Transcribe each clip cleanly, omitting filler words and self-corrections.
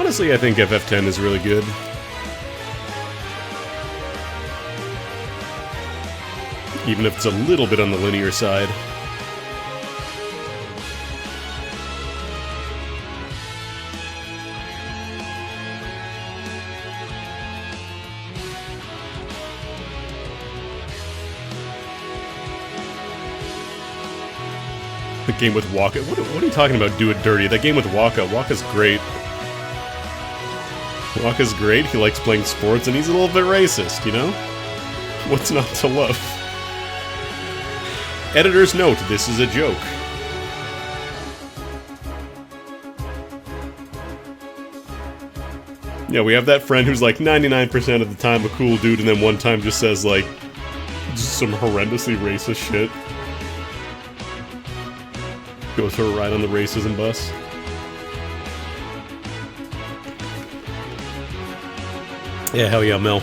Honestly, I think FF10 is really good. Even if it's a little bit on the linear side. The game with Wakka. What are you talking about, Do It Dirty? That game with Wakka. Wakka's great. Wakka's great. He likes playing sports, and he's a little bit racist, you know? What's not to love? Editor's note, this is a joke. Yeah, we have that friend who's like 99% of the time a cool dude, and then one time just says, like, just some horrendously racist shit. Goes for a ride on the racism bus. Yeah, hell yeah, Mel.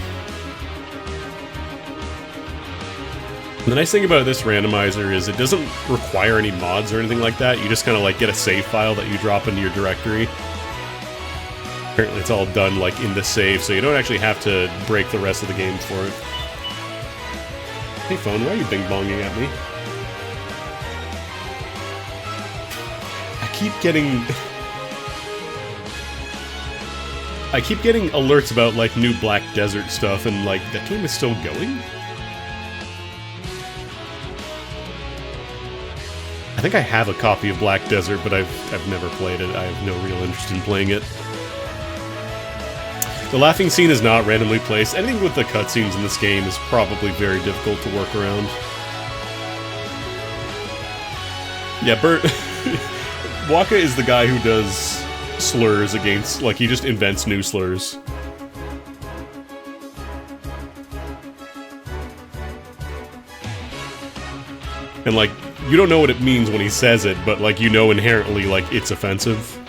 The nice thing about this randomizer is it doesn't require any mods or anything like that. You just kind of like get a save file that you drop into your directory. Apparently it's all done like in the save, so you don't actually have to break the rest of the game for it. Hey phone, why are you bing-bonging at me? I keep getting alerts about, like, new Black Desert stuff, and, like, that game is still going? I think I have a copy of Black Desert, but I've never played it. I have no real interest in playing it. The laughing scene is not randomly placed. Anything with the cutscenes in this game is probably very difficult to work around. Yeah, Bert... Wakka is the guy who does slurs against, like, he just invents new slurs. And, like, you don't know what it means when he says it, but, like, you know inherently, like, it's offensive.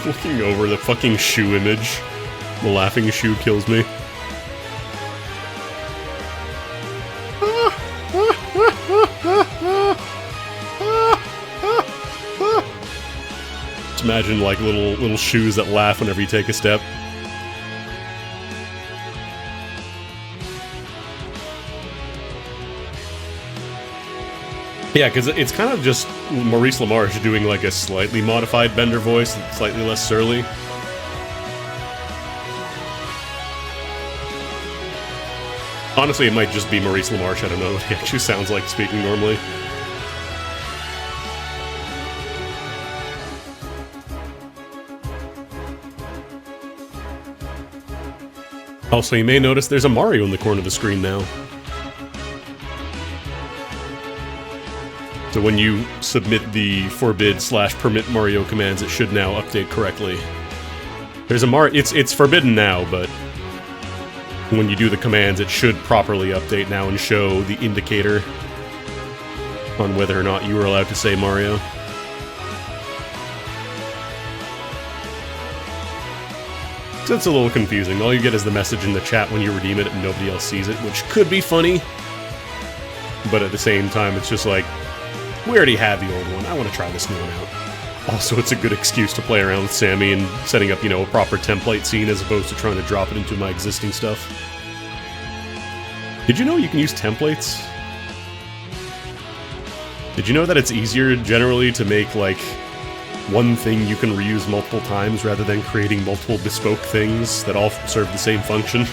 Looking over the fucking shoe image. The laughing shoe kills me. Just imagine like little shoes that laugh whenever you take a step. Yeah, because it's kind of just Maurice LaMarche doing like a slightly modified Bender voice, slightly less surly. Honestly, it might just be Maurice LaMarche, I don't know what he actually sounds like speaking normally. Also, you may notice there's a Mario in the corner of the screen now. So when you submit the forbid/permit Mario commands, it should now update correctly. There's a it's forbidden now, but when you do the commands, it should properly update now and show the indicator on whether or not you were allowed to say Mario. So it's a little confusing. All you get is the message in the chat when you redeem it and nobody else sees it, which could be funny. But at the same time, it's just like, we already have the old one, I want to try this new one out. Also, it's a good excuse to play around with Sammy and setting up, you know, a proper template scene as opposed to trying to drop it into my existing stuff. Did you know you can use templates? Did you know that it's easier generally to make, like, one thing you can reuse multiple times rather than creating multiple bespoke things that all serve the same function?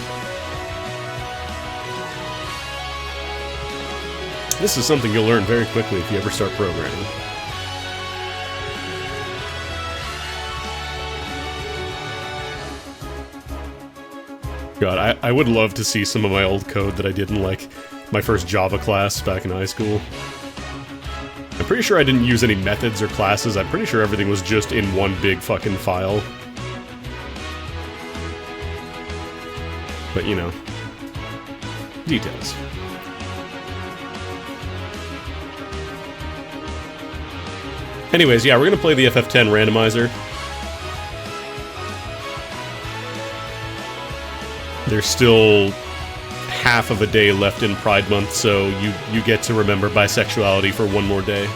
This is something you'll learn very quickly if you ever start programming. God, I would love to see some of my old code that I did in, like, my first Java class back in high school. I'm pretty sure I didn't use any methods or classes. I'm pretty sure everything was just in one big fucking file. But, you know, details. Anyways, yeah, we're gonna play the FF10 randomizer. There's still half of a day left in Pride Month, so you get to remember bisexuality for one more day.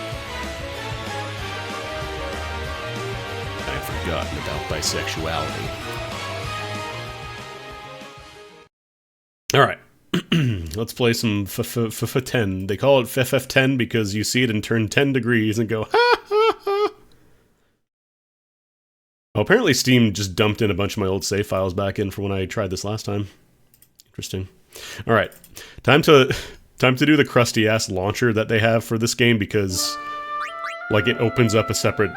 I've forgotten about bisexuality. Alright. Let's play some FF10. They call it FF10 because you see it and turn 10 degrees and go, ha ha ha! Oh, apparently Steam just dumped in a bunch of my old save files back in for when I tried this last time. Interesting. Alright. Time to do the crusty-ass launcher that they have for this game because, like, it opens up a separate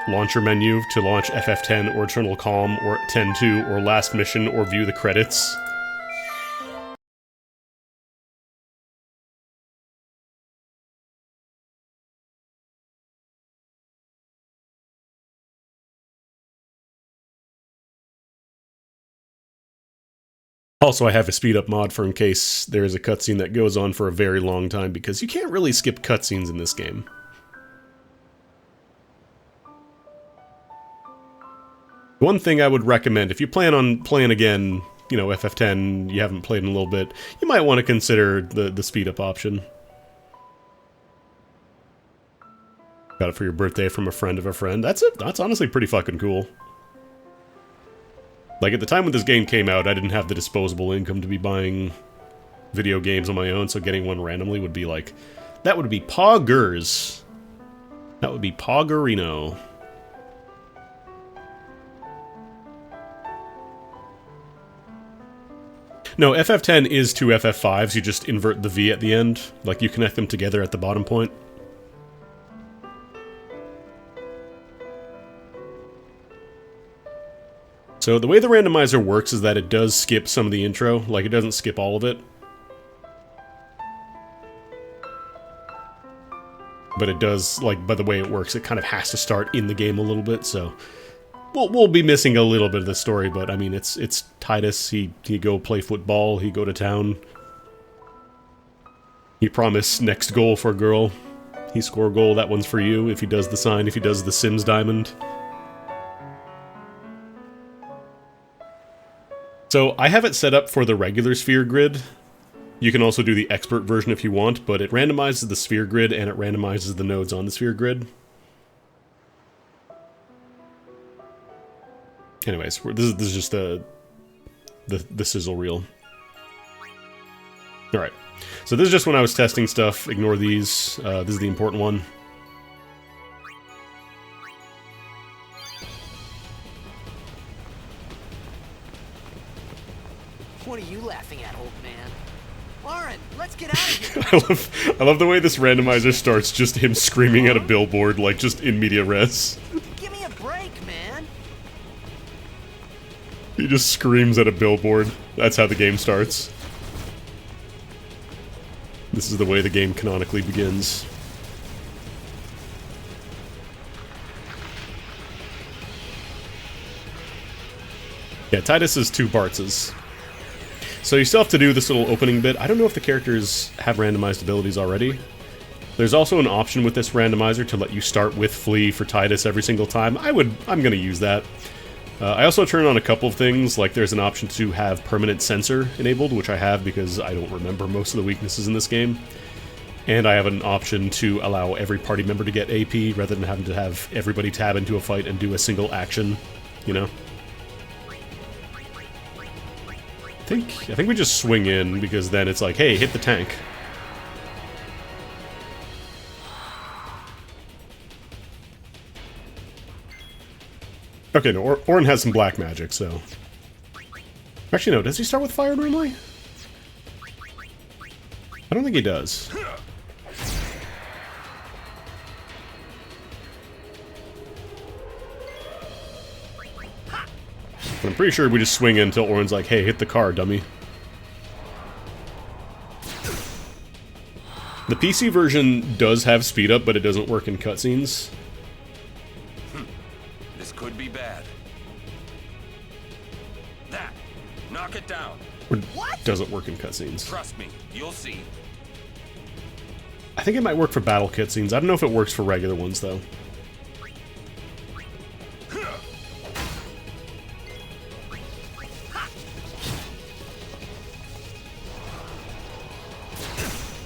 launcher menu to launch FF10 or Eternal Calm or 10-2 or Last Mission or view the credits. Also, I have a speed-up mod for in case there is a cutscene that goes on for a very long time, because you can't really skip cutscenes in this game. One thing I would recommend, if you plan on playing again, you know, FF10, you haven't played in a little bit, you might want to consider the speed-up option. Got it for your birthday from a friend of a friend. That's honestly pretty fucking cool. Like, at the time when this game came out, I didn't have the disposable income to be buying video games on my own, so getting one randomly would be like... That would be poggers. That would be poggerino. No, FF10 is two FF5s, you just invert the V at the end. Like, you connect them together at the bottom point. So the way the randomizer works is that it does skip some of the intro, like it doesn't skip all of it. But it does, like, by the way it works, it kind of has to start in the game a little bit, so... We'll be missing a little bit of the story, but I mean, it's Tidus, he go play football, he go to town. He promised next goal for a girl. He score a goal, that one's for you, if he does the sign, if he does the Sims Diamond. So, I have it set up for the regular sphere grid. You can also do the expert version if you want, but it randomizes the sphere grid and it randomizes the nodes on the sphere grid. Anyways, this is just the sizzle reel. Alright, so this is just when I was testing stuff. Ignore these. This is the important one. What are you laughing at, old man? Lauren, let's get out of here! I love the way this randomizer starts, just him screaming at a billboard, like, just in media res. Give me a break, man! He just screams at a billboard. That's how the game starts. This is the way the game canonically begins. Yeah, Tidus is two Bartzes. So you still have to do this little opening bit. I don't know if the characters have randomized abilities already. There's also an option with this randomizer to let you start with Flea for Tidus every single time. I'm gonna use that. I also turn on a couple of things, like there's an option to have permanent sensor enabled, which I have because I don't remember most of the weaknesses in this game. And I have an option to allow every party member to get AP, rather than having to have everybody tab into a fight and do a single action, you know? I think we just swing in, because then it's like, hey, hit the tank. Okay, no, Auron has some black magic, so... Actually, no, does he start with fire normally? I don't think he does. But I'm pretty sure we just swing in until Auron's like, hey, hit the car, dummy. The PC version does have speed up, but it doesn't work in cutscenes. This could be bad. That! Knock it down! Or doesn't work in cutscenes. Trust me, you'll see. I think it might work for battle cutscenes. I don't know if it works for regular ones, though.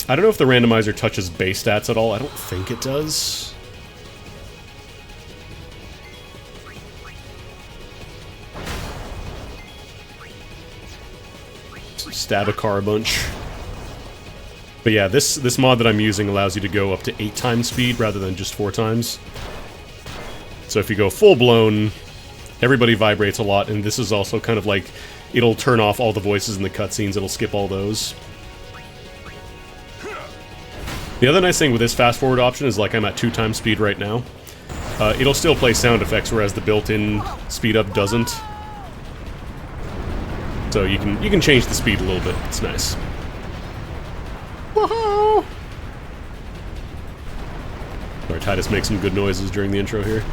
I don't know if the randomizer touches base stats at all. I don't think it does. Stab a car a bunch. But yeah, this mod that I'm using allows you to go up to 8 times speed rather than just 4 times. So if you go full-blown, everybody vibrates a lot, and this is also kind of like, it'll turn off all the voices in the cutscenes, it'll skip all those. The other nice thing with this fast-forward option is, like, I'm at 2 times speed right now. It'll still play sound effects, whereas the built-in speed-up doesn't. So you can change the speed a little bit, it's nice. Woohoo! Alright, Titus makes some good noises during the intro here.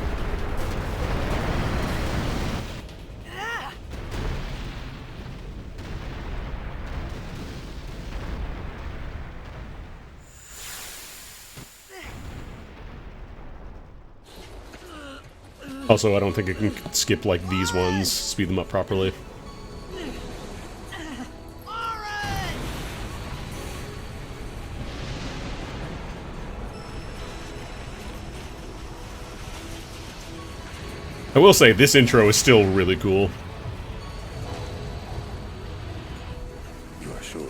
Also, I don't think it can skip, like, these ones, speed them up properly. I will say, this intro is still really cool. You are sure?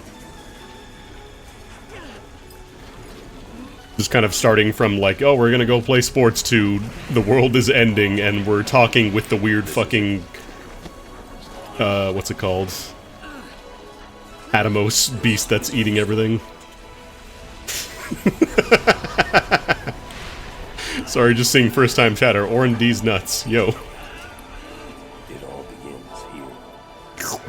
Just kind of starting from, like, oh, we're gonna go play sports to the world is ending, and we're talking with the weird fucking... what's it called? Atomos beast that's eating everything. Sorry, just seeing first-time chatter. Orin D's nuts. Yo. It all begins here.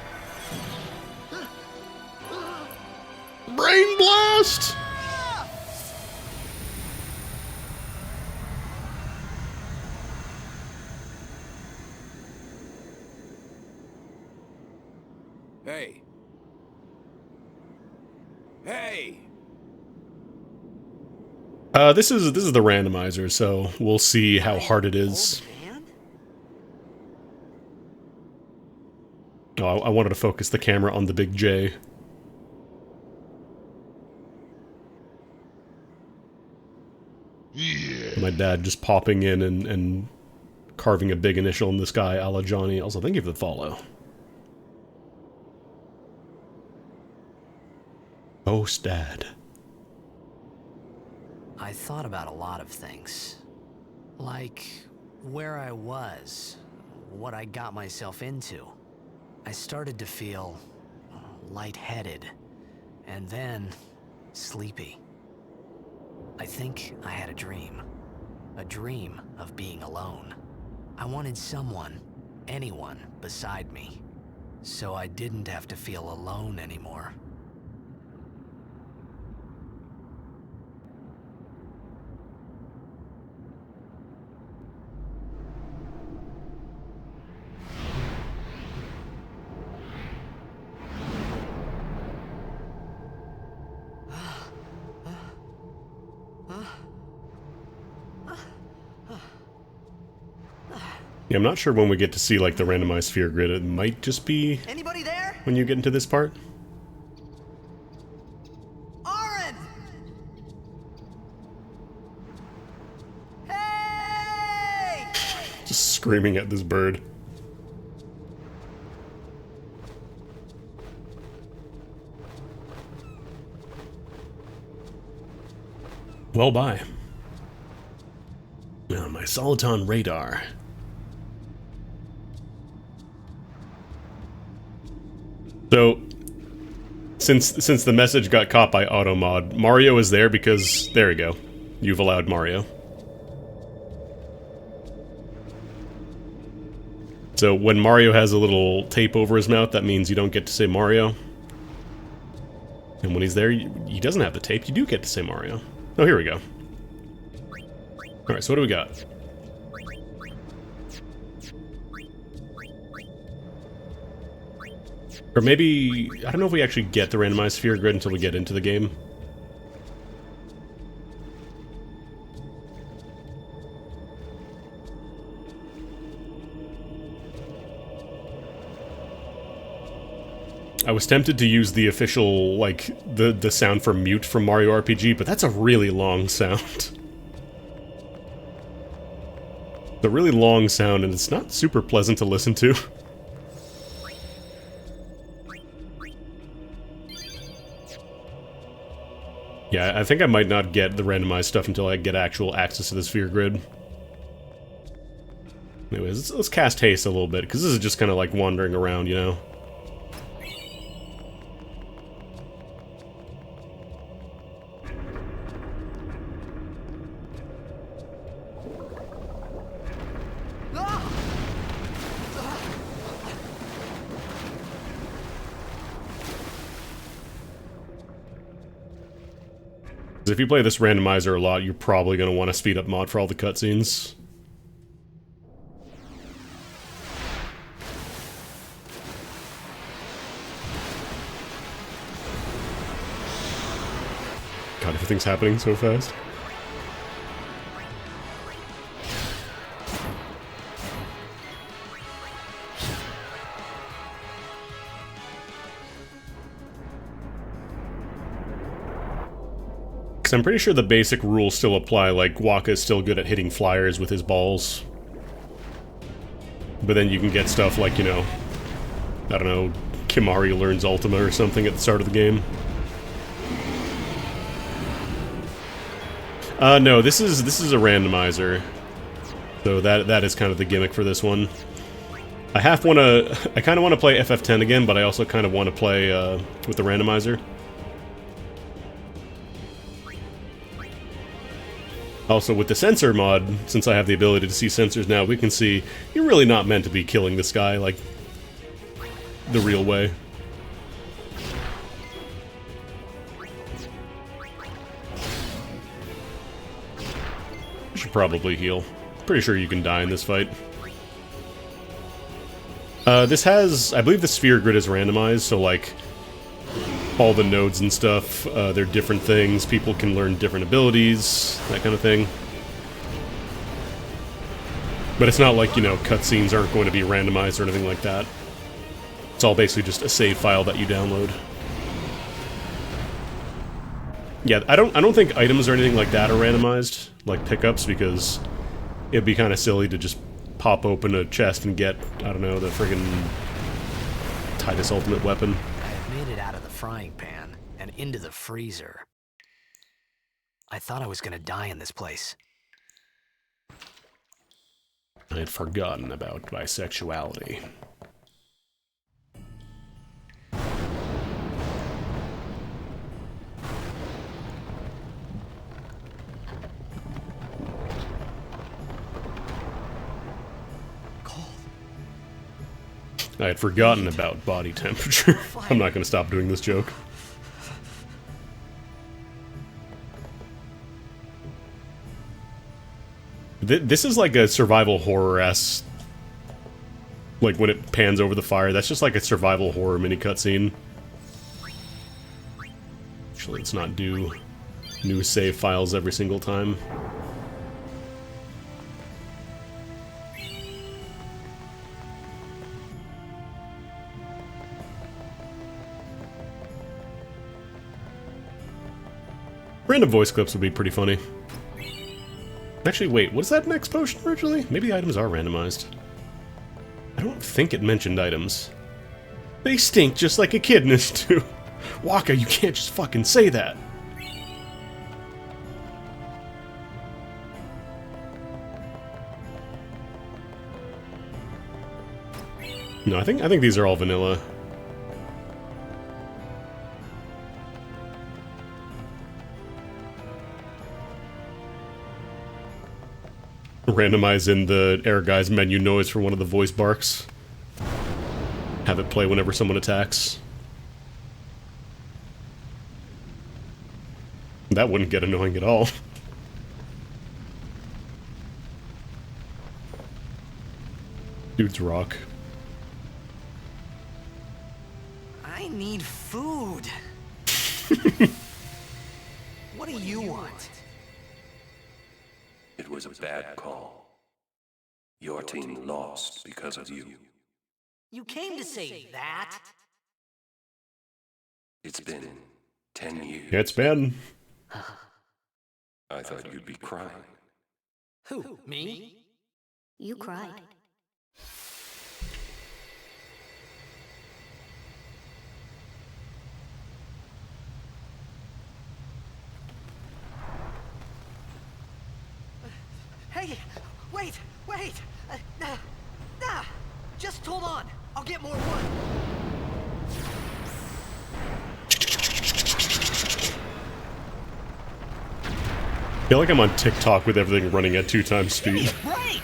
Brain blast! Hey. Hey! This is the randomizer, so we'll see how hard it is. Oh, I wanted to focus the camera on the big J. Yeah. My dad just popping in and carving a big initial in the sky, a la Johnny. Also, thank you for the follow. Post Dad. I thought about a lot of things. Like where I was, what I got myself into. I started to feel lightheaded, and then sleepy. I think I had a dream of being alone. I wanted someone, anyone beside me, so I didn't have to feel alone anymore. Yeah, I'm not sure when we get to see, like, the randomized sphere grid. It might just be... Anybody there? When you get into this part. Orin! Hey! Just screaming at this bird. Well, bye. On my Soliton radar. So, since the message got caught by Automod, Mario is there because, there we go, you've allowed Mario. So when Mario has a little tape over his mouth, that means you don't get to say Mario. And when he's there, he doesn't have the tape, you do get to say Mario. Oh, here we go. Alright, so what do we got? Or maybe, I don't know if we actually get the randomized sphere grid until we get into the game. I was tempted to use the official, like, the sound for mute from Mario RPG, but that's a really long sound. It's a really long sound, and it's not super pleasant to listen to. Yeah, I think I might not get the randomized stuff until I get actual access to the sphere grid. Anyways, let's cast haste a little bit, because this is just kind of like wandering around, you know? If you play this randomizer a lot, you're probably going to want to speed up mod for all the cutscenes. God, everything's happening so fast. Because I'm pretty sure the basic rules still apply, like Wakka is still good at hitting flyers with his balls. But then you can get stuff like, you know, I don't know, Kimahri learns Ultima or something at the start of the game. No, this is a randomizer. So that is kind of the gimmick for this one. I kind of want to play FF10 again, but I also kind of want to play with the randomizer. Also, with the sensor mod, since I have the ability to see sensors now, we can see you're really not meant to be killing this guy, like, the real way. You should probably heal. Pretty sure you can die in this fight. This has... I believe the sphere grid is randomized, so, like, all the nodes and stuff, they're different things, people can learn different abilities, that kind of thing. But it's not like, you know, cutscenes aren't going to be randomized or anything like that. It's all basically just a save file that you download. Yeah, I don't think items or anything like that are randomized, like pickups, because it'd be kind of silly to just pop open a chest and get, I don't know, the friggin' Tidus ultimate weapon. Made it out of the frying pan and into the freezer. I thought I was gonna die in this place. I had forgotten about bisexuality. I had forgotten about body temperature. I'm not gonna stop doing this joke. This is like a survival horror-esque... Like, when it pans over the fire, that's just like a survival horror mini cutscene. Actually, let's not do new save files every single time. Random voice clips would be pretty funny. Actually, wait, was that next potion originally? Maybe the items are randomized. I don't think it mentioned items. They stink just like echidnas do. Wakka, you can't just fucking say that. No, I think these are all vanilla. Randomize in the Air Guy's menu noise for one of the voice barks. Have it play whenever someone attacks. That wouldn't get annoying at all. Dudes rock. I need food. What do you want? It was a bad call. Your team lost because of you. You came to say that? It's been 10 years. It's been. I thought you'd be crying. Who? Me? You cried. Hey, wait! Just hold on. I'll get more wood. I feel like I'm on TikTok with everything running at 2 times speed. Break!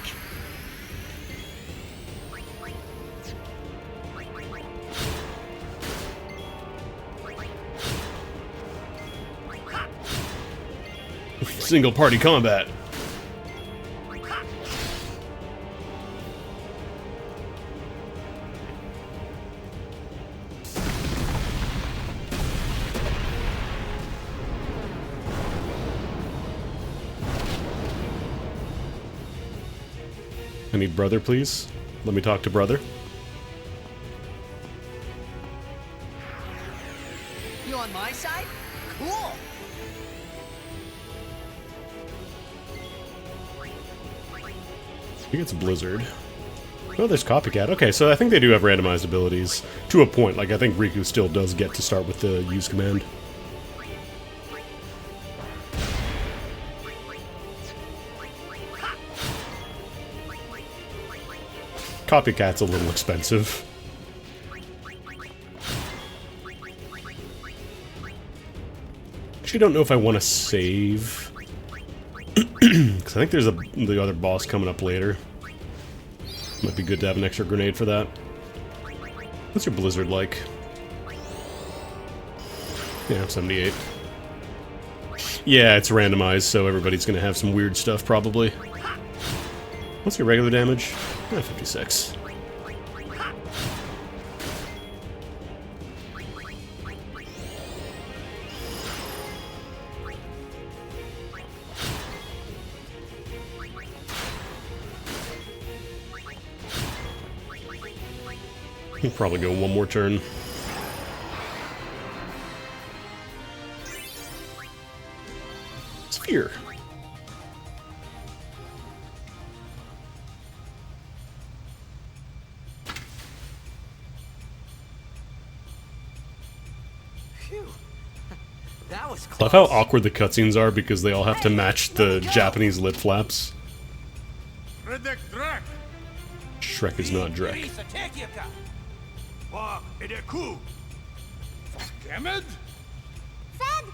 Single party combat. I need brother, please. Let me talk to brother. You on my side? Cool! I think it's Blizzard. Oh, there's Copycat. Okay, so I think they do have randomized abilities. To a point. Like, I think Riku still does get to start with the use command. Copycat's a little expensive. Actually, don't know if I want to save. Because I think there's the other boss coming up later. Might be good to have an extra grenade for that. What's your Blizzard like? Yeah, 78. Yeah, it's randomized, so everybody's gonna have some weird stuff, probably. What's your regular damage? 56. We'll probably go one more turn. Sphere. Phew. That was close. Love how awkward the cutscenes are because they all have to match the Japanese lip flaps. Shrek is not Drek. Fed!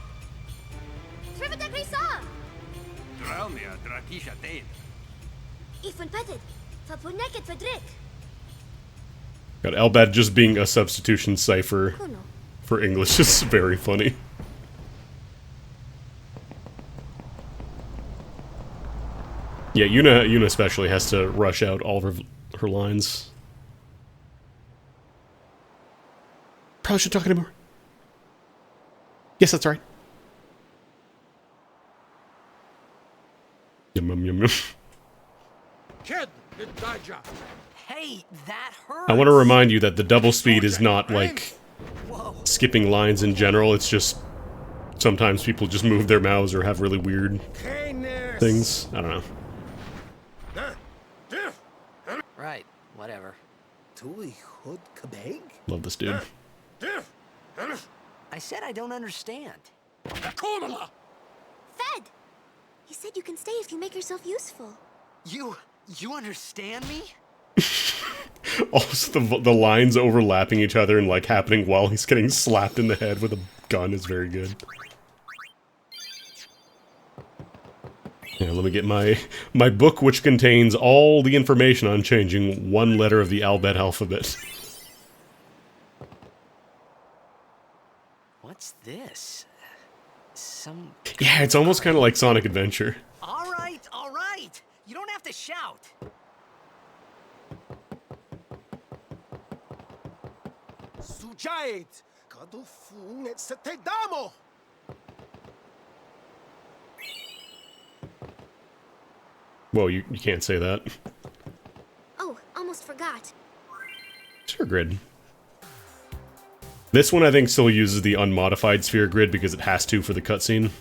Trivita Grisa! Ifun Petit. Fapuneket Fedrik. God, Albad just being a substitution cipher Kuno. for English is very funny. Yeah, Yuna especially has to rush out all of her lines. Probably should talk anymore. Yes, that's right. Yum yum yum yum. Hey, that hurts. I want to remind you that the double speed is not like Whoa. skipping lines in general. It's just sometimes people just move their mouths or have really weird things. I don't know. Right, whatever. Love this dude. I said I don't understand. Fed! He said you can stay if you make yourself useful. You understand me? Also, the lines overlapping each other and like happening while he's getting slapped in the head with a gun is very good. Yeah, let me get my book, which contains all the information on changing one letter of the Albed alphabet. What's this? Some... Yeah, it's almost kind of like Sonic Adventure. All right. You don't have to shout. Sujait! Kadufun et setedamo! Whoa, you can't say that. Oh, almost forgot. Sure, Grid. This one I think still uses the unmodified sphere grid because it has to for the cutscene.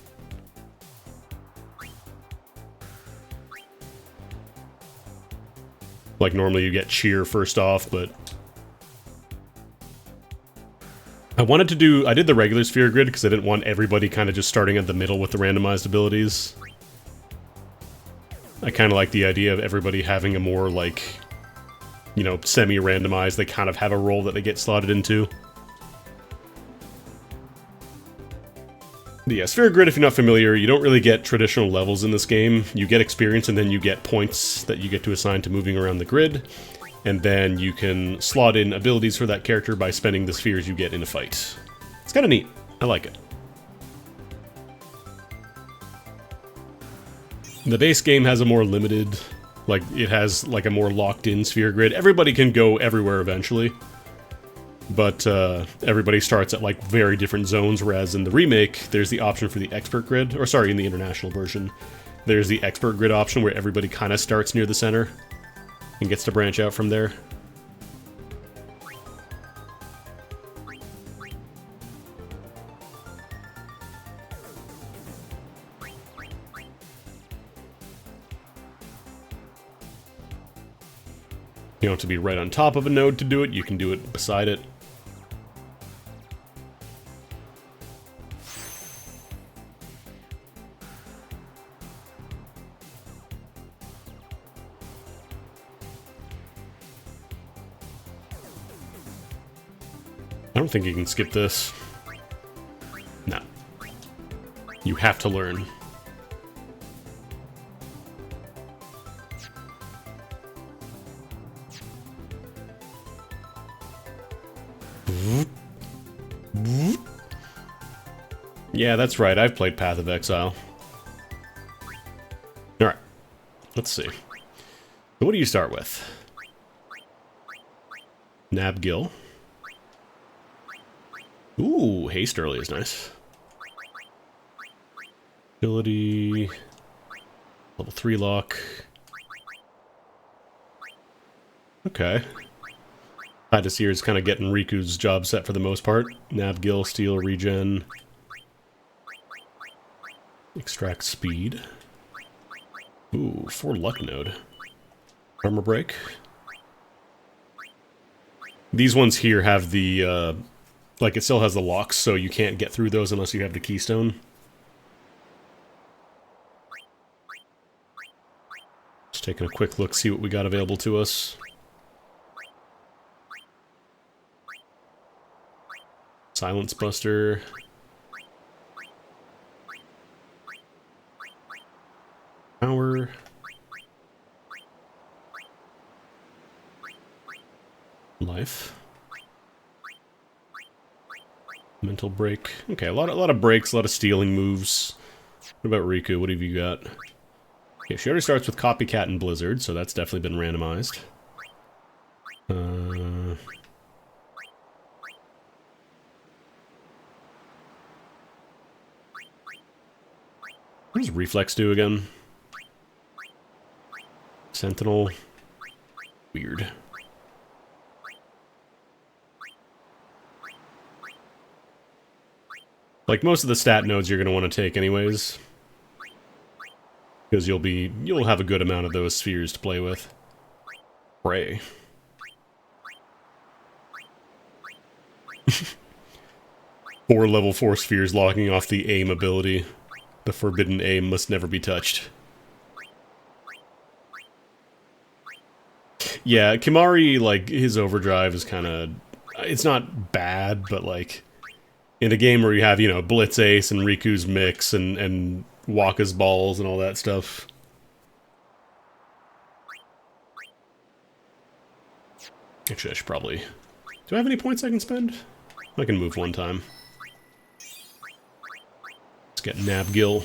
Like normally you get cheer first off, but I did the regular sphere grid because I didn't want everybody kind of just starting at the middle with the randomized abilities. I kind of like the idea of everybody having a more, like, you know, semi-randomized. They kind of have a role that they get slotted into. But yeah, sphere grid, if you're not familiar, you don't really get traditional levels in this game. You get experience and then you get points that you get to assign to moving around the grid. And then you can slot in abilities for that character by spending the spheres you get in a fight. It's kind of neat. I like it. The base game has a more limited, like, it has like a more locked-in sphere grid. Everybody can go everywhere eventually, but everybody starts at like very different zones, whereas in the remake, there's the option for the expert grid, or sorry, in the international version, there's the expert grid option where everybody kind of starts near the center and gets to branch out from there. You don't have to be right on top of a node to do it, you can do it beside it. I don't think you can skip this. No. You have to learn. Yeah, that's right. I've played Path of Exile. Alright. Let's see. So what do you start with? Nabgil. Ooh, haste early is nice. Ability. Level 3 lock. Okay. Tidus is kind of getting Riku's job set for the most part. Nabgil, steal, regen. Extract speed. Ooh, 4 luck node. Armor break. These ones here have the, like, it still has the locks, so you can't get through those unless you have the keystone. Just taking a quick look, see what we got available to us. Silence Buster. Power. Life. Mental break. Okay, a lot of breaks, a lot of stealing moves. What about Riku? What have you got? Okay, she already starts with Copycat and Blizzard, so that's definitely been randomized. What does Reflex do again? Sentinel. Weird. Like, most of the stat nodes you're going to want to take anyways. Because you'll have a good amount of those spheres to play with. Pray. 4 level 4 spheres locking off the aim ability. The forbidden aim must never be touched. Yeah, Kimahri, like, his overdrive is kind of... It's not bad, but, like... In a game where you have, you know, Blitz Ace and Riku's Mix and Wakka's Balls and all that stuff. Actually, I should probably... Do I have any points I can spend? I can move one time. Let's get Nabgil.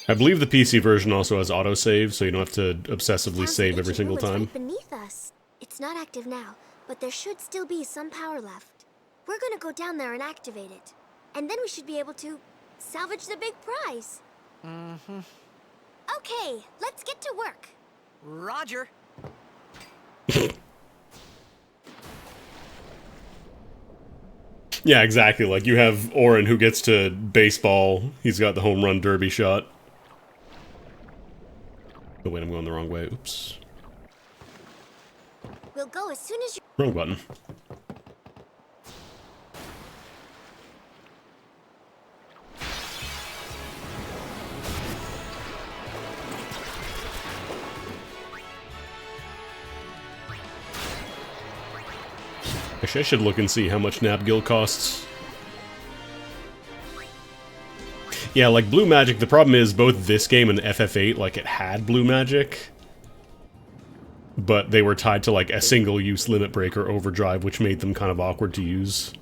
I believe the PC version also has autosave, so you don't have to obsessively save every single time. Right beneath us. It's not active now, but there should still be some power left. We're gonna go down there and activate it. And then we should be able to salvage the big prize. Okay, let's get to work. Roger. Yeah, exactly. Like, you have Orin who gets to baseball. He's got the home run derby shot. Oh, wait, I'm going the wrong way. Oops. We'll go as soon as you... Wrong button. Actually, I should look and see how much Nabgil costs. Yeah, like blue magic, the problem is both this game and FF8, like, it had blue magic, but they were tied to, like, a single-use limit break or overdrive, which made them kind of awkward to use.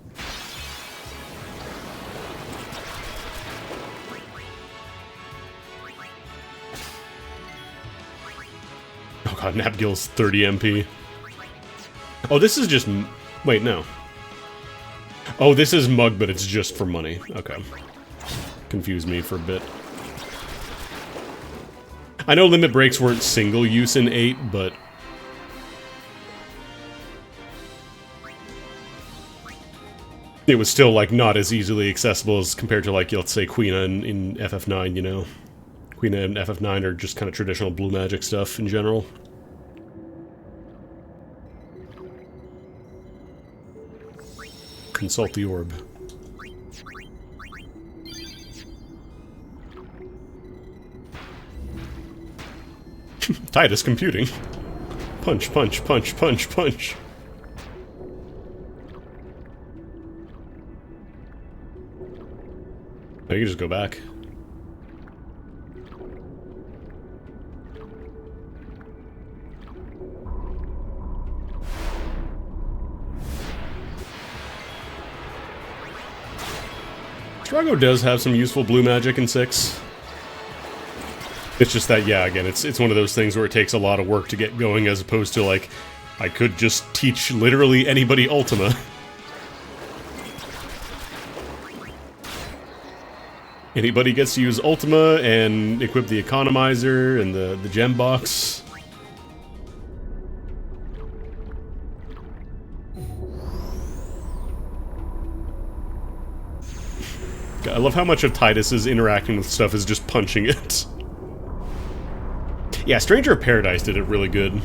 Oh god, Nabgil's 30 MP. Oh, this is just... Wait, no. Oh, this is Mug, but it's just for money. Okay. Confused me for a bit. I know limit breaks weren't single use in 8, but... it was still, like, not as easily accessible as compared to, like, let's say, Quina in FF9, you know? Quina and FF9 are just kind of traditional blue magic stuff in general. Consult the orb. Tidus computing. Punch, punch, punch, punch, punch. Oh, you can just go back. Strago does have some useful blue magic in 6. It's just that, yeah, again, it's one of those things where it takes a lot of work to get going, as opposed to, like, I could just teach literally anybody Ultima. Anybody gets to use Ultima and equip the Economizer and the gem box. I love how much of Tidus's interacting with stuff is just punching it. Yeah, Stranger of Paradise did it really good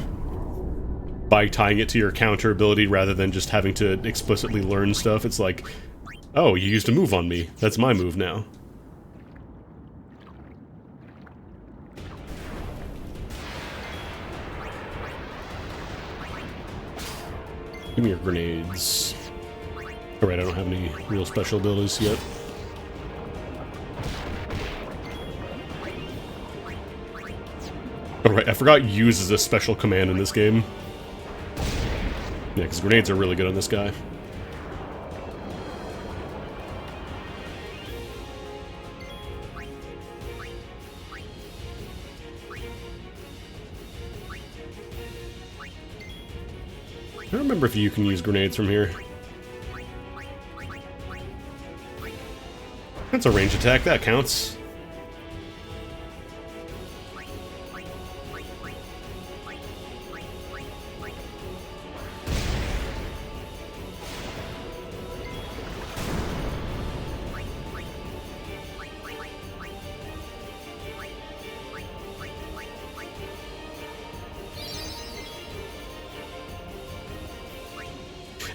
by tying it to your counter ability rather than just having to explicitly learn stuff. It's like, oh, you used a move on me. That's my move now. Give me your grenades. Alright, I don't have any real special abilities yet. Oh right, I forgot use is a special command in this game. Yeah, because grenades are really good on this guy. I don't remember if you can use grenades from here. That's a range attack, that counts.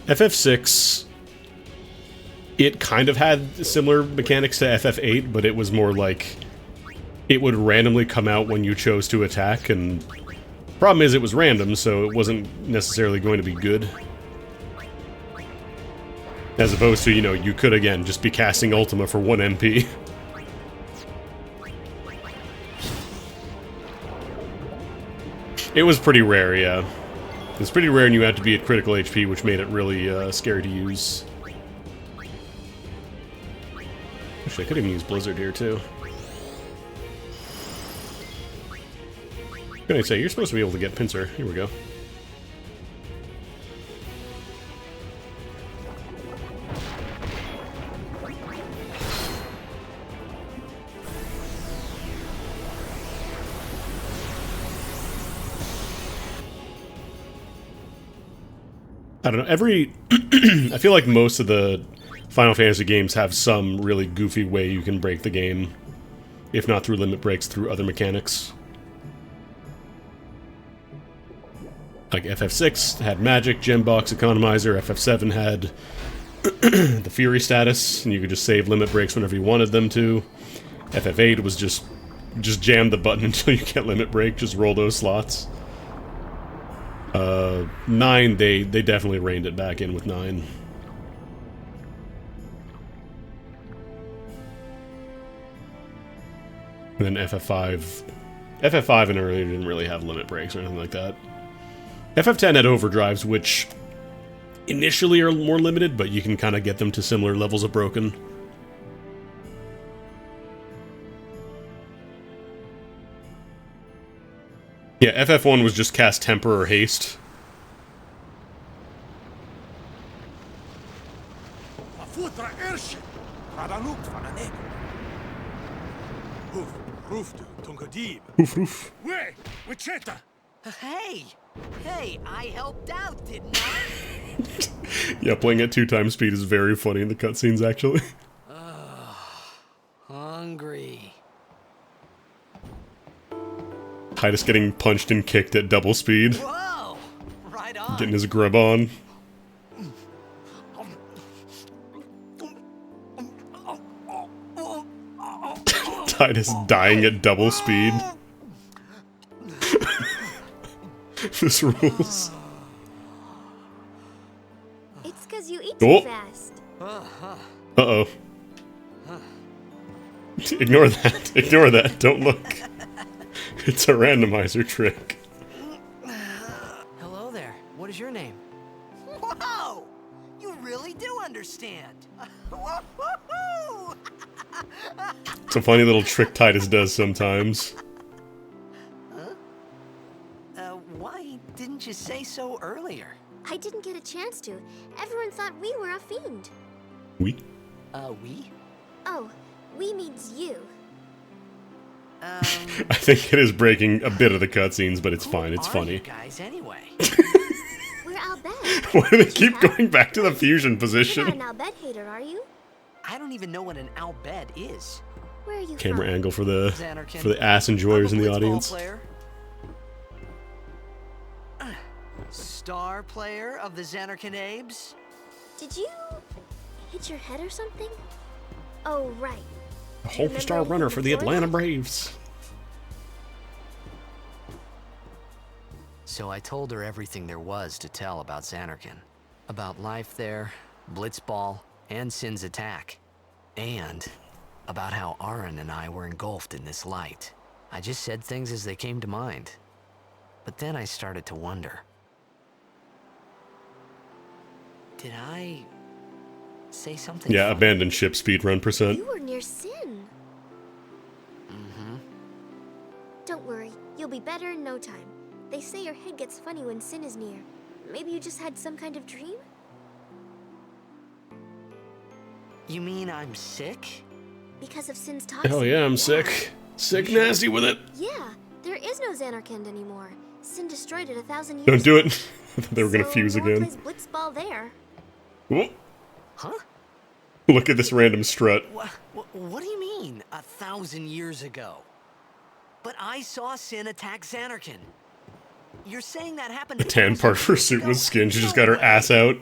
FF6, it kind of had similar mechanics to FF8, but it was more like it would randomly come out when you chose to attack, and problem is it was random, so it wasn't necessarily going to be good. As opposed to, you know, you could again just be casting Ultima for 1 MP. It was pretty rare, yeah. It's pretty rare and you had to be at critical HP, which made it really scary to use. Actually, I could even use Blizzard here, too. What can I say? You're supposed to be able to get Pincer. Here we go. I don't know, every... I feel like most of the Final Fantasy games have some really goofy way you can break the game. If not through limit breaks, through other mechanics. Like FF6 had magic, gem box, economizer. FF7 had the Fury status, and you could just save limit breaks whenever you wanted them to. FF8 was just jam the button until you get limit break, just roll those slots. 9, they definitely reined it back in with 9. And then FF5 and earlier didn't really have limit breaks or anything like that. FF10 had overdrives, which initially are more limited, but you can kind of get them to similar levels of broken. Yeah, FF1 was just cast Temper or Haste. Oof, oof. Hey, I helped out, didn't I? Yeah, playing at 2 times speed is very funny in the cutscenes, actually. Hungry. Tidus getting punched and kicked at double speed. Whoa! Right on. Getting his grub on. Tidus dying at double speed. This rules. It's because you eat Oh. too fast. Uh-oh. Ignore that. Ignore that. Don't look. It's a randomizer trick. Hello there. What is your name? Whoa! You really do understand. Woo-hoo-hoo! It's a funny little trick Tidus does sometimes. Why didn't you say so earlier? I didn't get a chance to. Everyone thought we were a fiend. We? We? Oh, we means you. I think it is breaking a bit of the cutscenes, but it's fine. It's Who are funny. you guys anyway? We're Albed. Why do they keep going back to the fusion You're not position? an Albed hater, are you? I don't even know what an Albed is. Where are you Camera from? angle for the Xanarkin. ass enjoyers in I'm a the blitzball audience. Player. Star player of the Xanarkin Abes. Did you hit your head or something? Oh, right. A All-Star runner for the Atlanta Braves. So I told her everything there was to tell about Xanarkin. About life there, Blitzball, and Sin's attack. And about how Aaron and I were engulfed in this light. I just said things as they came to mind. But then I started to wonder. Did I say something? Yeah, funny? abandoned ship speedrun percent. You were near Sin. Mm-hmm. Don't worry. You'll be better in no time. They say your head gets funny when Sin is near. Maybe you just had some kind of dream? You mean I'm sick? Because of Sin's toxin. Hell yeah, I'm sick. Sick nasty with it. Yeah, there is no Xanarkand anymore. Sin destroyed it 1,000 years Don't do ago. it. They were gonna So fuse no one again. plays Blitzball there. Whoa. Huh? Look at this random strut. What do you mean, 1,000 years ago? But I saw Sin attack Xanarkin. You're saying that happened? The tan part of her suit was skin. She just got her ass out.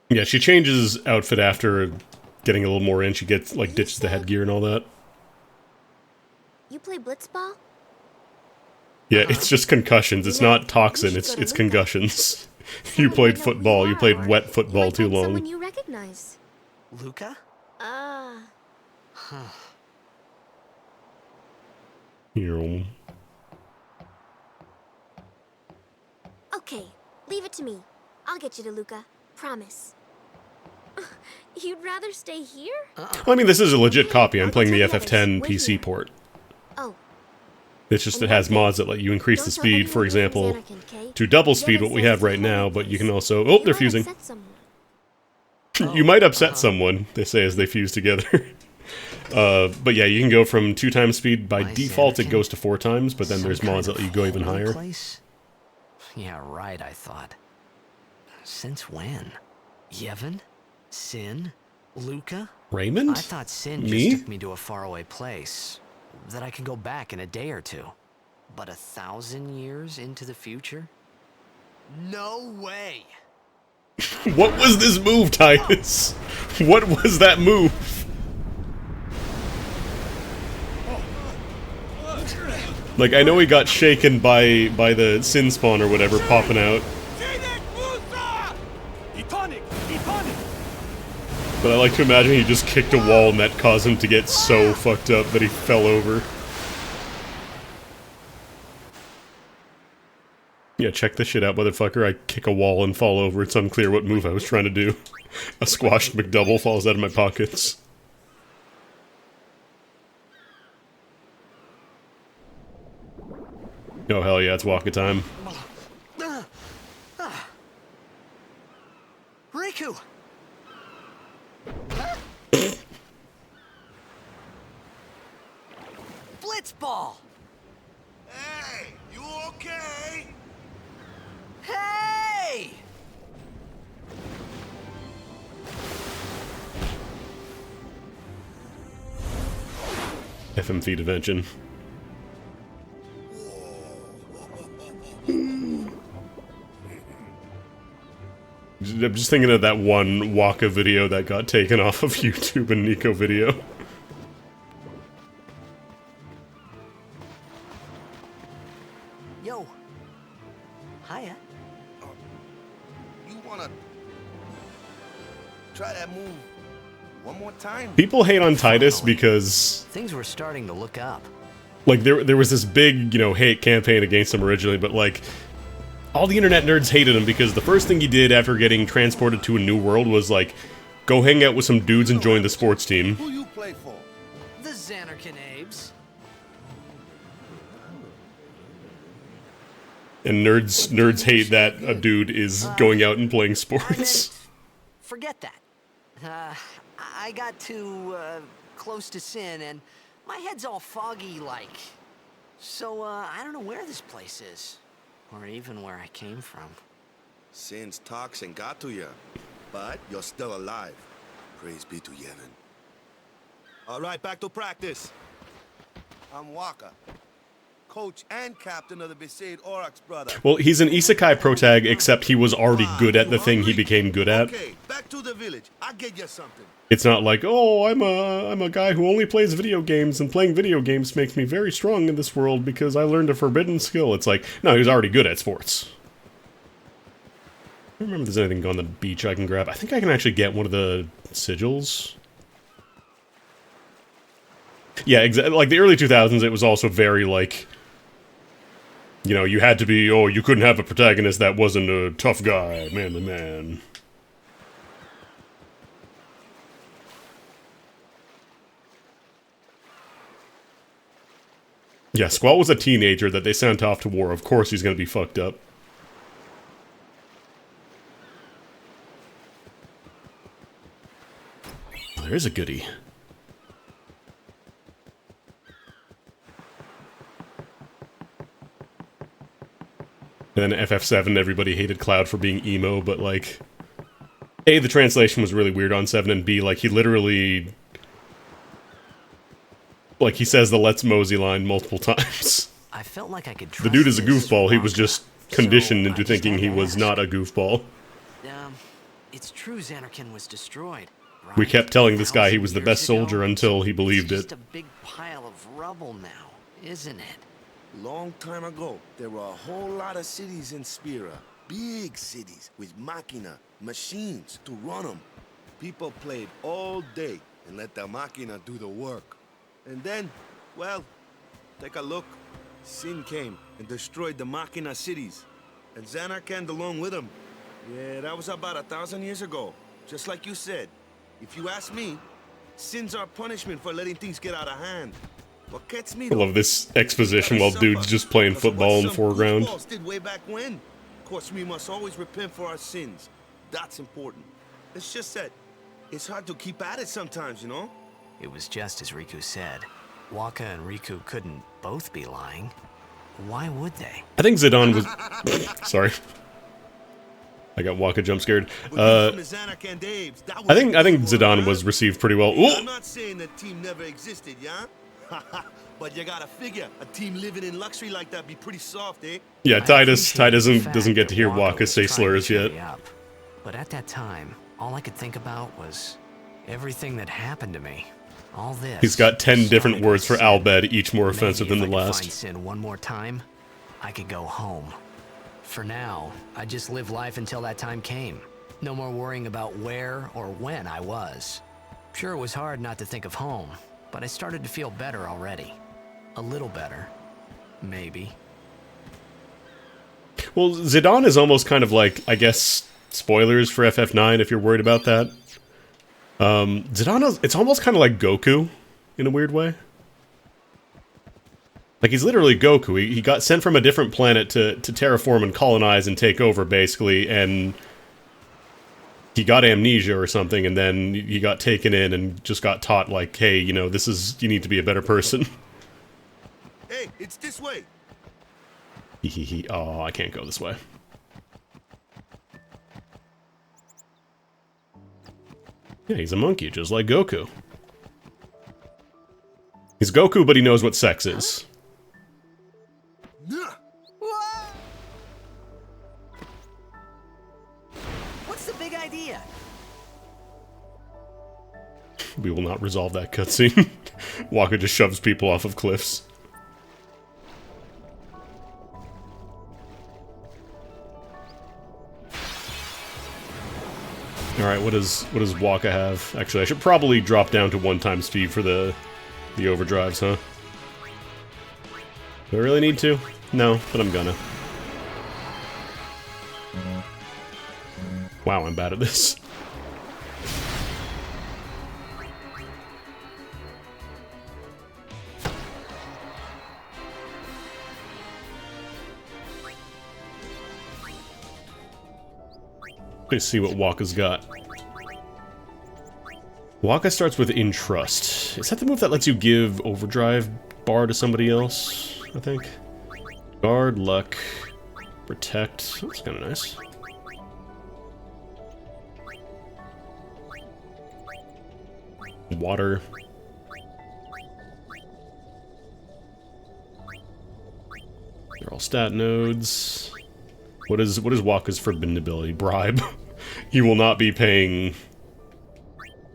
Yeah, she changes outfit after getting a little more in. She gets, like, ditches the headgear and all that. You play Blitzball? Yeah, it's just concussions. It's not toxin, it's concussions. You played football. You played wet football too Someone long. you recognize. Luca? You Okay, leave it to me. I'll get you to Luca. Promise. You'd rather stay here? I mean, this is a legit copy. I'm playing the I'll tell the FF10 others. Wait PC here. port. Oh, It's just it has mods that let you increase the don't tell speed, for anyone you're example, Xanarkand, 'kay? to double Get speed a what we sense have of right how now, it but you is. can also... Oh, You they're might fusing. upset someone. You might upset someone, they say as they fuse together. But yeah, you can go from 2 times speed. By Why, default, it Anakin? goes to 4 times, but then Some there's kind mods that of let you go even holding higher. place? Yeah, right, I thought. Since when? Yevon? Sin? Luca? Raymond? I thought Sin Me? just took me to a faraway place. That I could go back in a day or two. But 1,000 years into the future? No way! What was this move, Titus? What was that move? Like, I know he got shaken by the Sin Spawn or whatever popping out. But I like to imagine he just kicked a wall and that caused him to get so fucked up that he fell over. Yeah, check this shit out, motherfucker. I kick a wall and fall over. It's unclear what move I was trying to do. A squashed McDouble falls out of my pockets. Oh, hell yeah, it's Waka time. Riku! Blitzball! Hey, you okay? Hey! FMV Dimension. I'm just thinking of that one Waka video that got taken off of YouTube and Nico video. Yo. Hiya. You wanna try that move one more time? People hate on Titus because, Things were starting to look up. like, there was this big, you know, hate campaign against him originally, but, like, all the internet nerds hated him because the first thing he did after getting transported to a new world was, like, go hang out with some dudes and join the sports team. Who you play for? The Xanarkin Abes. And nerds hate that a dude is going out and playing sports. Forget that. I got too, close to Sin, and my head's all foggy like. So, I don't know where this place is. Or even where I came from. Sin's toxin got to you, but you're still alive. Praise be to Yevon. All right, back to practice. I'm Waka, coach and captain of the Besaid Aurochs brother. Well, he's an isekai protag, except he was already good at the thing he became good at. Okay, back to the village. I'll get you something. It's not like, oh, I'm a guy who only plays video games, and playing video games makes me very strong in this world because I learned a forbidden skill. It's like, no, he was already good at sports. I don't remember if there's anything on the beach I can grab. I think I can actually get one of the sigils. Yeah, exactly. Like, the early 2000s, it was also very, like, you know, you had to be, oh, you couldn't have a protagonist that wasn't a tough guy, man to man. Yeah, Squall was a teenager that they sent off to war. Of course he's gonna be fucked up. Oh, there's a goodie. And then FF7, everybody hated Cloud for being emo, but like... A, the translation was really weird on 7, and B, like, he literally... Like, he says the Let's Mosey line multiple times. I felt like I could trust The dude is a this goofball, he was Waka. just conditioned So, into I just thinking had he to was ask. not a goofball. It's true Xanarkin was destroyed. We right? kept telling this guy he 1,000 was the years best ago? soldier until he believed It's it. just a big pile of rubble now, isn't it? Long time ago, there were a whole lot of cities in Spira. Big cities with machina, machines to run them. People played all day and let the machina do the work. And then, well, take a look. Sin came and destroyed the machina cities. And Xanarkand along with him. Yeah, that was about 1,000 years ago. Just like you said. If you ask me, Sin's our punishment for letting things get out of hand. What gets me I love this exposition while dude's just playing football in the foreground. Did way back when. Of course, we must always repent for our sins. That's important. It's just that it's hard to keep at it sometimes, you know? it was just as Riku said. Waka and Riku couldn't both be lying. Why would they? I think Zidane was... Sorry. I got Waka jump scared. I think Zidane was received pretty well. I'm Ooh! not saying that team never existed, yeah? But you gotta figure, a team living in luxury like that be pretty soft, eh? Yeah, I Titus appreciate the fact doesn't get to that hear Waka Waka was say trying to slurs cheer yet. me up. But at that time, all I could think about was everything that happened to me. All this. He's got 10 different started words for with Sin. Albed, each more offensive Maybe than the if I could find last. Sin one more time, I could go home. For now, I just live life until that time came. No more worrying about where or when I was. Sure, it was hard not to think of home, but I started to feel better already. A little better. Maybe. Well, Zidane is almost kind of like, I guess, spoilers for FF9 if you're worried about that. Zidane, it's almost kind of like Goku, in a weird way. Like, he's literally Goku. He got sent from a different planet to terraform and colonize and take over, basically, and he got amnesia or something, and then he got taken in and just got taught, like, hey, you know, you need to be a better person. Hey, it's this way. Oh, I can't go this way. Yeah, he's a monkey, just like Goku. He's Goku, but he knows what sex is. What's the big idea? We will not resolve that cutscene. Waka just shoves people off of cliffs. Alright, what does Waka have? Actually, I should probably drop down to 1x speed for the overdrives, huh? Do I really need to? No, but I'm gonna. Wow, I'm bad at this. Let's see what Waka's got. Waka starts with Entrust. Is that the move that lets you give Overdrive bar to somebody else, I think? Guard, Luck, Protect. That's kind of nice. Water. They're all stat nodes. What is Waka's forbidden ability? Bribe. He will not be paying,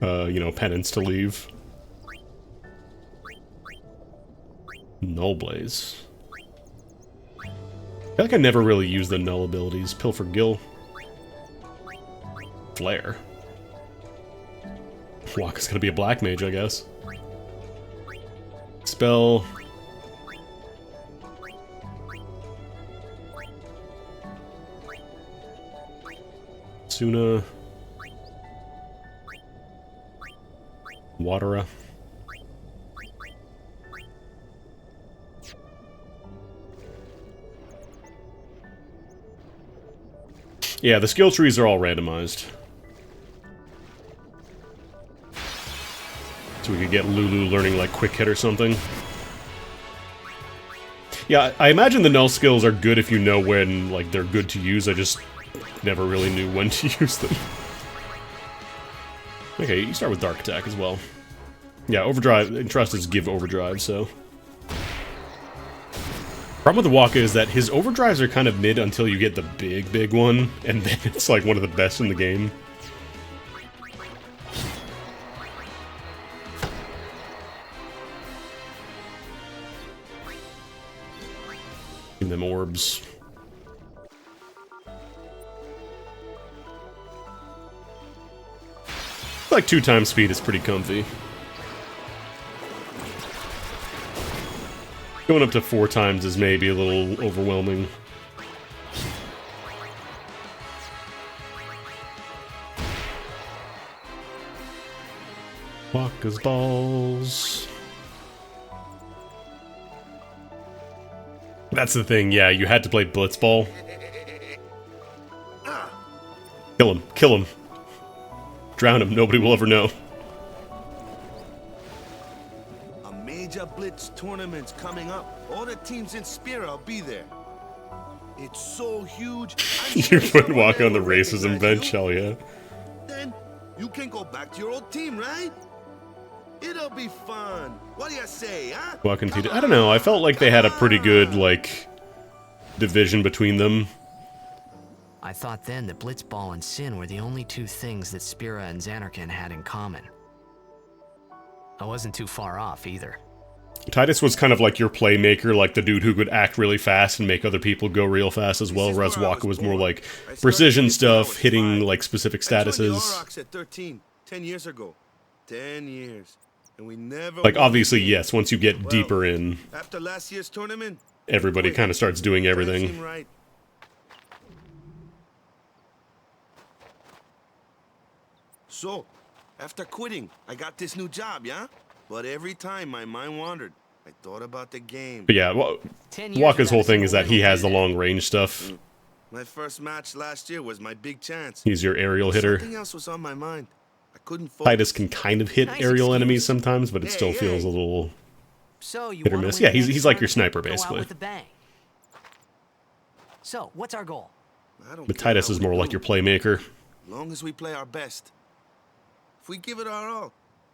you know, penance to leave. Null Blaze. I feel like I never really used the null abilities. Pilfer Gill. Flare. Waka's gonna be a black mage, I guess. Spell. Suna. Watera. Yeah, the skill trees are all randomized. So we could get Lulu learning like Quick Hit or something. Yeah, I imagine the null skills are good if you know when, like, they're good to use. I just never really knew when to use them. Okay, you start with Dark Attack as well. Yeah, Overdrive, Entrust is give Overdrive, so... Problem with the Waka is that his Overdrives are kind of mid until you get the big one, and then it's like one of the best in the game. Give them orbs. Like 2x speed is pretty comfy. Going up to 4 times is maybe a little overwhelming. Waka's balls. That's the thing, yeah, you had to play Blitzball. Kill him, kill him. Drown him, nobody will ever know. Blitz tournaments coming up. All the teams in Spira will be there. It's so huge. You put Waka on the racism bench, hell yeah. Then you can go back to your old team, right? It'll be fun. What do you say, huh? Waka and TD. I don't know, I felt like they had a pretty good, like, division between them. I thought then that Blitzball and Sin were the only two things that Spira and Zanarkand had in common. I wasn't too far off either. Titus was kind of like your playmaker, like the dude who could act really fast and make other people go real fast as well, whereas Waka was more like precision stuff, hitting like specific statuses. At 13, 10 years ago. 10 years. And we never Like, obviously, yes, once you get deeper in, after last year's tournament, everybody kind of starts doing everything. seem right. So, after quitting, I got this new job, yeah? But every time my mind wandered, I thought about the game. But yeah, 10 years Waka's whole without a thing is that he single has the win. long range stuff. My first match last year was my big chance. He's your aerial hitter. Something else was on my mind. I couldn't focus. Titus can kind of hit Nice aerial excuse. enemies sometimes, but it still Hey, feels a hey. little... So you Hit or wanna miss. win Yeah, the he's next like your tournament, sniper, go out basically. with a bang. So, what's our goal? I don't But care Titus how is we more like do, your playmaker. as long as we play our best. If we give it our all,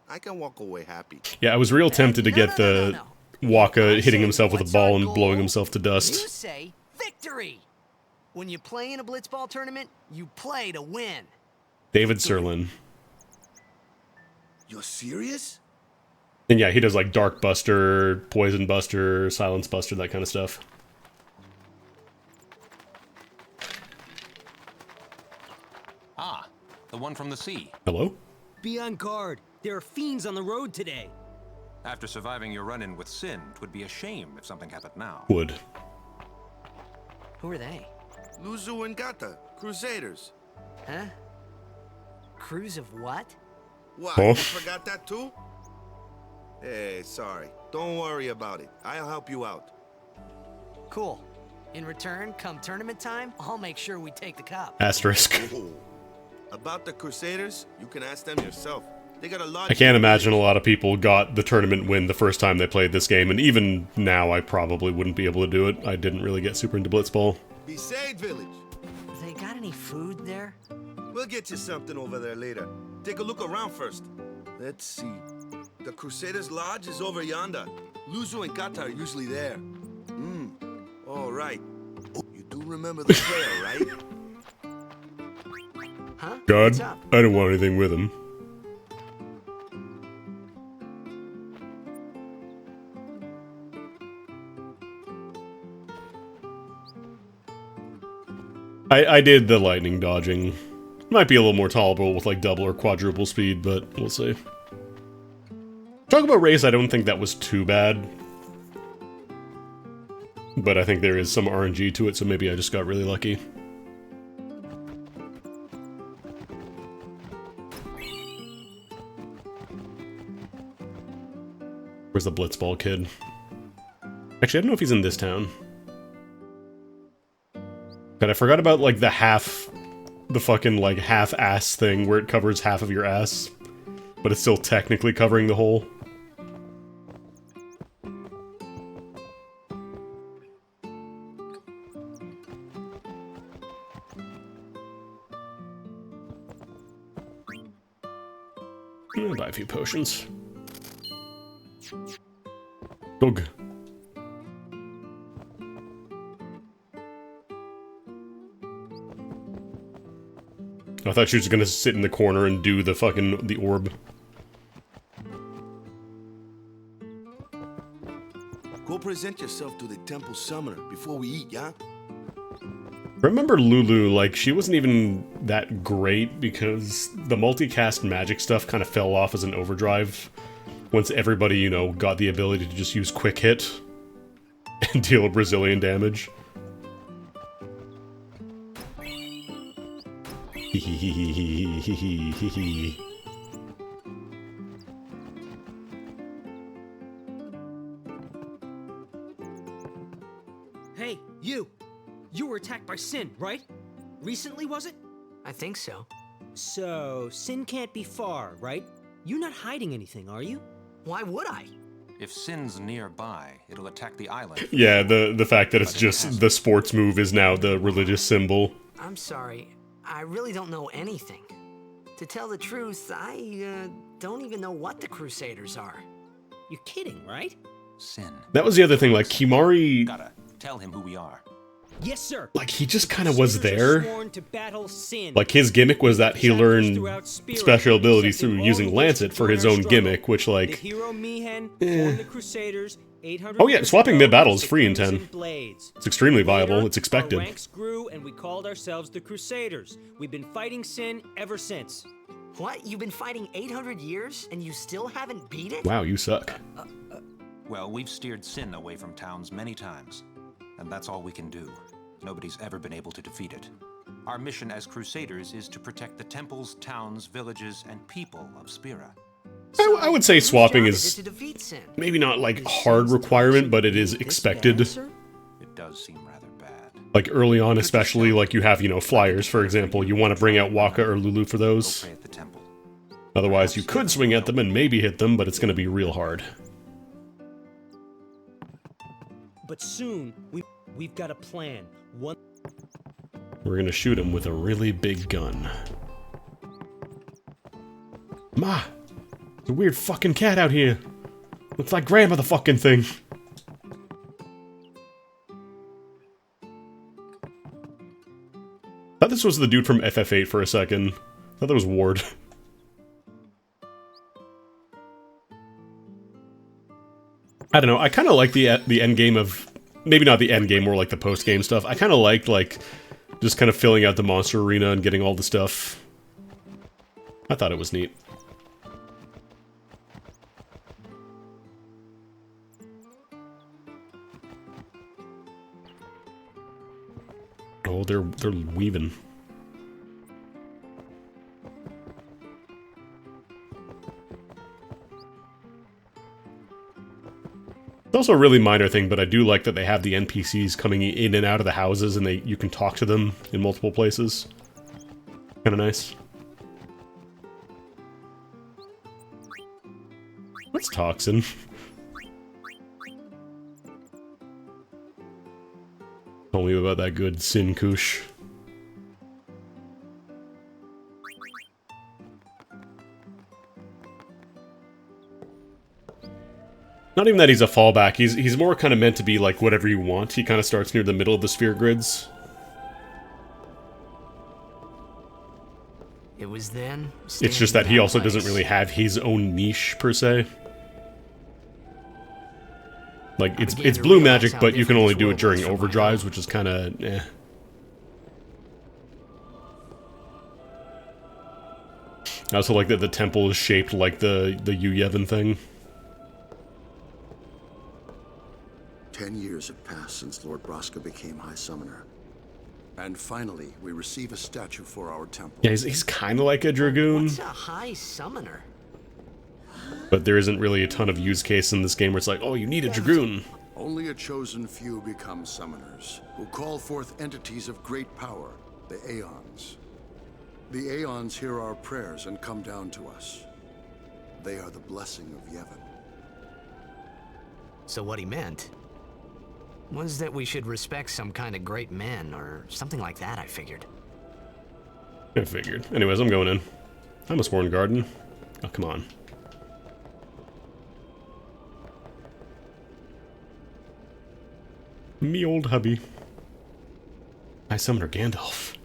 I can walk away happy. Yeah, I was real tempted to No, get no, no, the no, Waka I hitting say, himself with a what's ball our and goal? blowing himself to You dust. say victory. When you play in a Blitzball tournament, you play to win. David Serlin. You're serious? And yeah, he does like Dark Buster, Poison Buster, Silence Buster, that kind of stuff. Ah, the one from the sea. Hello? Be on guard. There are fiends on the road today. After surviving your run-in with Sin, it would be a shame if something happened now. Wood. Who are they? Luzu and Gata, Crusaders. Huh? Crews of what? What, Oh. you forgot that too? Hey, sorry. Don't worry about it. I'll help you out. Cool. In return, come tournament time, I'll make sure we take the cup. Asterisk. Oh. About the Crusaders, you can ask them yourself. They got a lot. I can't imagine a lot of people got the tournament win the first time they played this game, and even now I probably wouldn't be able to do it. I didn't really get super into Blitzball. Besaid Village. They got any food there? We'll get you something over there later. Take a look around first. Let's see. The Crusaders' Lodge is over yonder. Luzu and Gata are usually there. All right. Oh, you do remember the trail, right? Huh? God, What's up? I don't want anything with him. I did the lightning dodging. Might be a little more tolerable with like double or quadruple speed, but we'll see. Talk about race, I don't think that was too bad. But I think there is some RNG to it, so maybe I just got really lucky. Where's the Blitzball kid? Actually, I don't know if he's in this town. But I forgot about, like, the fucking, like, half-ass thing where it covers half of your ass. But it's still technically covering the whole. I'm gonna buy a few potions. Dog. I thought she was gonna sit in the corner and do the fucking the orb. Go present yourself to the temple summoner before we eat, yeah? Remember Lulu, like, she wasn't even that great because the multicast magic stuff kind of fell off as an overdrive once everybody, you know, got the ability to just use quick hit and deal a Brazilian damage. Hey, you! You were attacked by Sin, right? Recently, was it? I think so. So, Sin can't be far, right? You're not hiding anything, are you? Why would I? If Sin's nearby, it'll attack the island. Yeah, the fact that it's just the sports move is now the religious symbol. I'm sorry, I really don't know anything. To tell the truth, I don't even know what the Crusaders are. You're kidding, right? Sin. That was the other thing, like, Kimari, Gotta tell him who we are. Yes, sir. like, he just kind of was Crusaders are there. sworn to battle Sin. Like, his gimmick was that he Chapters learned throughout Spira, special abilities accepting through all using who Lancet wish to for join his our own struggle. gimmick, which, The like, hero Mihen formed the Crusaders 800 Oh, yeah, years swapping ago mid-battle is with free in crimson 10. Blades. it's extremely viable, Later, it's expected. Our ranks grew and we called ourselves the Crusaders. We've been fighting Sin ever since. What? You've been fighting 800 years and you still haven't beat it? Wow, you suck. Well, we've steered Sin away from towns many times, and that's all we can do. Nobody's ever been able to defeat it. Our mission as Crusaders is to protect the temples, towns, villages, and people of Spira. I would say Whose swapping job is it to defeat Sin? maybe not, like, Is hard Sin's requirement, township but it is this expected. bad, sir? It does seem rather bad. Like, early on especially, like, you have, you know, flyers, for example. You want to bring out Waka or Lulu for Go those. pray at the temple. Otherwise, you could swing at them and maybe hit them, but it's going to be real hard. But soon, we've got a plan. One We're going to shoot him with a really big gun. Ma! There's a weird fucking cat out here. Looks like grandma the fucking thing. Thought this was the dude from FF8 for a second. Thought that was Ward. I don't know, I kind of like the end game of... Maybe not the end game, more like the post game stuff. I kind of liked, like, just kind of filling out the monster arena and getting all the stuff. I thought it was neat. Oh, they're weaving. It's also a really minor thing, but I do like that they have the NPCs coming in and out of the houses, and you can talk to them in multiple places. Kind of nice. What's Toxin? Told me about that good Sin Kush. Not even that he's a fallback, he's more kind of meant to be like whatever you want. He kind of starts near the middle of the sphere grids. It was then. It's just that he also doesn't really have his own niche, per se. Like, it's blue magic, but you can only do it during overdrives, which is kind of, eh. I also like that the temple is shaped like the Yu Yevon thing. 10 years have passed since Lord Braska became High Summoner. And finally, we receive a statue for our temple. Yeah, he's kind of like a Dragoon. What's a High Summoner? But there isn't really a ton of use case in this game where it's like, oh, you need a Dragoon. Only a chosen few become summoners, who call forth entities of great power, the Aeons. The Aeons hear our prayers and come down to us. They are the blessing of Yevon. So what he meant was that we should respect some kind of great men, or something like that, I figured. I figured. Anyways, I'm going in. I'm a Sworn Garden. Oh, come on. Me old hubby. High Summoner Gandalf.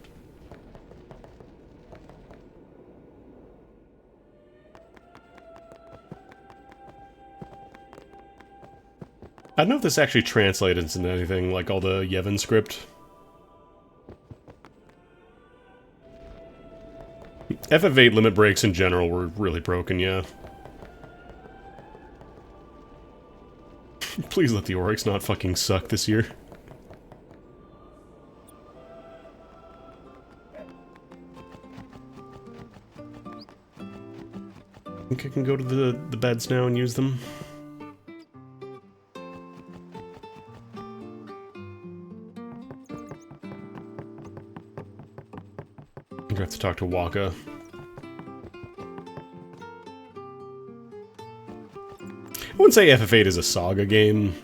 I don't know if this actually translates into anything, like all the Yevon script. FF8 limit breaks in general were really broken, yeah. Please let the Oryx not fucking suck this year. I think I can go to the beds now and use them. I'm gonna have to talk to Waka. wouldn't say FF8 is a Saga game.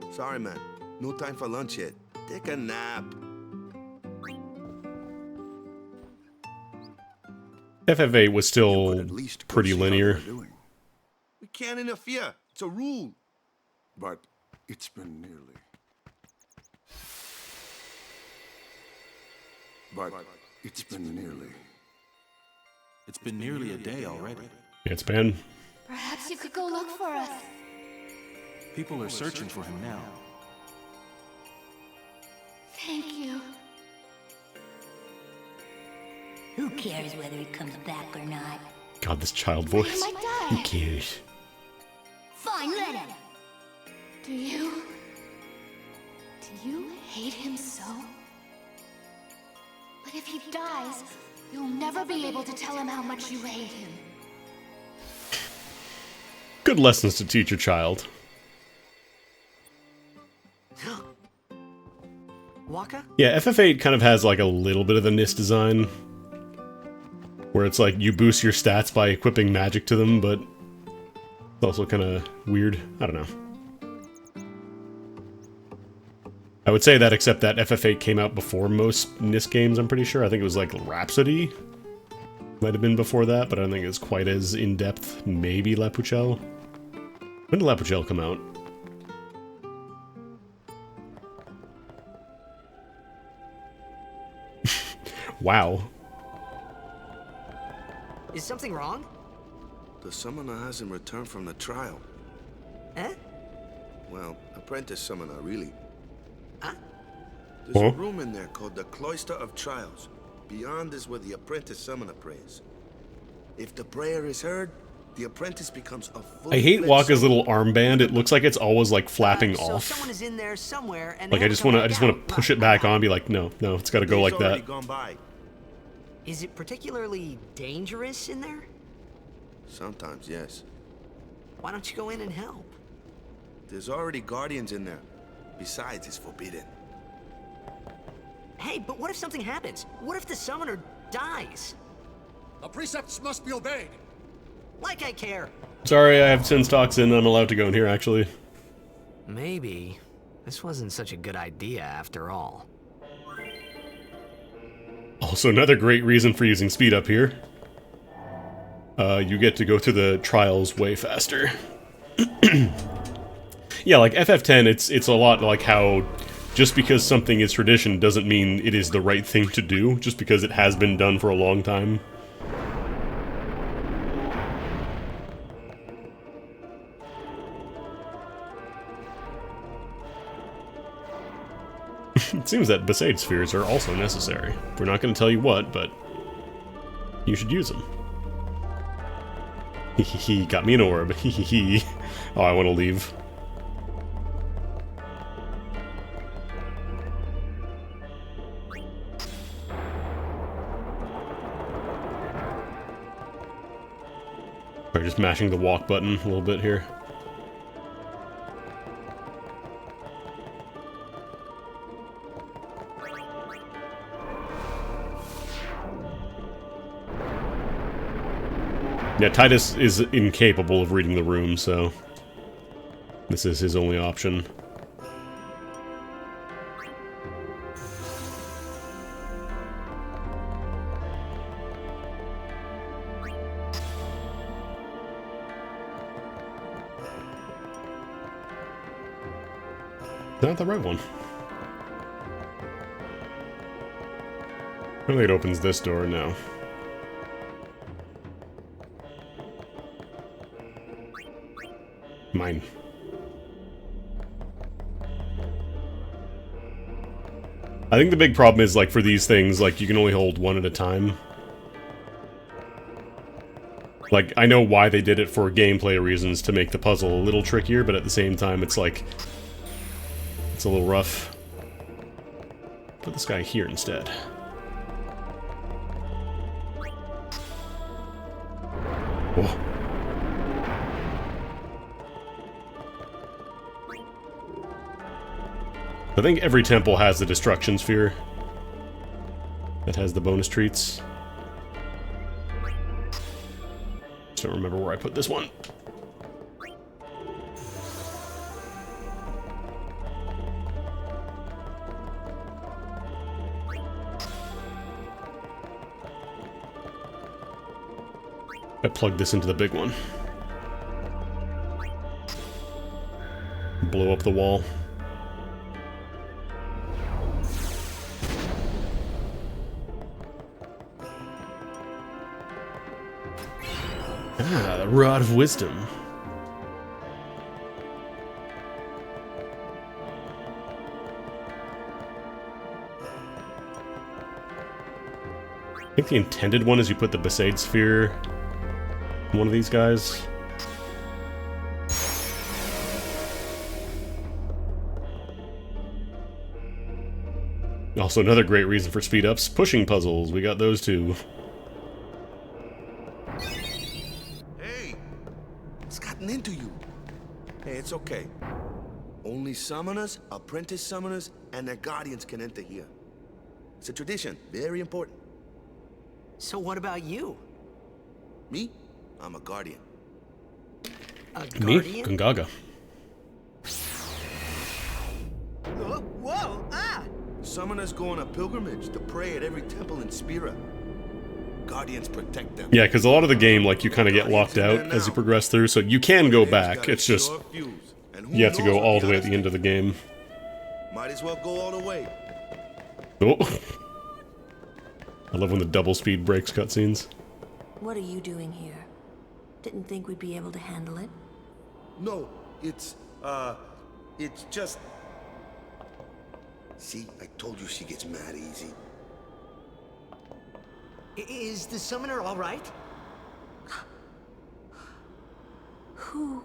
Sorry, man. No time for lunch yet. Take a nap. FF8 was still At least go pretty see how linear. they're doing. We can't interfere. It's a rule. But it's been nearly. But it's been nearly. It's been nearly a day already. It's been. Perhaps you could go look for us. People are searching for him now. Thank you. Who cares whether he comes back or not? God, this child voice. He might die. Who cares? Fine, let him. Do you hate him so? But if he dies, you'll never be able to tell him how much you hate him. Good lessons to teach your child. Waka? Yeah, FF8 kind of has like a little bit of the NIST design. Where it's like you boost your stats by equipping magic to them, but it's also kind of weird. I don't know. I would say that, except that FF8 came out before most NIST games, I'm pretty sure. I think it was like Rhapsody. Might have been before that, but I don't think it's quite as in-depth. Maybe La Pucelle. When did La Pucelle come out? Wow. Is something wrong? The summoner hasn't returned from the trial. Eh? Well, apprentice summoner, really. Huh? There's Huh? a room in there called the Cloister of Trials. Beyond is where the apprentice summoner prays. If the prayer is heard, the apprentice becomes a full. I hate Waka's little armband. It looks like it's always like flapping So off. someone is in there somewhere, and Like they I just haven't want to come back push out. it back on. And be like, no, it's got to go like that. Gone by. Is it particularly dangerous in there? Sometimes, yes. Why don't you go in and help? There's already guardians in there. Besides, it's forbidden. Hey, but what if something happens? What if the summoner dies? The precepts must be obeyed. Like I care. Sorry, I have 10 stocks in. I'm allowed to go in here, actually. Maybe this wasn't such a good idea after all. Also, another great reason for using speed up here. You get to go through the trials way faster. Yeah, like FF10, it's a lot like how just because something is tradition doesn't mean it is the right thing to do, just because it has been done for a long time. It seems that Besaid spheres are also necessary. We're not going to tell you what, but you should use them. Hehehe, got me an orb. Hehehe. Oh, I want to leave. Or just mashing the walk button a little bit here. Yeah, Titus is incapable of reading the room, so this is his only option. Not the right one. I think it opens this door now. Mine. I think the big problem is, like, for these things, like, you can only hold one at a time. Like, I know why they did it for gameplay reasons, to make the puzzle a little trickier, but at the same time, it's like... it's a little rough. Put this guy here instead. Whoa. I think every temple has the destruction sphere that has the bonus treats. Just don't remember where I put this one. I plugged this into the big one. Blow up the wall. Ah, the Rod of Wisdom. I think the intended one is you put the Besaid Sphere in one of these guys. Also, another great reason for speed ups, pushing puzzles. We got those too. Hey! It's gotten into you. Hey, it's okay. Only summoners, apprentice summoners, and their guardians can enter here. It's a tradition, very important. So what about you? Me? I'm a guardian. A Me? guardian? Gungaga. Whoa! Ah! Summoners go on a pilgrimage to pray at every temple in Spira. Guardians protect them. Yeah, because a lot of the game, like, you kind of get locked out as you progress through, so you can go back. It's just, you have to go all the way at the end of the game. Might as well go all the way. Oh. I love when the double speed breaks cutscenes. What are you doing here? Didn't think we'd be able to handle it? No, it's just... See, I told you she gets mad easy. Is the summoner all right? Who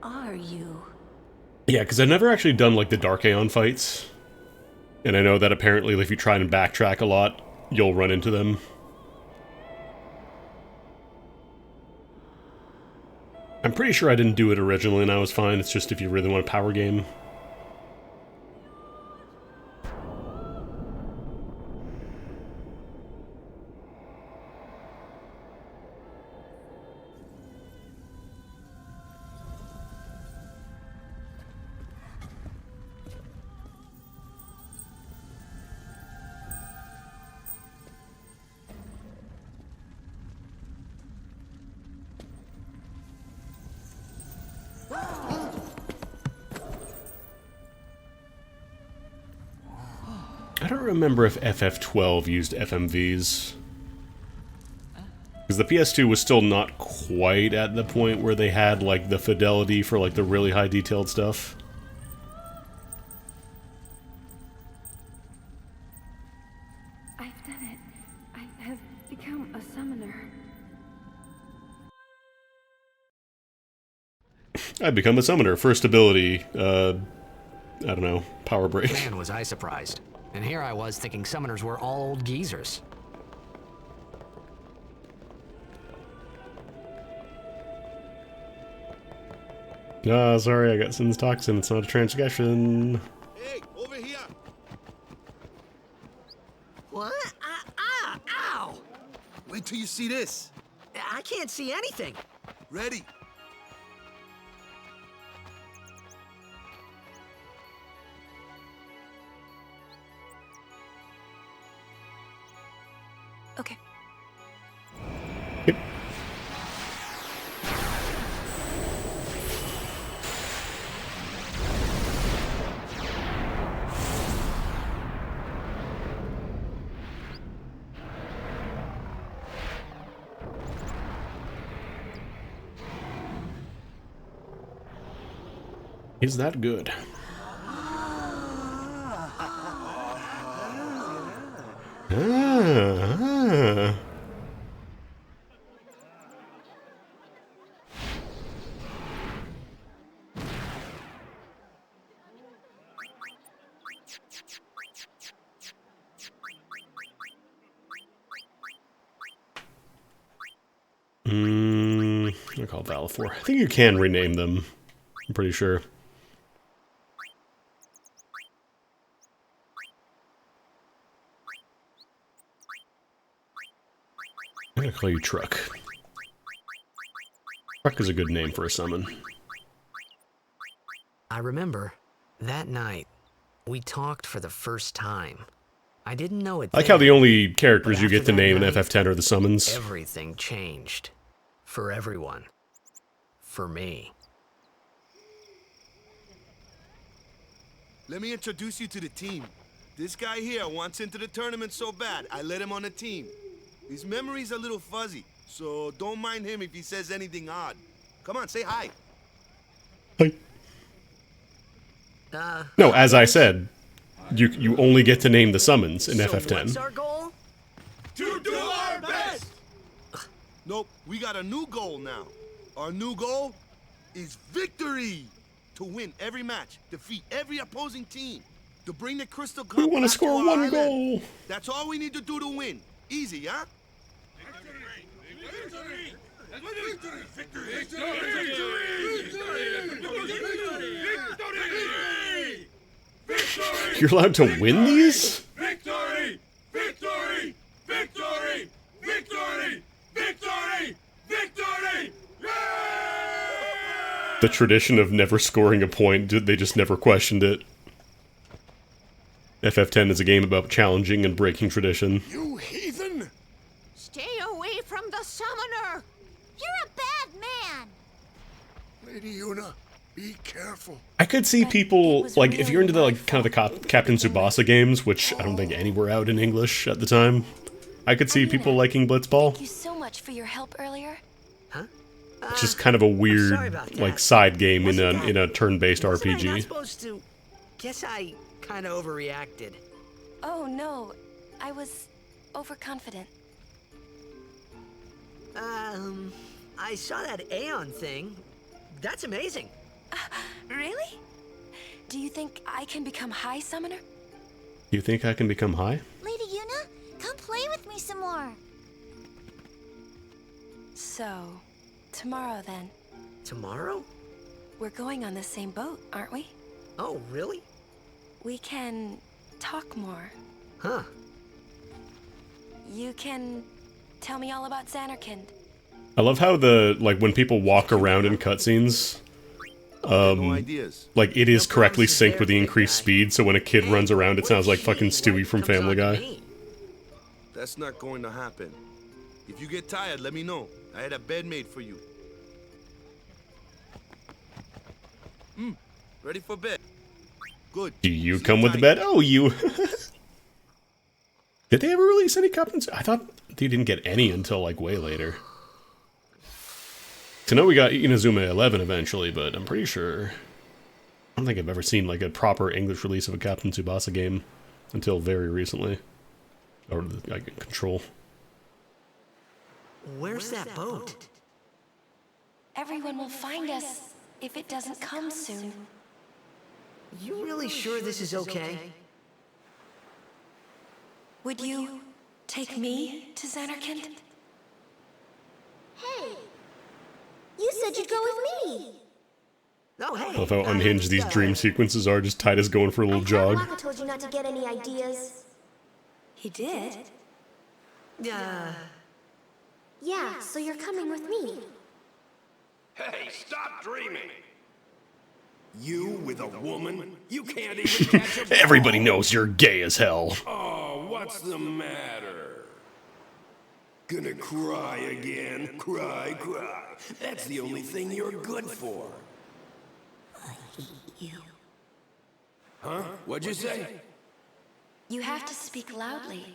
are you? Yeah, because I've never actually done, like, the Dark Aeon fights. And I know that apparently if you try and backtrack a lot, you'll run into them. I'm pretty sure I didn't do it originally and I was fine. It's just if you really want a power game. I don't remember if FF12 used FMVs. Because the PS2 was still not quite at the point where they had, like, the fidelity for, like, the really high detailed stuff. I've done it. I have become a summoner. I've become a summoner. First ability, I don't know, power break. Man, was I surprised. And here I was thinking summoners were all old geezers. Ah, sorry, I got Sin's Toxin. It's not a transgression. Hey, over here! What? Ow! Wait till you see this. I can't see anything. Ready? Okay. Yep. Is that good? Ah. I call it Valifor. I think you can rename them. I'm pretty sure. I'm gonna call you Truck. Truck is a good name for a summon. I remember that night we talked for the first time. I didn't know it. I like how the only characters you get to name in FF10 are the summons. Everything changed. For everyone. For me. Let me introduce you to the team. This guy here wants into the tournament so bad, I let him on the team. His memory's a little fuzzy, so don't mind him if he says anything odd. Come on, say hi. Hi. No, as I said, you only get to name the summons in FF10. What's our goal? To do our best! Nope, we got a new goal now. Our new goal is victory! To win every match, defeat every opposing team, to bring the Crystal Cup. We want to score one island. goal. That's all we need to do to win. Easy, huh? You're allowed to win these? Victory! Victory! Victory! Victory! Victory! Victory! The tradition of never scoring a point, they just never questioned it. FF10 is a game about challenging and breaking tradition. You heathen! Stay away from the summoner! You're a bad man! Lady Yuna, be careful. I could see people, like, if you're into the, like, kind of the Captain Tsubasa games, which I don't think any were out in English at the time, I could see people liking Blitzball. Thank you so much for your help earlier. It's just kind of a weird, like, side game in a turn-based RPG. I'm not supposed to. Guess I kind of overreacted. Oh no, I was overconfident. I saw that Aeon thing. That's amazing. Really? Do you think I can become High Summoner? You think I can become high? Lady Yuna, come play with me some more. So, tomorrow then. Tomorrow? We're going on the same boat, aren't we? Oh, really? We can talk more. Huh. You can tell me all about Zanarkand. I love how when people walk around in cutscenes, like, it is correctly synced with the increased speed, so when a kid runs around, it sounds like fucking Stewie from Family Guy. That's not going to happen. If you get tired, let me know. I had a bed made for you. Ready for bed? Good. Do you come with the bed? Oh, you. Did they ever release any copies? I thought they didn't get any until, like, way later. So I know we got Inazuma 11 eventually, but I'm pretty sure... I don't think I've ever seen, like, a proper English release of a Captain Tsubasa game until very recently. Or, like, Control. Where's that boat? Everyone will find us if it doesn't come soon. You really sure this is okay? Would you take me to Zanarkand? Hey! You said you'd go with me! Oh, hey! I love how unhinged these dream sequences are, just Titus going for a little jog. Waka told you not to get any ideas. He did? Yeah, so you're coming with me. Hey, stop dreaming! You with a woman? You can't even catch a ball. Everybody knows you're gay as hell. Oh, what's the matter? Gonna cry again? Cry, cry. That's the only thing you're good for. I hate you. Huh? What'd you say? You have to speak loudly.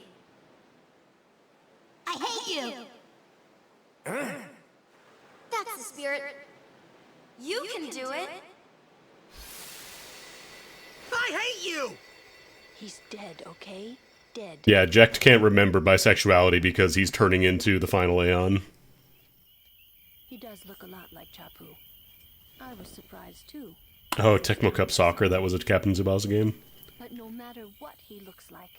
I hate you! Huh? That's the spirit. You can do it! I hate you! He's dead, okay? Dead. Yeah, Jecht can't remember bisexuality because he's turning into the final Aeon. He does look a lot like Chapu. I was surprised too. Oh, Tecmo Cup Soccer, that was a Captain Tsubasa game. But no matter what he looks like,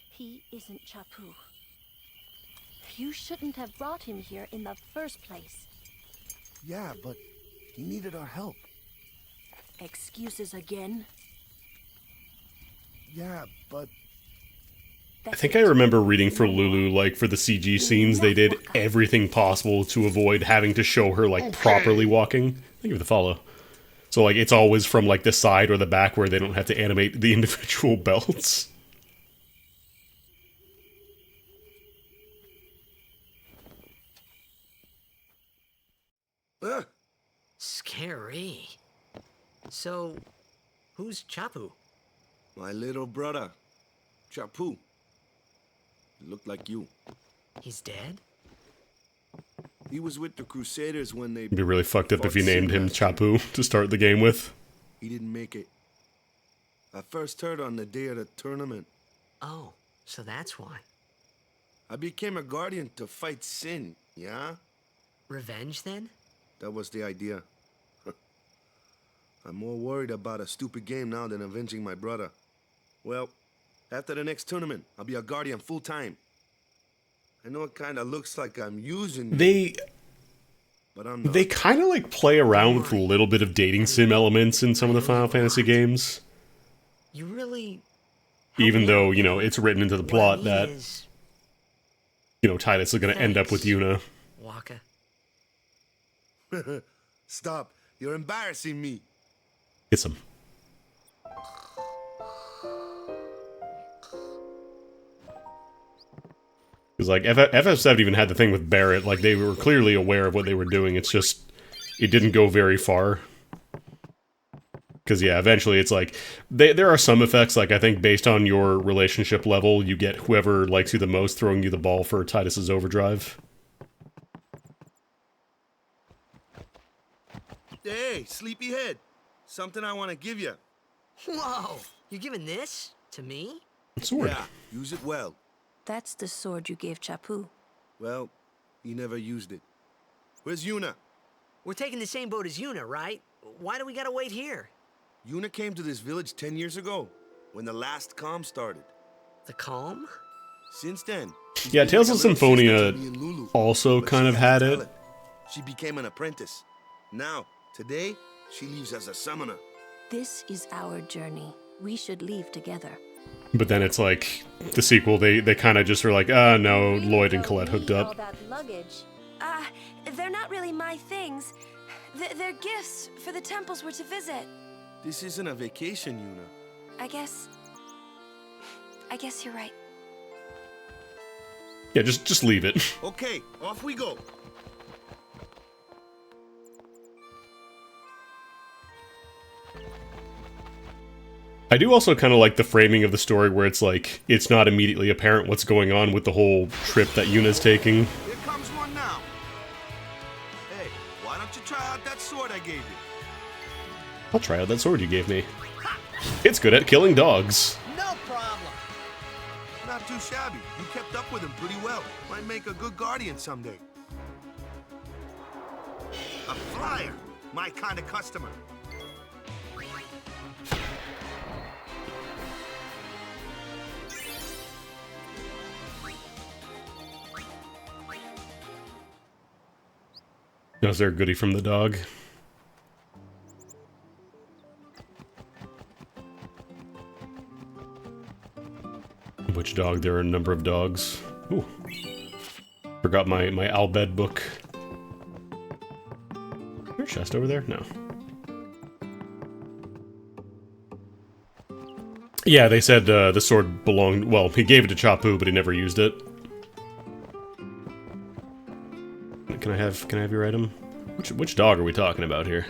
he isn't Chapu. You shouldn't have brought him here in the first place. Yeah, but he needed our help. Excuses again? Yeah, but I think I remember reading for Lulu, like, for the CG scenes, they did everything possible to avoid having to show her, like, properly walking. Thank you for the follow. So, like, it's always from, like, the side or the back where they don't have to animate the individual belts. Scary. So, who's Chapu? My little brother, Chapu. He looked like you. He's dead? He was with the Crusaders when they... It'd be really fucked up if you named him Chapu to start the game with. He didn't make it. I first heard on the day of the tournament. Oh, so that's why. I became a guardian to fight Sin, yeah? Revenge, then? That was the idea. I'm more worried about a stupid game now than avenging my brother. Well, after the next tournament, I'll be a guardian full-time. I know it kind of looks like I'm using you, but I'm not. They kind of, like, play around with a little bit of dating sim elements in some of the Final Fantasy games. You really... Even though, you know, it's written into the plot that, you know, Tidus is going to end up with Yuna. Waka. Stop. You're embarrassing me. Kiss him. Because, like, FF7 even had the thing with Barret. Like, they were clearly aware of what they were doing. It's just, it didn't go very far. Because, yeah, eventually it's like, there are some effects, like, I think based on your relationship level, you get whoever likes you the most throwing you the ball for Tidus's overdrive. Hey, sleepyhead. Something I want to give you. Whoa! You're giving this to me? Sword. Yeah, use it well. That's the sword you gave Chapu. Well, he never used it. Where's Yuna? We're taking the same boat as Yuna, right? Why do we gotta wait here? Yuna came to this village 10 years ago, when the last calm started. The calm? Since then... Yeah, Tales of Symphonia also kind of had it. She became an apprentice. Now, today, she leaves as a summoner. This is our journey. We should leave together. But then it's like, the sequel, they kind of just are like, no, Lloyd and Colette hooked up. All that luggage. They're not really my things. They're gifts for the temples we're to visit. This isn't a vacation, Yuna. I guess you're right. Yeah, just leave it. Okay, off we go. I do also kind of like the framing of the story where it's like, it's not immediately apparent what's going on with the whole trip that Yuna's taking. Here comes one now. Hey, why don't you try out that sword I gave you? I'll try out that sword you gave me. It's good at killing dogs. No problem. Not too shabby. You kept up with him pretty well. Might make a good guardian someday. A flyer. My kind of customer. Was there a goodie from the dog? Which dog? There are a number of dogs. Ooh. Forgot my Albed book. Is there a chest over there? No. Yeah, they said the sword belonged... Well, he gave it to Chapu, but he never used it. Can I have your item? Which dog are we talking about here?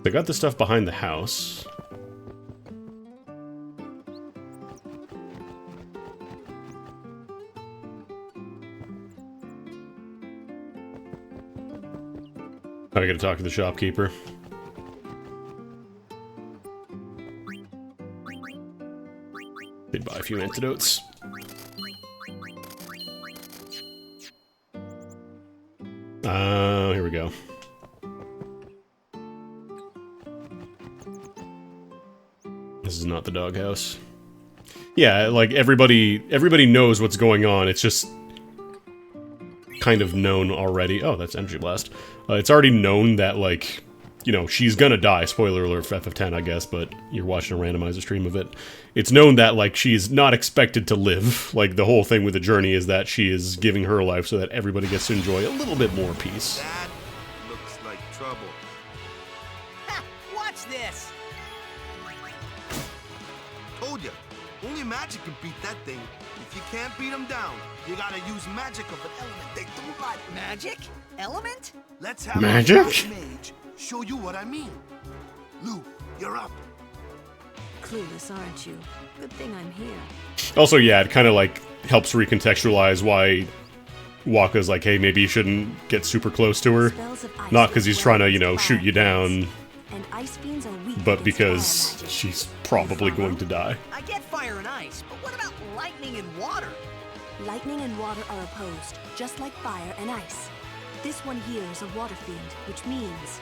They got the stuff behind the house. I gotta talk to the shopkeeper. Did buy a few antidotes. Here we go. This is not the doghouse. Yeah, like everybody knows what's going on. It's just kind of known already. Oh, that's Energy Blast. It's already known that like you know, she's gonna die. Spoiler alert for FF10, I guess, but you're watching a randomizer stream of it. It's known that, like, she's not expected to live. Like, the whole thing with the journey is that she is giving her life so that everybody gets to enjoy a little bit more peace. That looks like trouble. Ha! Watch this! Told you, only magic can beat that thing. If you can't beat them down, you gotta use magic of an element they don't like. Magic? Element? Let's have magic? a mage show you what I mean. Lou, you're up. Clueless, aren't you? Good thing I'm here. Also, yeah, it kind of, like, helps recontextualize why Wakka's like, hey, maybe you shouldn't get super close to her. Not because he's trying to, you know, shoot you down, but because she's probably going to die. I get fire and ice, but what about lightning and water? Lightning and water are opposed, just like fire and ice. This one here is a water fiend, which means...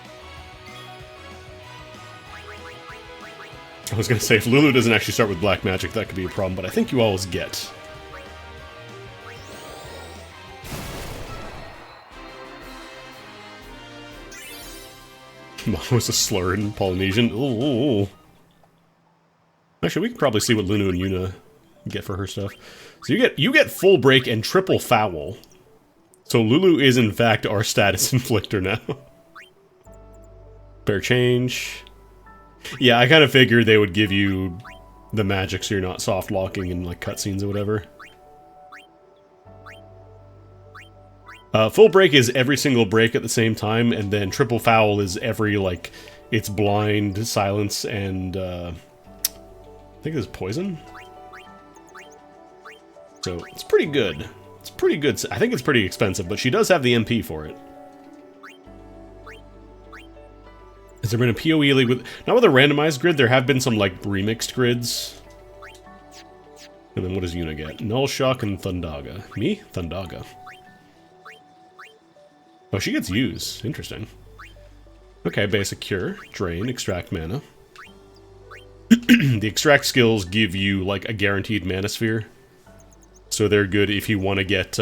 I was gonna say, if Lulu doesn't actually start with black magic, that could be a problem, but I think you always get. Was a slur in Polynesian. Ooh. Actually, we can probably see what Lulu and Yuna get for her stuff. So you get full break and triple foul. So Lulu is in fact our status inflictor now. Fair change. Yeah, I kind of figured they would give you the magic so you're not soft locking in like cutscenes or whatever. Full break is every single break at the same time, and then triple foul is every, like, it's blind, silence, and, I think it's poison? So, it's pretty good. It's pretty good. I think it's pretty expensive, but she does have the MP for it. Has there been a PoE league with... Not with a randomized grid, there have been some, like, remixed grids. And then what does Yuna get? Null Shock and Thundaga. Me? Thundaga. Oh, she gets use. Interesting. Okay, basic cure, drain, extract mana. The extract skills give you, like, a guaranteed mana sphere. So they're good if you want to get,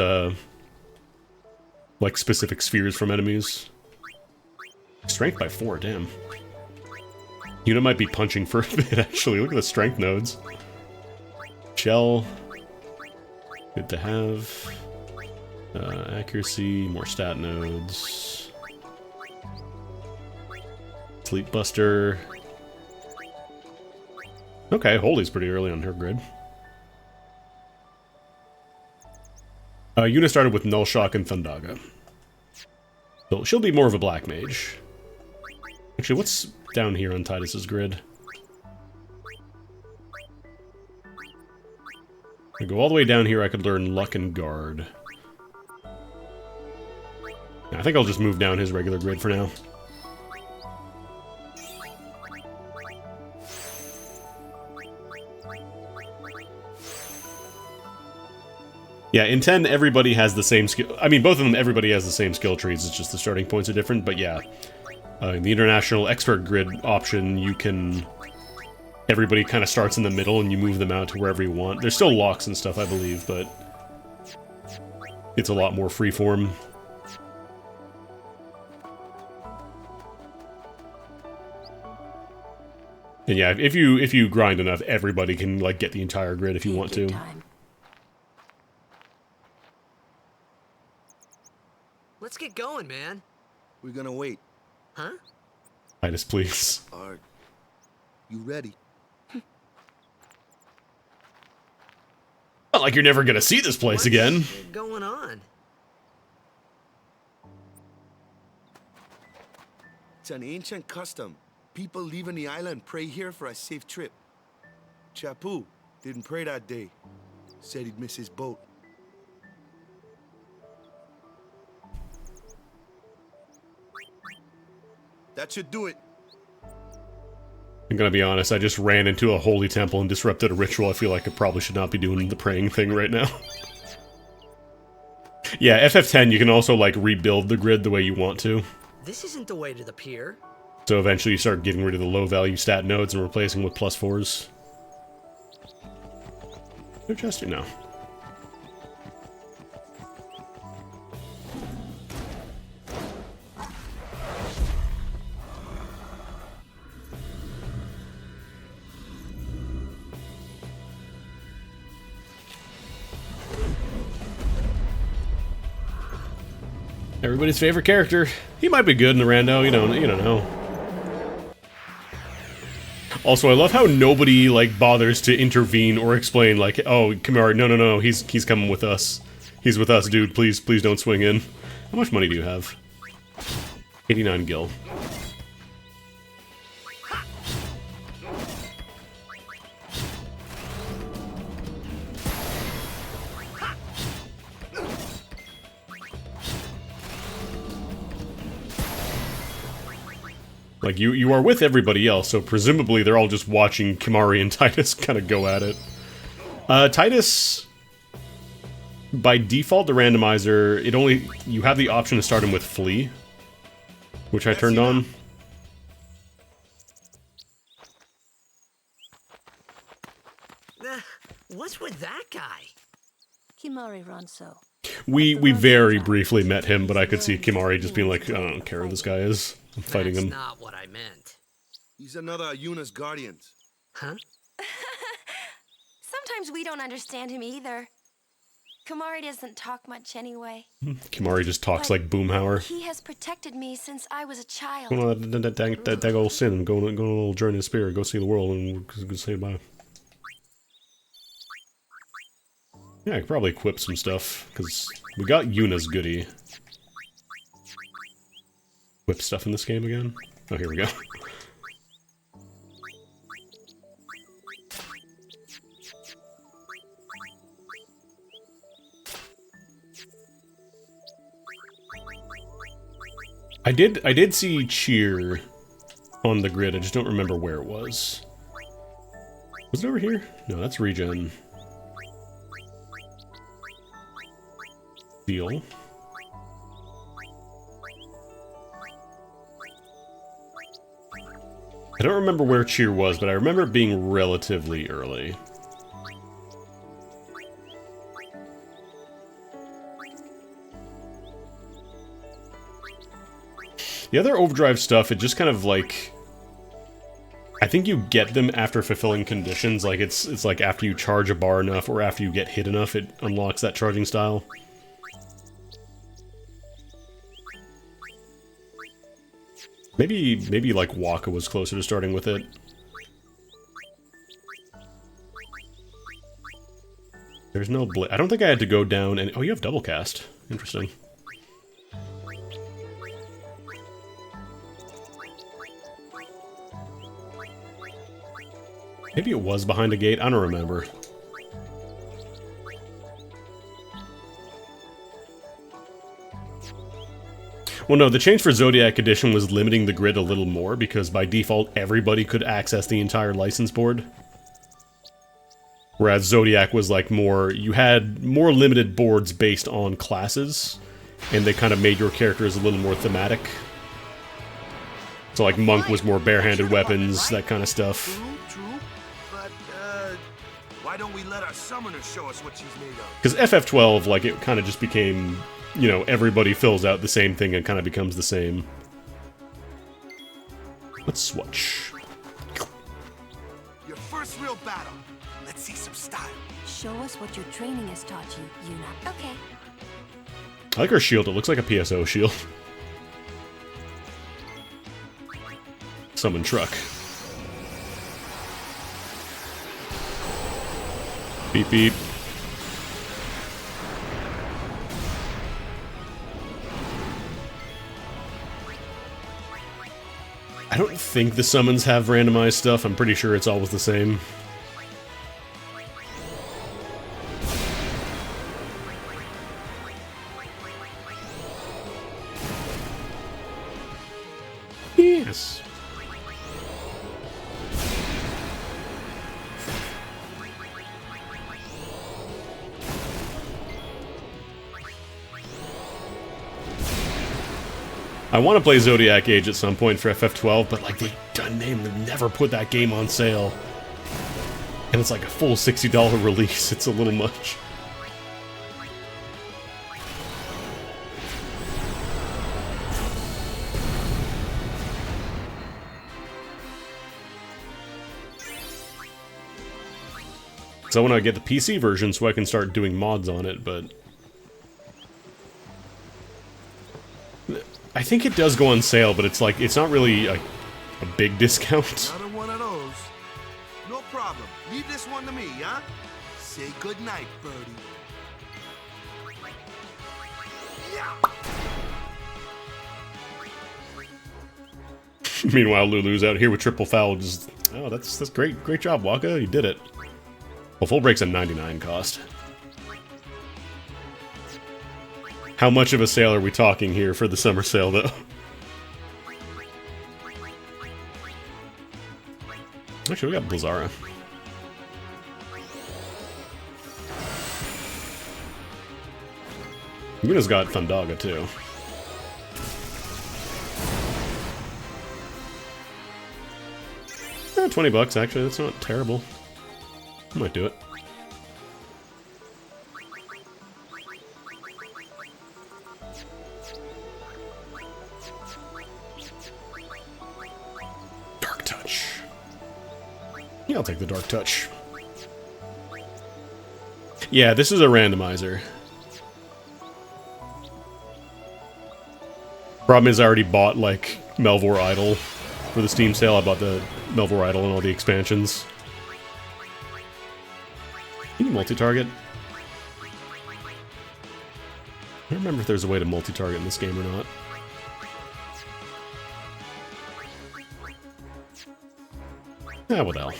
like, specific spheres from enemies. Strength by 4, damn. Yuna might be punching for a bit, actually. Look at the strength nodes. Shell. Good to have. Accuracy, more stat nodes. Sleep Buster. Okay, Holy's pretty early on her grid. Yuna started with Null Shock and Thundaga. So she'll be more of a black mage. Actually, what's down here on Tidus's grid? If I go all the way down here, I could learn Luck and Guard. I think I'll just move down his regular grid for now. Yeah, in 10, everybody has the same skill... I mean, both of them, everybody has the same skill trees, it's just the starting points are different, but yeah. In the International Expert Grid option, you can... Everybody kind of starts in the middle, and you move them out to wherever you want. There's still locks and stuff, I believe, but... It's a lot more freeform. And yeah, if you grind enough, everybody can, like, get the entire grid if you want to. Let's get going, man. We're gonna wait. Huh? Tidus, please. Are you ready? Not like you're never gonna see this place again. What's going on? It's an ancient custom. People leaving the island pray here for a safe trip. Chappu didn't pray that day. Said he'd miss his boat. That should do it. I'm gonna be honest, I just ran into a holy temple and disrupted a ritual. I feel like I probably should not be doing the praying thing right now. Yeah, FF10, you can also, like, rebuild the grid the way you want to. This isn't the way to the pier. So eventually you start getting rid of the low-value stat nodes and replacing with +4s. They're adjusting now. Everybody's favorite character. He might be good in the rando, you don't know. Also, I love how nobody, like, bothers to intervene or explain, like, oh, Kimahri, no, he's coming with us. He's with us, dude. Please don't swing in. How much money do you have? 89 gil. Like, you are with everybody else, so presumably they're all just watching Kimahri and Tidus kind of go at it. Tidus, by default, the randomizer, you have the option to start him with Flee, which I turned on. What's with that guy? Kimahri Ronso. We very briefly met him, but I could see Kimahri just being like, I don't care who this guy is. I'm fighting him. That's not what I meant. He's another Yuna's Guardians. Huh? Sometimes we don't understand him either. Kimahri doesn't talk much anyway. Kimahri just talks like Boomhauer. He has protected me since I was a child. Well, that old sin, go on a little journey of spirit, go see the world, and go say bye. Yeah, I could probably equip some stuff, because we got Yuna's goodie. Equip stuff in this game again? Oh, here we go. I did see Cheer on the grid, I just don't remember where it was. Was it over here? No, that's regen. Deal. I don't remember where Cheer was, but I remember it being relatively early. The other Overdrive stuff, it just kind of like... I think you get them after fulfilling conditions, like it's like after you charge a bar enough or after you get hit enough, it unlocks that charging style. Maybe like Waka was closer to starting with it. There's no I don't think I had to go down and... Oh, you have double cast. Interesting. Maybe it was behind a gate, I don't remember. Well, no, the change for Zodiac Edition was limiting the grid a little more, because by default, everybody could access the entire license board. Whereas Zodiac was like more... You had more limited boards based on classes, and they kind of made your characters a little more thematic. So like Monk was more barehanded weapons, that kind of stuff. True. But, why don't we let our summoner show us what she's made of? Because FF12, like, it kind of just became... You know, everybody fills out the same thing and kind of becomes the same. Let's switch. Your first real battle. Let's see some style. Show us what your training has taught you, Yuna. Okay. I like her shield, it looks like a PSO shield. Summon truck. Beep beep. I don't think the summons have randomized stuff. I'm pretty sure it's always the same. Yes. I want to play Zodiac Age at some point for FF12, but like they've never put that game on sale. And it's like a full $60 release, it's a little much. So I want to get the PC version so I can start doing mods on it, but... I think it does go on sale, but it's like, it's not really a big discount. Another one of those. No problem. Leave this one to me, huh? Say goodnight, birdie. Meanwhile, Lulu's out here with triple foul. Just, oh, that's great. Great job, Waka. You did it. Well, full break's a 99 cost. How much of a sale are we talking here for the summer sale, though? Actually, we got Blizzara. Yuna's got Thundaga, too. $20, actually. That's not terrible. I might do it. Dark Touch. Yeah, I'll take the Dark Touch. Yeah, this is a randomizer. Problem is I already bought, like, Melvor Idol for the Steam sale. I bought the Melvor Idol and all the expansions. Can you multi-target? I don't remember if there's a way to multi-target in this game or not. Ah, what the hell.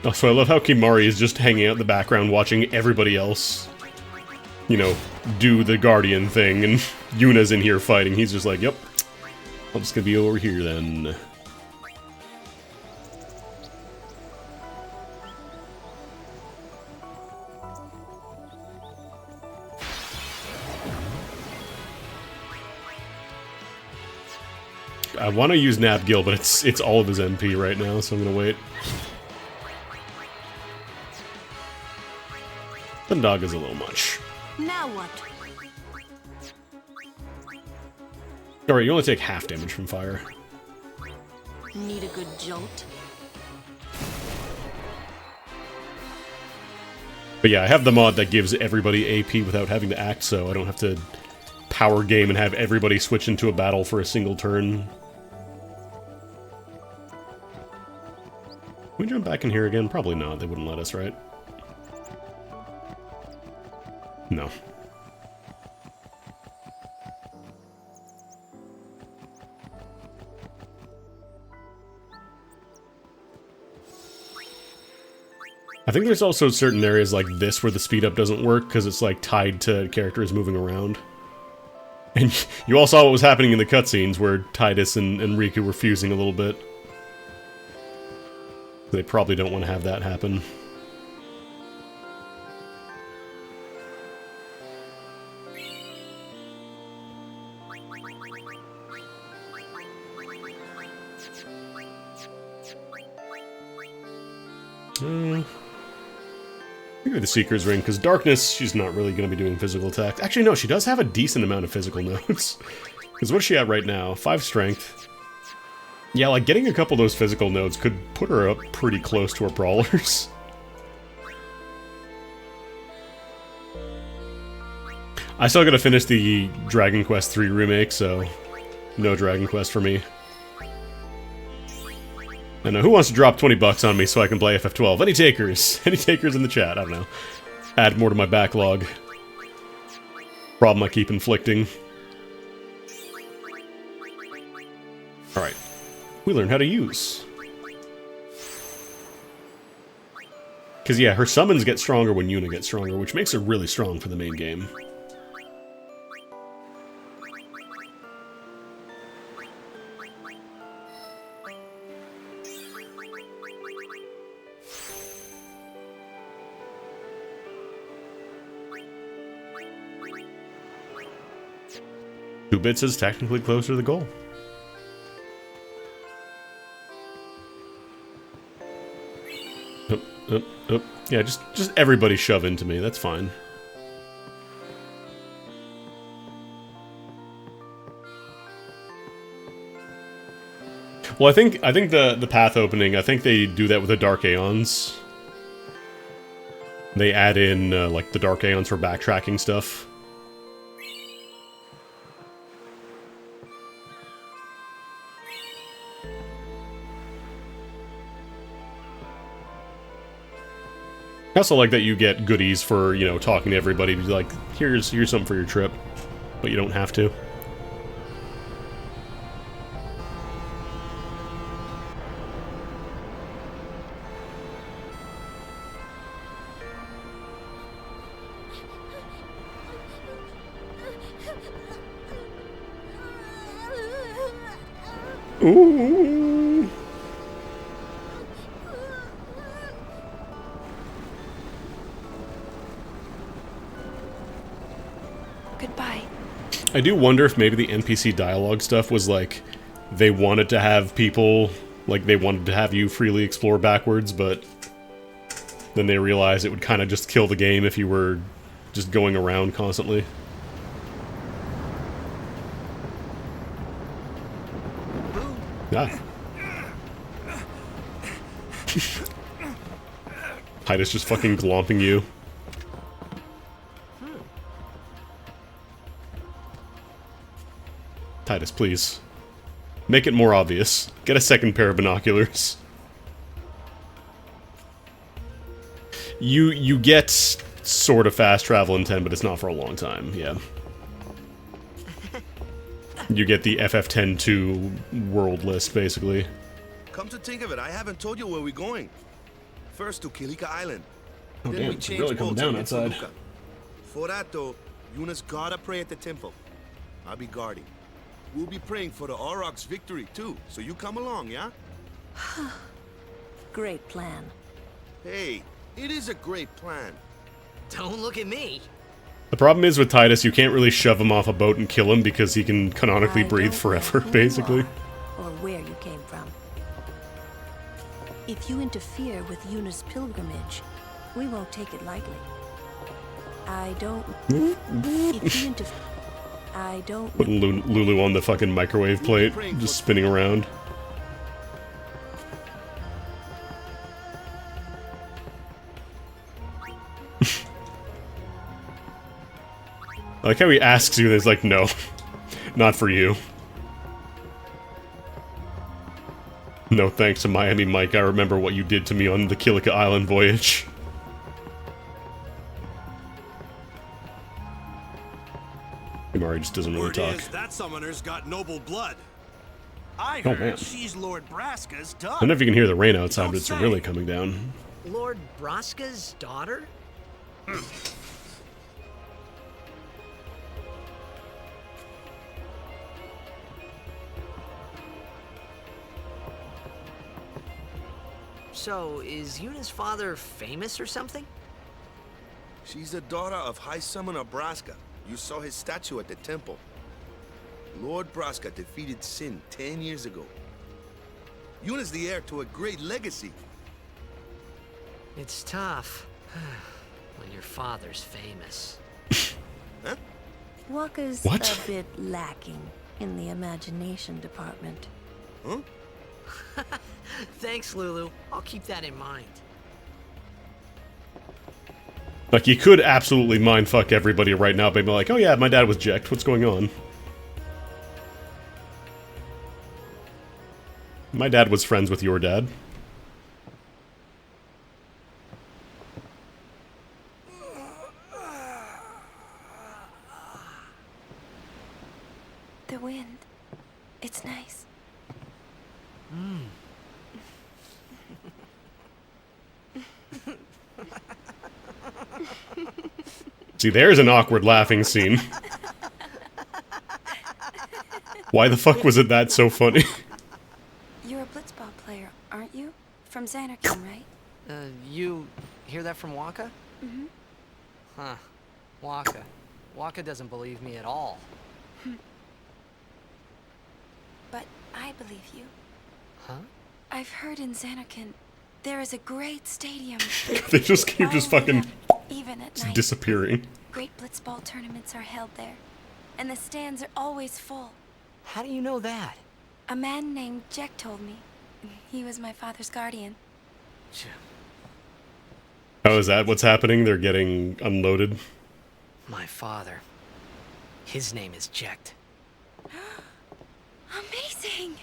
Also, I love how Kimari is just hanging out in the background watching everybody else, you know, do the Guardian thing, and Yuna's in here fighting. He's just like, yep, I'm just gonna be over here then. I want to use Nabgil, but it's all of his MP right now, so I'm gonna wait. Thundaga's a little much. Now what? Alright, you only take half damage from fire. Need a good jolt? But yeah, I have the mod that gives everybody AP without having to act, so I don't have to power game and have everybody switch into a battle for a single turn. Can we jump back in here again? Probably not. They wouldn't let us, right? No. I think there's also certain areas like this where the speed up doesn't work because it's like tied to characters moving around. And you all saw what was happening in the cutscenes where Tidus and Riku were fusing a little bit. They probably don't want to have that happen. Maybe the Seeker's Ring, because Darkness, she's not really going to be doing physical attacks. Actually, no, she does have a decent amount of physical nodes. Because what's she at right now? 5 strength. Yeah, like, getting a couple of those physical nodes could put her up pretty close to her brawlers. I still gotta finish the Dragon Quest III remake, so no Dragon Quest for me. I know, who wants to drop 20 bucks on me so I can play FF12? Any takers? Any takers in the chat? I don't know. Add more to my backlog. Problem I keep inflicting. Alright. We learned how to use. Because, yeah, her summons get stronger when Yuna gets stronger, which makes her really strong for the main game. Two bits is technically closer to the goal. Yeah, just everybody shove into me. That's fine. Well, I think the path opening, I think they do that with the Dark Aeons. They add in, like, the Dark Aeons for backtracking stuff. I also like that you get goodies for, you know, talking to everybody. Like, here's something for your trip, but you don't have to. Ooh. Goodbye. I do wonder if maybe the NPC dialogue stuff was like, they wanted to have people, like they wanted to have you freely explore backwards, but then they realized it would kind of just kill the game if you were just going around constantly. Ah. Titus just fucking glomping you. Titus, please. Make it more obvious. Get a second pair of binoculars. You get sort of fast travel in 10, but it's not for a long time, yeah. You get the FF10-2 world list, basically. Come to think of it, I haven't told you where we're going. First to Kilika Island. Oh, then damn, we it's change really coming boats down and hit outside. Toluca. For that, though, Yuna's gotta pray at the temple. I'll be guarding. We'll be praying for the Aurochs' victory, too, so you come along, yeah? Great plan. Hey, it is a great plan. Don't look at me. The problem is with Titus, you can't really shove him off a boat and kill him because he can canonically breathe forever, basically. Or where you came from. If you interfere with Yuna's pilgrimage, we won't take it lightly. I don't... if you interfere... I don't... Putting Lulu on the fucking microwave plate, just spinning around. I like how he asks you and he's like, no. Not for you. No thanks to Miami Mike, I remember what you did to me on the Kilika Island voyage. Imari just doesn't really talk. Word is that summoner's got noble blood. I Oh, heard man. she's Lord Braska's I daughter. don't know if you can hear the rain outside, but it's Don't say. really coming down. Lord Braska's daughter? So, is Yuna's father famous or something? She's the daughter of High Summoner Braska. You saw his statue at the temple. Lord Braska defeated Sin 10 years ago. Yuna's the heir to a great legacy. It's tough when your father's famous. Huh? Waka's What? a bit lacking in the imagination department. Huh? Thanks, Lulu. I'll keep that in mind. Like, you could absolutely mindfuck everybody right now by being like, oh yeah, my dad was jacked, what's going on? My dad was friends with your dad. The wind. It's nice. See, there's an awkward laughing scene. Why the fuck was it that so funny? You're a blitzball player, aren't you? From Xanarkand, right? You hear that from Waka? Mm-hmm. Huh. Waka. Waka doesn't believe me at all. But I believe you. Huh? I've heard in Xanarkand there is a great stadium. They just keep just fucking Even at just night. disappearing. Great blitzball tournaments are held there. And the stands are always full. How do you know that? A man named Jack told me. He was my father's guardian. Oh, is that what's happening? They're getting unloaded? My father. His name is Jecht. Amazing!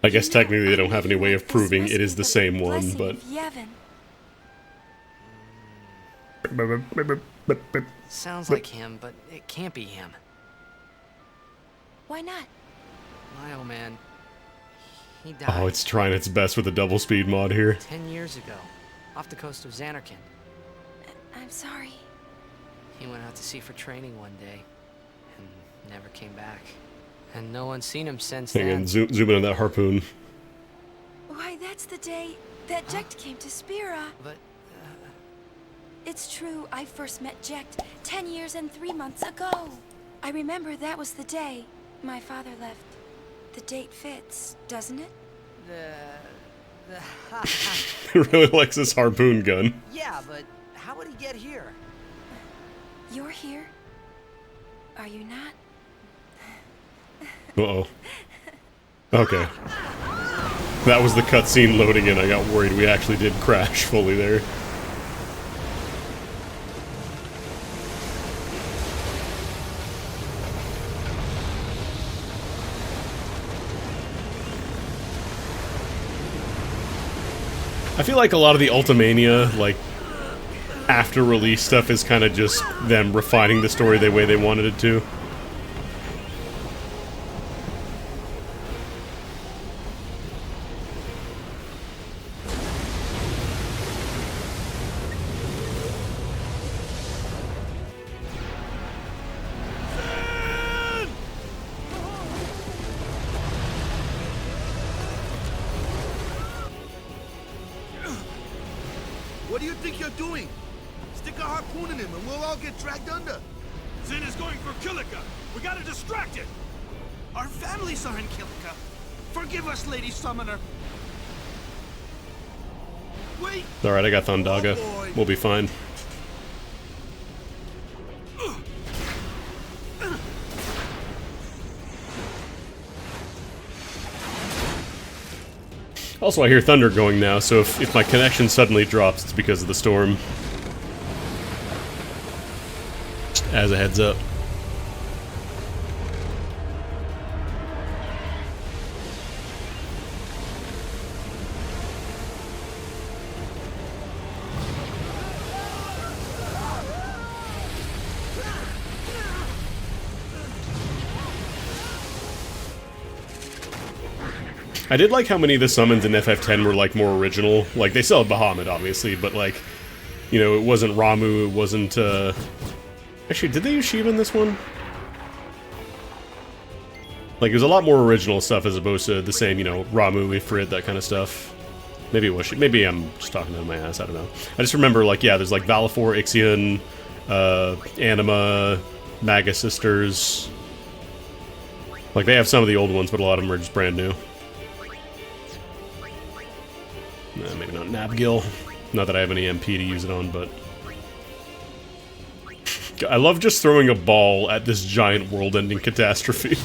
I guess technically they don't have any way of proving it is the same one, but... Sounds like him, but it can't be him. Why not? My old man. He died. Oh, it's trying its best with the double speed mod here. 10 years ago, off the coast of Xanarkand. I'm sorry. He went out to sea for training one day, and never came back. And no one's seen him since Hang then. on, zoom in on that harpoon. Why, that's the day that Jecht came to Spira. But, It's true, I first met Jecht 10 years and 3 months ago. I remember that was the day my father left. The date fits, doesn't it? He really likes this harpoon gun. Yeah, but how would he get here? You're here? Are you not? Uh-oh. Okay. That was the cutscene loading in. I got worried we actually did crash fully there. I feel like a lot of the Ultimania, like, after release stuff is kind of just them refining the story the way they wanted it to. What do you think you're doing? Stick a harpoon in him and we'll all get dragged under. Sin is going for Kilika. We gotta distract it. Our families are in Kilika. Forgive us, Lady Summoner. Wait. Alright, I got Thondaga. We'll be fine. Also, I hear thunder going now, so if my connection suddenly drops, it's because of the storm. Just as a heads up. I did like how many of the summons in FF10 were, like, more original. Like, they still had Bahamut, obviously, but, like, you know, it wasn't Ramuh, it wasn't, Actually, did they use Shiva in this one? Like, it was a lot more original stuff as opposed to the same, you know, Ramuh, Ifrit, that kind of stuff. Maybe it was Maybe I'm just talking out of my ass, I don't know. I just remember, like, yeah, there's, like, Valifor, Ixion, Anima, Maga Sisters. Like, they have some of the old ones, but a lot of them are just brand new. Maybe not Nabgil. Not that I have any MP to use it on, but... I love just throwing a ball at this giant world-ending catastrophe.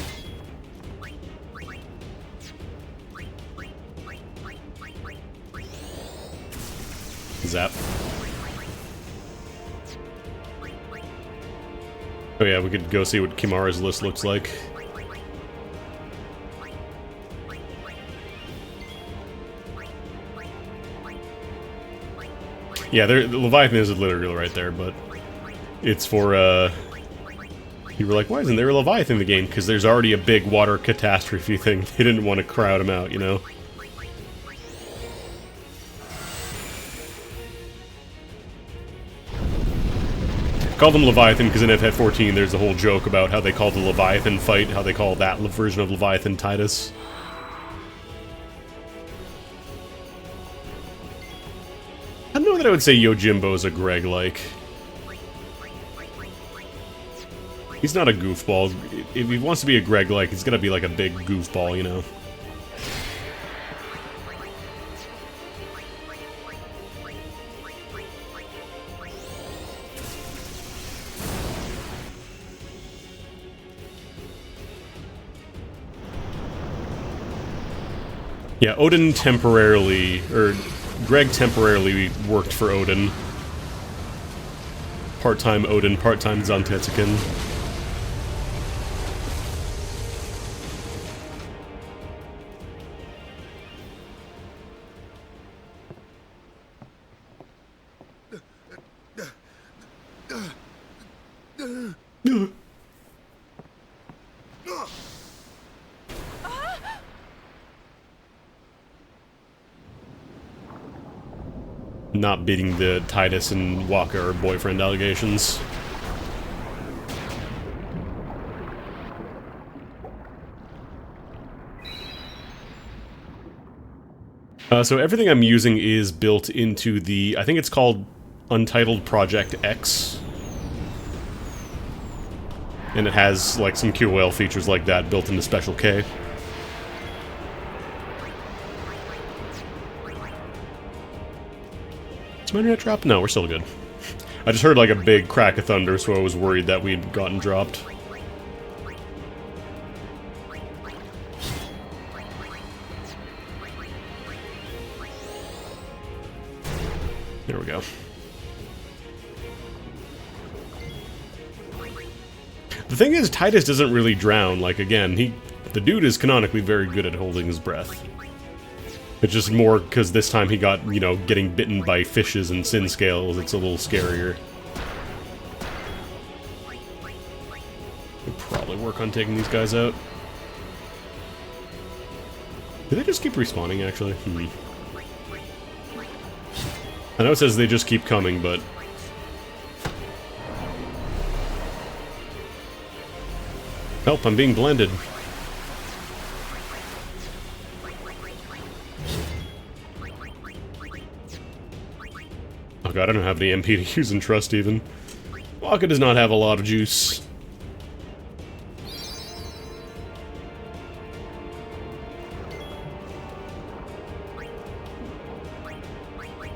Zap. Oh yeah, we could go see what Kimahri's list looks like. Yeah, the Leviathan is literally right there, but it's for, you were like, why isn't there a Leviathan in the game? Because there's already a big water catastrophe thing. They didn't want to crowd him out, you know? I call them Leviathan because in FF14 there's a whole joke about how they call the Leviathan fight, how they call that version of Leviathan Titus. I don't know that I would say Yojimbo's a Greg-like. He's not a goofball. If he wants to be a Greg-like, he's gonna be like a big goofball, you know? Yeah, Odin temporarily, or Greg temporarily worked for Odin. Part-time Odin, part-time Zantetsuken. Not beating the Titus and Walker boyfriend allegations. So everything I'm using is built into the, I think it's called Untitled Project X. And it has like some QOL features like that built into Special K. Is my internet dropped? No, we're still good. I just heard like a big crack of thunder, so I was worried that we'd gotten dropped. There we go. The thing is, Titus doesn't really drown. Like, again, the dude is canonically very good at holding his breath. It's just more because this time he got, you know, getting bitten by fishes and sin scales. It's a little scarier. We'll probably work on taking these guys out. Do they just keep respawning, actually? I know it says they just keep coming, but... Help, I'm being blended. Oh god, I don't have any MP to use in Trust, even. Waka does not have a lot of juice.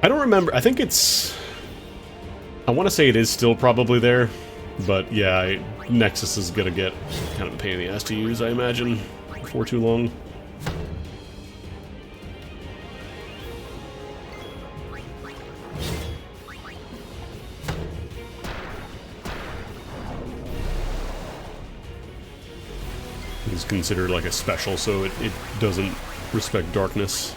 I don't remember. I think it's... I want to say it is still probably there, but yeah, Nexus is gonna get kind of a pain in the ass to use, I imagine, before too long. It's considered like a special, so it doesn't respect darkness.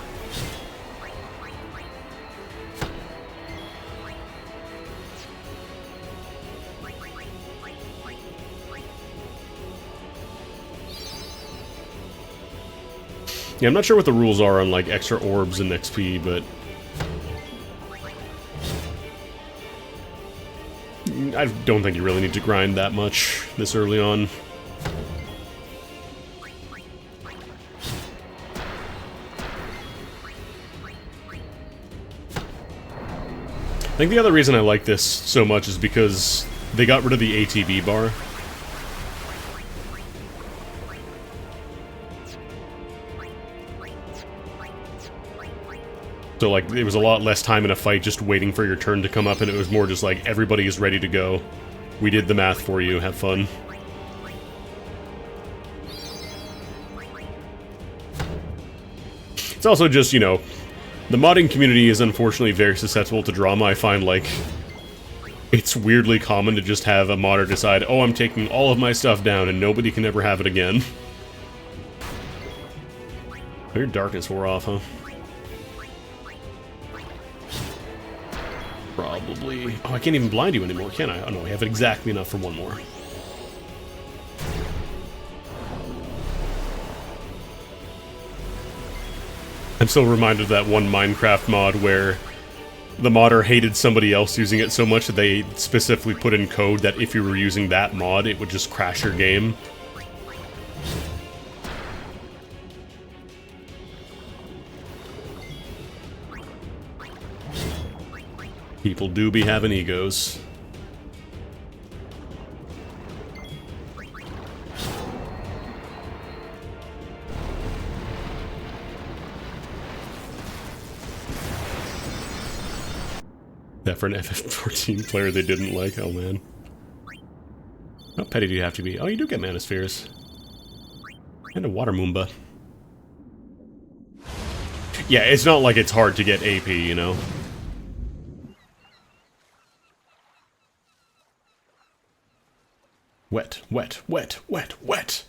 Yeah, I'm not sure what the rules are on, like, extra orbs and XP, but... I don't think you really need to grind that much this early on. I think the other reason I like this so much is because they got rid of the ATB bar. So, like, it was a lot less time in a fight just waiting for your turn to come up, and it was more just like, everybody is ready to go. We did the math for you, have fun. It's also just, you know, the modding community is unfortunately very susceptible to drama. I find, like, it's weirdly common to just have a modder decide, oh, I'm taking all of my stuff down, and nobody can ever have it again. Oh, your darkness wore off, huh? Probably... Oh, I can't even blind you anymore, can I? Oh no, I have exactly enough for one more. I'm still reminded of that one Minecraft mod where the modder hated somebody else using it so much that they specifically put in code that if you were using that mod, it would just crash your game. People do be having egos. That for an FF14 player they didn't like, oh man. How petty do you have to be? Oh, you do get Mana Spheres. And a Water Moomba. Yeah, it's not like it's hard to get AP, you know? Wet, wet, wet, wet, wet.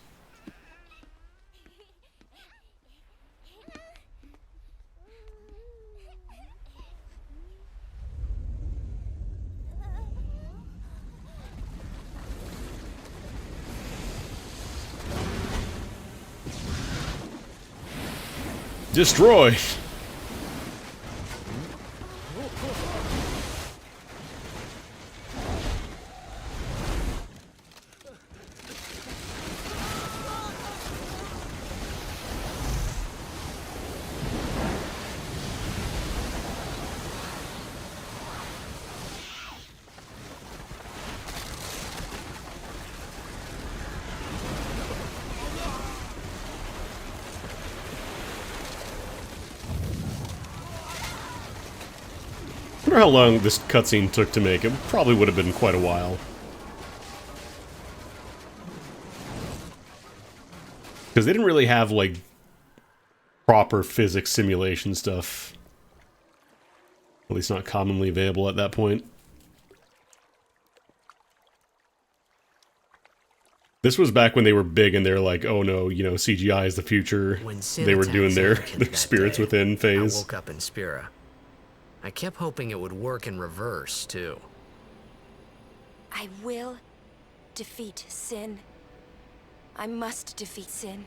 Destroy! I wonder how long this cutscene took to make. It probably would have been quite a while. Because they didn't really have, like, proper physics simulation stuff. At least not commonly available at that point. This was back when they were big and they're like, oh no, you know, CGI is the future. They were doing their spirits within phase. I woke up in Spira. I kept hoping it would work in reverse, too. I will defeat Sin. I must defeat Sin.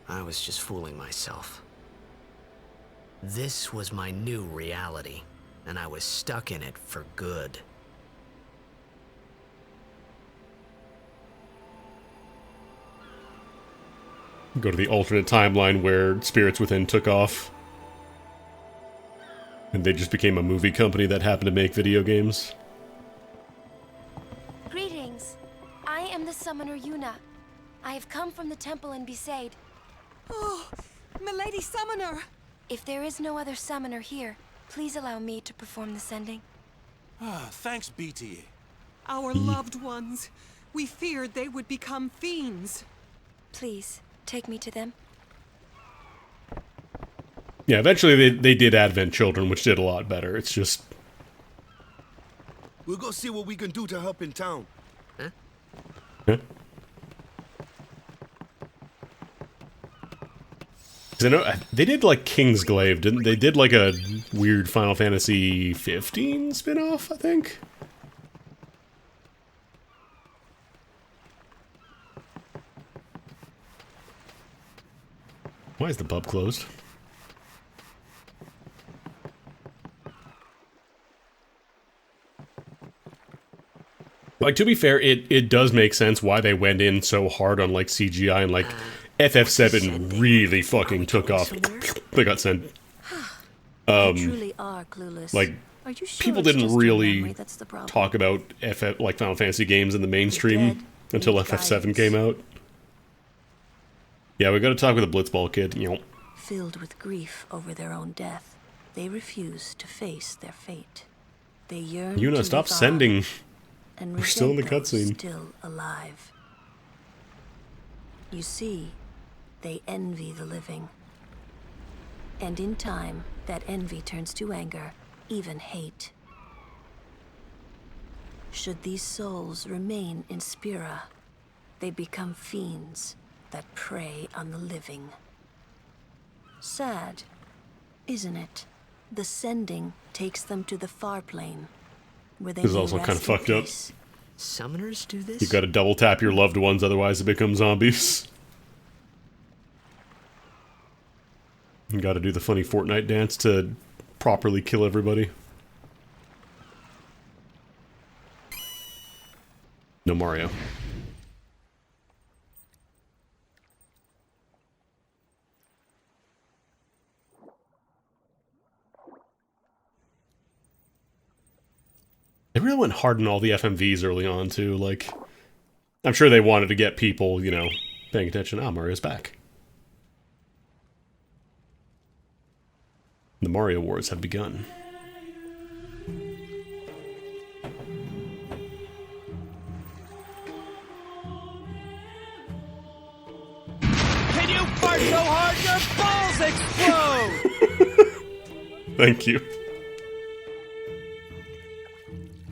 I was just fooling myself. This was my new reality, and I was stuck in it for good. Go to the alternate timeline where Spirits Within took off. And they just became a movie company that happened to make video games. Greetings. I am the summoner Yuna. I have come from the temple in Besaid. Oh, Milady Summoner! If there is no other summoner here, please allow me to perform the sending. Ah, thanks, BT. Our loved ones. We feared they would become fiends. Please, take me to them. Yeah, eventually they did Advent Children, which did a lot better. It's just... We'll go see what we can do to help in town. Huh? Huh? 'Cause I know they did like Kingsglaive, didn't they? Did like a weird Final Fantasy 15 spin-off, I think? Why is the pub closed? Like, to be fair, it does make sense why they went in so hard on, like, CGI and, like, FF7 really fucking took off. They got sent. Truly are clueless. Like, Are you sure people it's didn't just your really memory that's the problem? talk about like Final Fantasy games in the mainstream until FF7 came out. Yeah, we gotta talk with the Blitzball kid, you know. Filled with grief over their own death, they refuse to face their fate. They yearn Yuna, to stop live on, sending. and We're still in the resent those cutscene. Still alive. You see, they envy the living. And in time, that envy turns to anger, even hate. Should these souls remain in Spira, they become fiends that prey on the living. Sad, isn't it? The sending takes them to the far plane, where they This is may also kind of rest in fucked up. peace. Summoners do this? You gotta double tap your loved ones, otherwise they become zombies. You gotta do the funny Fortnite dance to properly kill everybody. No Mario. They really went hard on all the FMVs early on, too. Like, I'm sure they wanted to get people, you know, paying attention. Ah, Mario's back. The Mario Wars have begun. Can you fart so hard your balls explode! Thank you.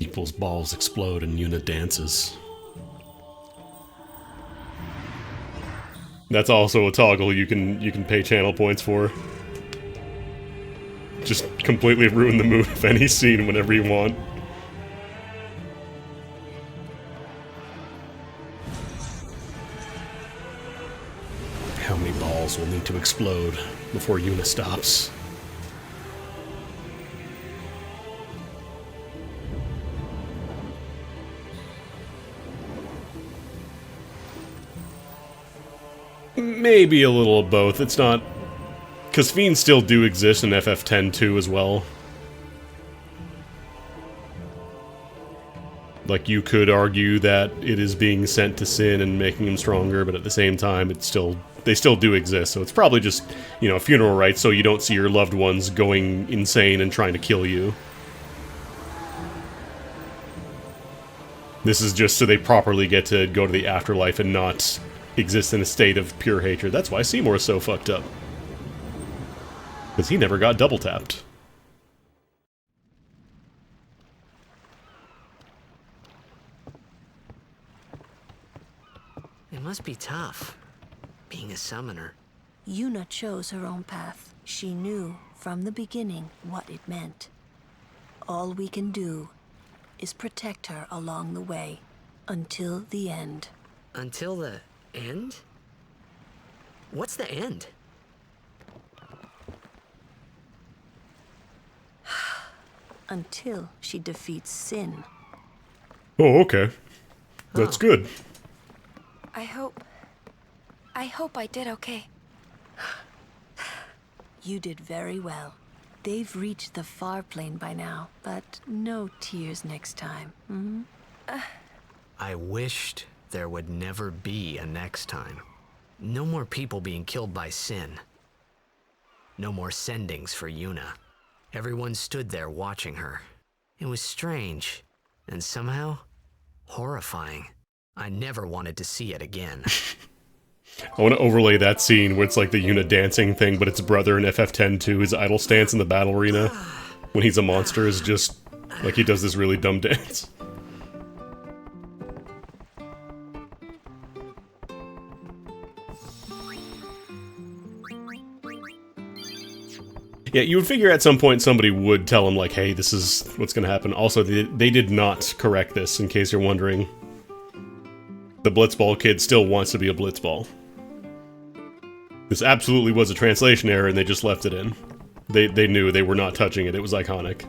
Equals balls explode and Yuna dances. That's also a toggle you can pay channel points for. Just completely ruin the mood of any scene whenever you want. How many balls will need to explode before Yuna stops? Maybe a little of both. It's not... Because fiends still do exist in FF10 too as well. Like, you could argue that it is being sent to Sin and making him stronger, but at the same time, it's still... They still do exist, so it's probably just, you know, funeral rites so you don't see your loved ones going insane and trying to kill you. This is just so they properly get to go to the afterlife and not exist in a state of pure hatred. That's why Seymour is so fucked up. Because he never got double-tapped. It must be tough, being a summoner. Yuna chose her own path. She knew from the beginning what it meant. All we can do is protect her along the way, until the end. Until the end? What's the end? Until she defeats Sin. Oh, okay. That's good. I hope I did okay. You did very well. They've reached the far plane by now, but no tears next time. Hmm? I wished there would never be a next time. No more people being killed by Sin. No more sendings for Yuna. Everyone stood there watching her. It was strange, and somehow horrifying. I never wanted to see it again. I want to overlay that scene where it's like the Yuna dancing thing, but it's brother in FF10 too. His idle stance in the battle arena when he's a monster is just like he does this really dumb dance. Yeah, you would figure at some point somebody would tell him, like, hey, this is what's going to happen. Also, they did not correct this, in case you're wondering. The Blitzball kid still wants to be a Blitzball. This absolutely was a translation error, and they just left it in. They knew they were not touching it. It was iconic.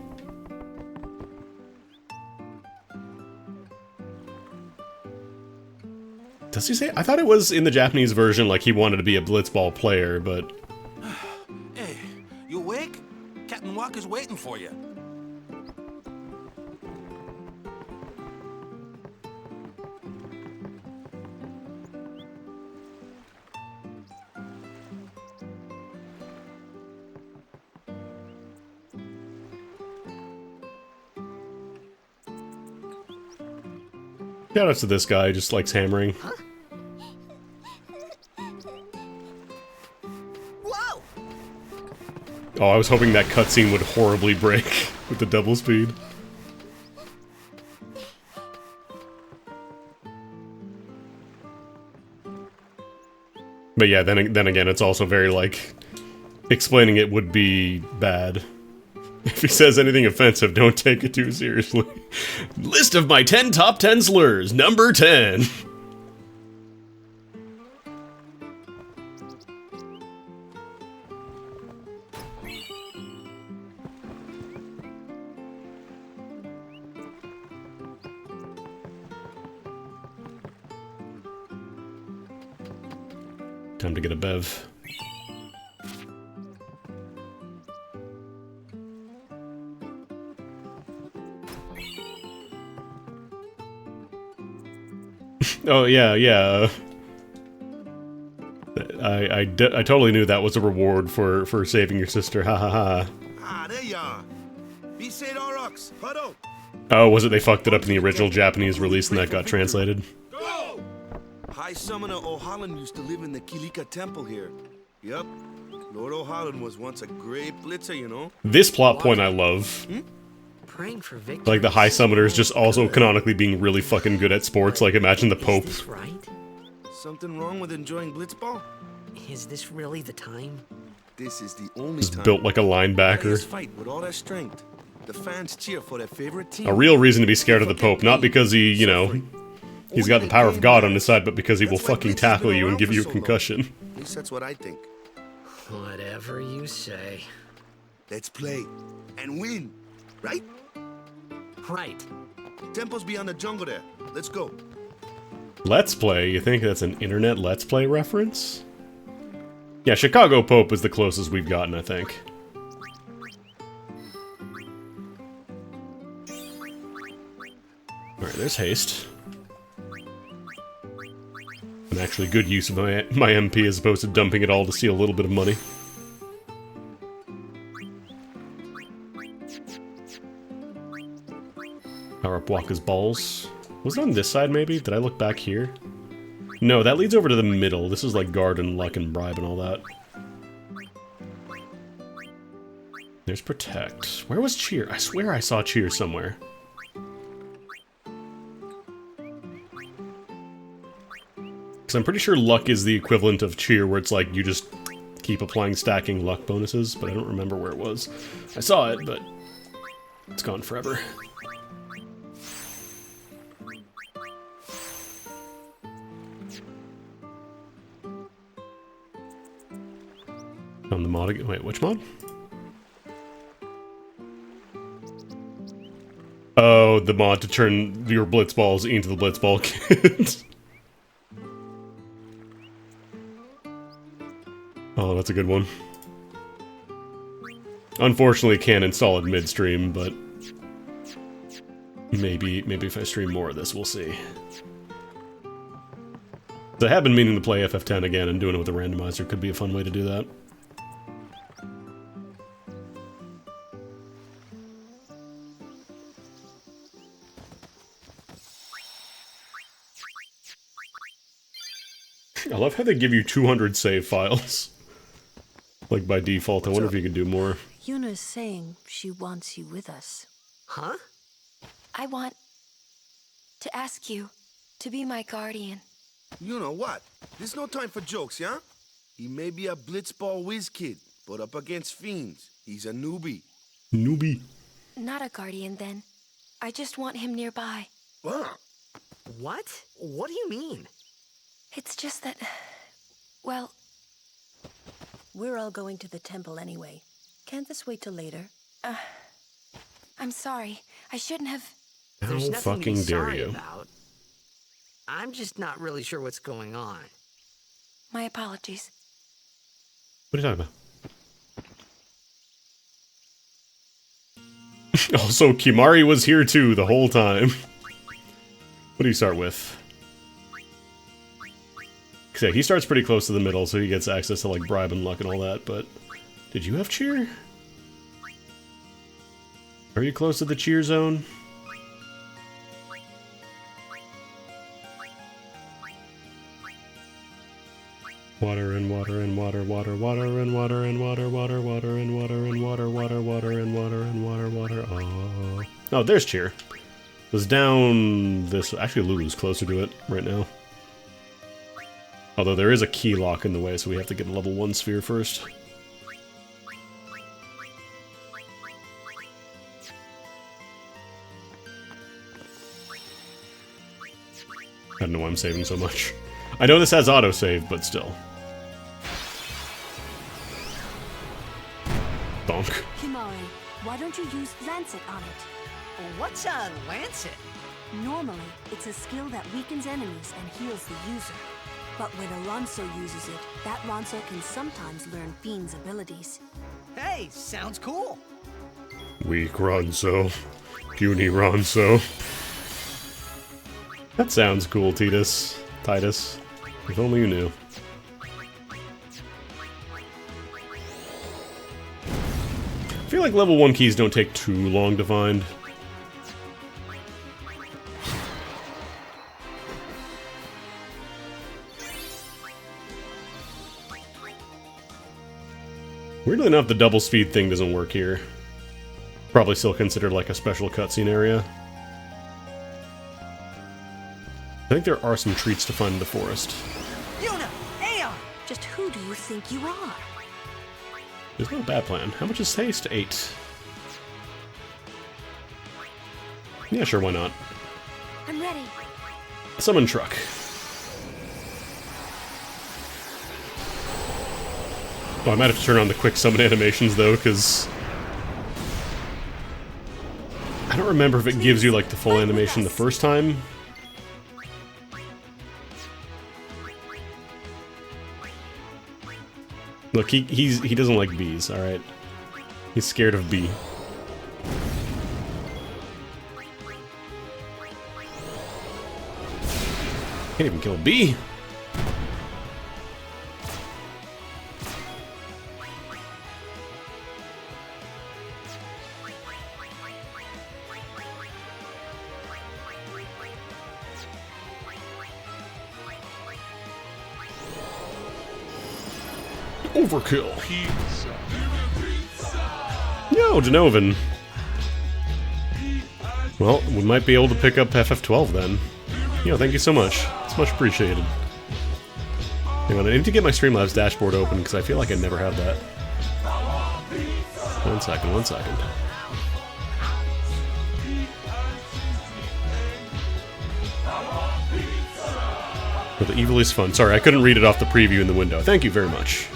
Does he say? I thought it was in the Japanese version, like he wanted to be a Blitzball player, but... Hey, you awake? Captain Walker's waiting for you. Shoutouts to this guy, just likes hammering. Huh? Oh, I was hoping that cutscene would horribly break with the double speed. But yeah, then again, it's also very, like, explaining it would be bad. If he says anything offensive, don't take it too seriously. List of my 10 top 10 slurs, number 10. Time to get a bev. Oh, yeah. I totally knew that was a reward for saving your sister, ha ha ha. Ah, there you are. Be said Aurochs, huddle. Oh, was it they fucked it up in the original Japanese release and that got translated? Go! High Summoner O'Holland used to live in the Kilika Temple here. Yep. Lord O'Holland was once a great blitzer, you know? This plot point I love. Praying for victory. Like the High Summoners just also canonically being really fucking good at sports. Like imagine the Pope. Is this right? Something wrong with enjoying blitzball? Is this really the time? This is the only Just time. built like a linebacker. Players fight with all their strength. The fans cheer for their favorite team. A real reason to be scared of the Pope, not because he, you know, he's got the power of God on his side, but because he will fucking tackle you and give you a concussion. At least that's what I think. Whatever you say. Let's play and win, right? Right. Temple's beyond the jungle there. Let's go. Let's Play? You think that's an internet Let's Play reference? Yeah, Chicago Pope is the closest we've gotten, I think. Alright, there's haste. An actually good use of my MP as opposed to dumping it all to steal a little bit of money. Power up Waka's balls. Was it on this side, maybe? Did I look back here? No, that leads over to the middle. This is like guard and luck and bribe and all that. There's protect. Where was cheer? I swear I saw cheer somewhere. Because I'm pretty sure luck is the equivalent of cheer, where it's like you just keep applying stacking luck bonuses, but I don't remember where it was. I saw it, but it's gone forever. On the mod again. Wait, which mod? Oh, the mod to turn your blitzballs into the blitzball kit. Oh, that's a good one. Unfortunately, can't install it midstream, but maybe if I stream more of this, we'll see. I have been meaning to play FF10 again, and doing it with a randomizer could be a fun way to do that. I love how they give you 200 save files. Like by default. I wonder if you can do more. Yuna's saying she wants you with us. Huh? I want to ask you to be my guardian. You know what? There's no time for jokes, yeah? He may be a blitzball whiz kid, but up against fiends, he's a newbie. Newbie. Not a guardian, then. I just want him nearby. What? What do you mean? It's just that... well... We're all going to the temple anyway. Can't this wait till later? I'm sorry. I shouldn't have... How fucking dare you? About. I'm just not really sure what's going on. My apologies. What are you talking about? Also, Kimahri was here too the whole time. What do you start with? Because yeah, he starts pretty close to the middle, so he gets access to like bribe and luck and all that, but... Did you have cheer? Are you close to the cheer zone? Water and water and water, water, water and water and water, water, water and water and water, water, water and water and water, water. Oh, oh, there's cheer. It was down this. Actually, Lulu's closer to it right now. Although there is a key lock in the way, so we have to get a level 1 sphere first. I don't know why I'm saving so much. I know this has autosave, but still. Donk. Kimahri, why don't you use Lancet on it? What's a Lancet? Normally, it's a skill that weakens enemies and heals the user. But when a Ronso uses it, that Ronso can sometimes learn Fiend's abilities. Hey, sounds cool. Weak Ronso. Puny Ronso. That sounds cool, Titus. If only you knew. I feel like level 1 keys don't take too long to find. Weirdly enough, the double speed thing doesn't work here. Probably still considered like a special cutscene area. I think there are some treats to find in the forest. Yuna! Aeon! Just who do you think you are? There's not a bad plan. How much is haste? 8. Yeah, sure, why not? I'm ready. Summon truck. Oh, I might have to turn on the quick summon animations though, because I don't remember if it gives you like the full animation the first time. Look, he doesn't like bees, alright? He's scared of bee. Can't even kill a bee! Overkill. Yo, Denovan. Well, we might be able to pick up FF12 then. Yo, thank you so much. It's much appreciated. Hang on, I need to get my Streamlabs dashboard open because I feel like I never have that. 1 second, 1 second. For the Evil is fun. Sorry, I couldn't read it off the preview in the window. Thank you very much.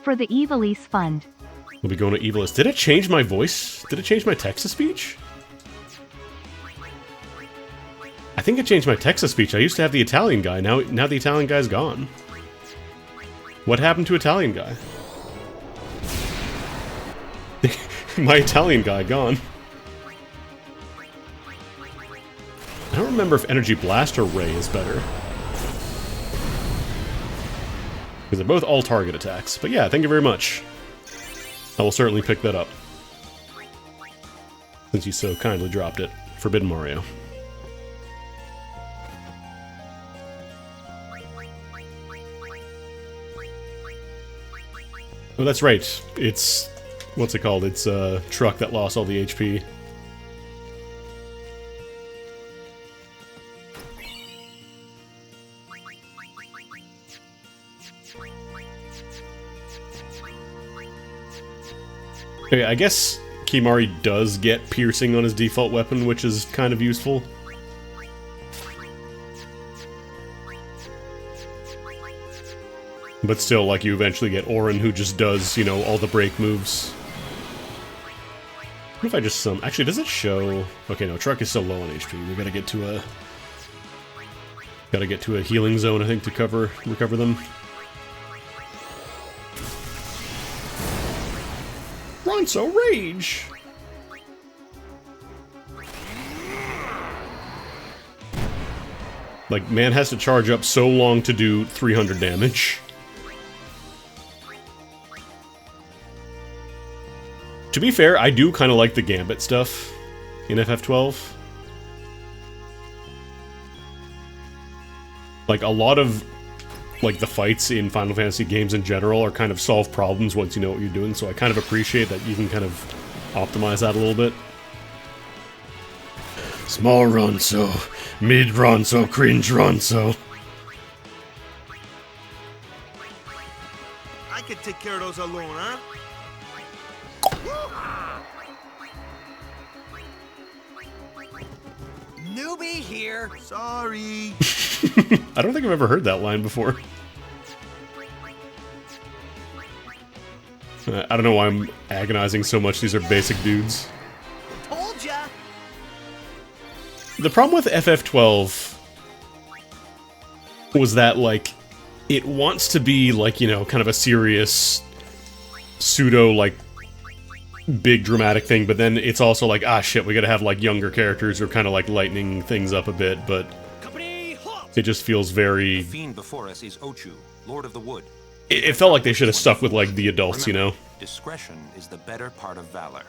For the Evilise Fund. We'll be going to Evilise. Did it change my voice? Did it change my text-to-speech? I think it changed my text-to-speech. I used to have the Italian guy. Now the Italian guy's gone. What happened to Italian guy? My Italian guy gone. I don't remember if Energy Blast or Ray is better. Because they're both all target attacks. But yeah, thank you very much. I will certainly pick that up. Since you so kindly dropped it. Forbidden Mario. Oh, that's right. It's... what's it called? It's a truck that lost all the HP. Okay, I guess Kimahri does get piercing on his default weapon, which is kind of useful. But still, like, you eventually get Auron, who just does, you know, all the break moves. What if I just actually, does it show... Okay, no, Truck is so low on HP. We gotta get to a... Gotta get to a healing zone, I think, to recover them. Ronso Rage! Like, man has to charge up so long to do 300 damage. To be fair, I do kind of like the Gambit stuff in FF12. Like, a lot of, like, the fights in Final Fantasy games in general are kind of solve problems once you know what you're doing, so I kind of appreciate that you can kind of optimize that a little bit. Small Ronso, mid Ronso, cringe Ronso. I could take care of those alone, huh? Newbie here. Sorry. I don't think I've ever heard that line before. I don't know why I'm agonizing so much. These are basic dudes. Told ya. The problem with FF12 was that, like, it wants to be, like, you know, kind of a serious, pseudo, like, big dramatic thing, but then it's also like, ah, shit, we gotta have, like, younger characters who are kind of, like, lightening things up a bit, but it just feels very... The fiend before us is Ochu, Lord of the Wood. It felt like they should have stuck with, like, the adults, you know? Discretion is the better part of valor.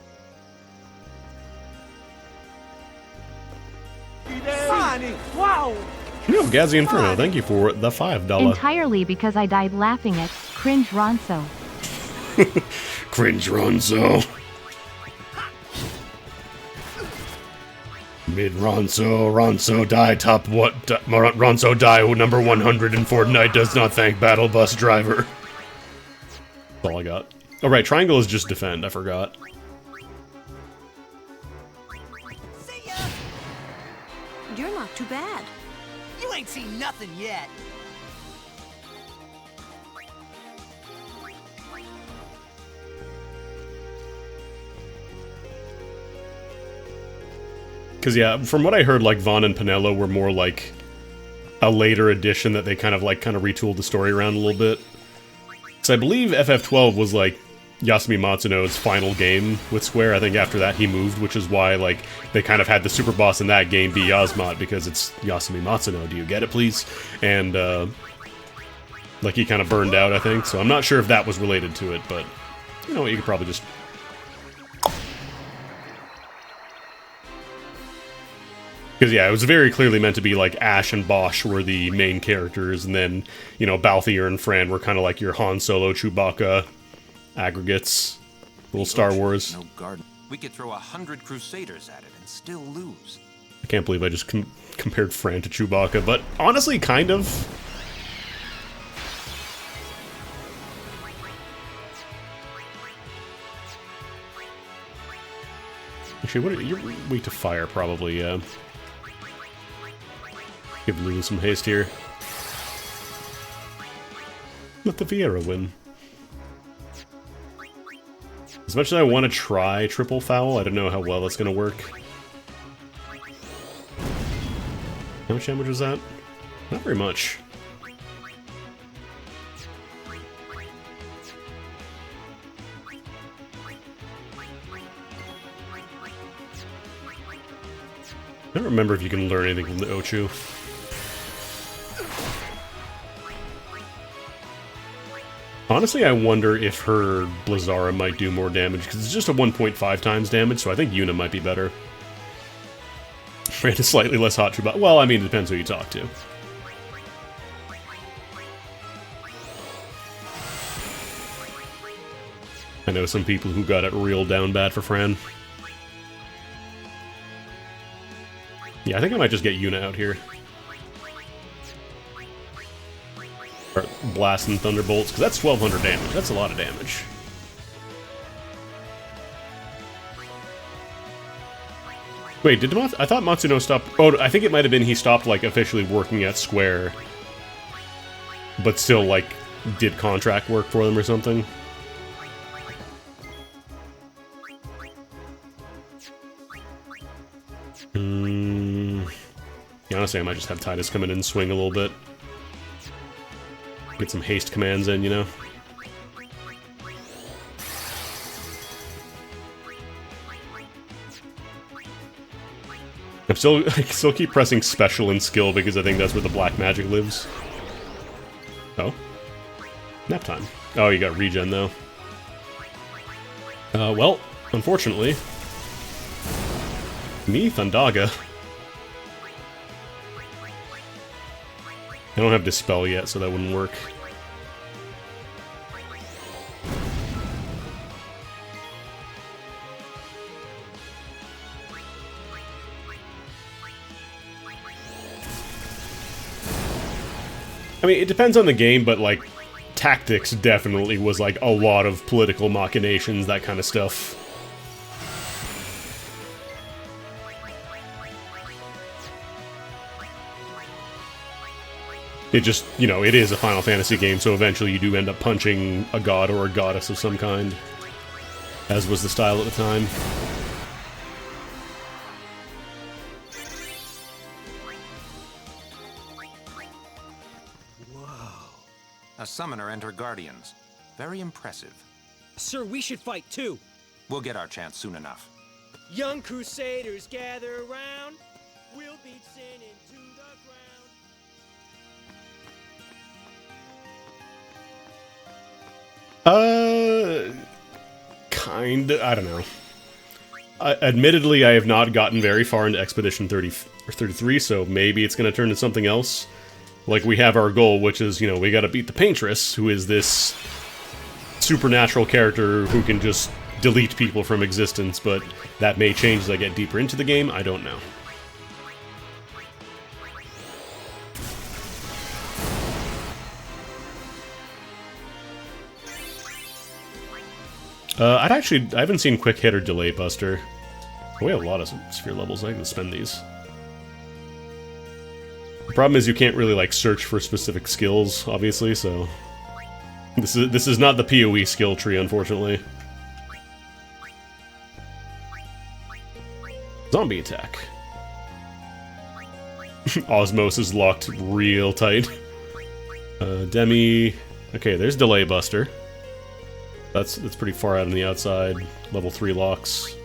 Wow! No, Gazzy Inferno, thank you for the $5. Entirely because I died laughing at Cringe Ronso. Cringe Ronso. Mid Ronso die top what? Ronso die number 100 in Fortnite does not thank battle bus driver. That's all I got. Oh right, triangle is just defend, I forgot. You're not too bad. You ain't seen nothing yet. Because, yeah, from what I heard, like, Vaughn and Pinello were more like a later addition that they kind of retooled the story around a little bit. Because I believe FF12 was, like, Yasumi Matsuno's final game with Square. I think after that he moved, which is why, like, they kind of had the super boss in that game be Yasmat, because it's Yasumi Matsuno. Do you get it, please? And, like, he kind of burned out, I think. So I'm not sure if that was related to it, but, you know what, you could probably just... Because, yeah, it was very clearly meant to be, like, Ash and Bosch were the main characters, and then, you know, Balthier and Fran were kind of like your Han Solo, Chewbacca aggregates. Little Star Wars. No garden. We could throw 100 Crusaders at it and still lose. I can't believe I just compared Fran to Chewbacca, but honestly, kind of. Actually, what are, you're weak to fire, probably, yeah. Give Lulu some haste here. Let the Vieira win. As much as I want to try triple foul, I don't know how well that's going to work. How much damage was that? Not very much. I don't remember if you can learn anything from the Ochu. Honestly, I wonder if her Blizzara might do more damage, because it's just a 1.5 times damage, so I think Yuna might be better. Fran is slightly less hot to, but well, I mean, it depends who you talk to. I know some people who got it real down bad for Fran. Yeah, I think I might just get Yuna out here. Start blasting Thunderbolts, because that's 1200 damage. That's a lot of damage. Wait, did I thought Matsuno stopped... Oh, I think it might have been he stopped, like, officially working at Square, but still, like, did contract work for them or something. Yeah, honestly, I might just have Tidus come in and swing a little bit. Get some haste commands in, you know? I still keep pressing special and skill because I think that's where the black magic lives. Oh. Nap time. Oh, you got regen, though. Well, unfortunately... Me, Thundaga. I don't have Dispel yet, so that wouldn't work. I mean, it depends on the game, but, like, Tactics definitely was, like, a lot of political machinations, that kind of stuff. It just, you know, it is a Final Fantasy game, so eventually you do end up punching a god or a goddess of some kind. As was the style at the time. A summoner and her guardians. Very impressive. Sir, we should fight too. We'll get our chance soon enough. Young Crusaders gather around. We'll beat sin into the ground. Kinda. I don't know. Admittedly, I have not gotten very far into Expedition 30 or 33, so maybe it's going to turn to something else. Like, we have our goal, which is, you know, we gotta beat the Paintress, who is this supernatural character who can just delete people from existence, but that may change as I get deeper into the game. I don't know. I haven't seen Quick Hit or Delay Buster. Oh, we have a lot of sphere levels. I can spend these. The problem is you can't really, like, search for specific skills, obviously, so... This is not the PoE skill tree, unfortunately. Zombie attack. Osmos is locked real tight. Demi... Okay, there's Delay Buster. That's pretty far out on the outside. Level 3 locks.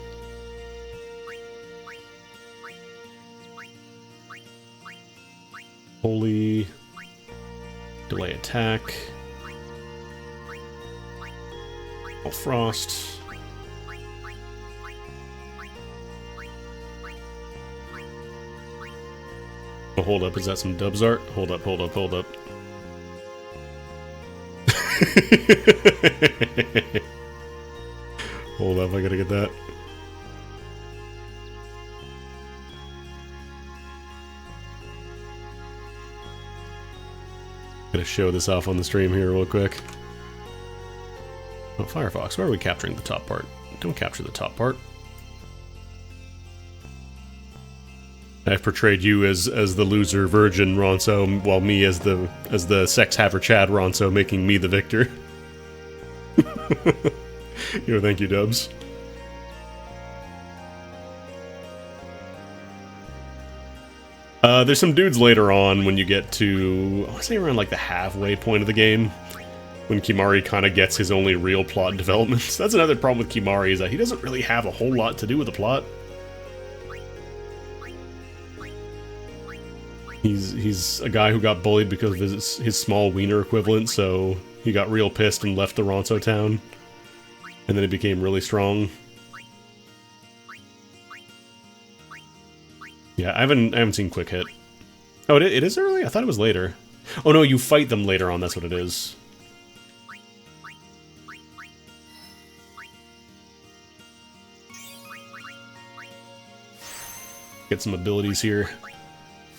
Holy. Delay attack. Oh, Frost. Oh, hold up, is that some Dubs art? Hold up, hold up, hold up. Hold up, I gotta get that. Gonna show this off on the stream here real quick. Oh, Firefox, why are we capturing the top part? Don't capture the top part. I've portrayed you as the loser virgin Ronso, while me as the sex haver Chad Ronso, making me the victor. Yo, thank you, Dubs. There's some dudes later on when you get to, I want to say around like the halfway point of the game, when Kimahri kind of gets his only real plot developments. That's another problem with Kimahri, is that he doesn't really have a whole lot to do with the plot. He's a guy who got bullied because of his small wiener equivalent, so he got real pissed and left the Ronso town. And then he became really strong. Yeah, I haven't seen Quick Hit. Oh, it is early? I thought it was later. Oh no, you fight them later on, that's what it is. Get some abilities here.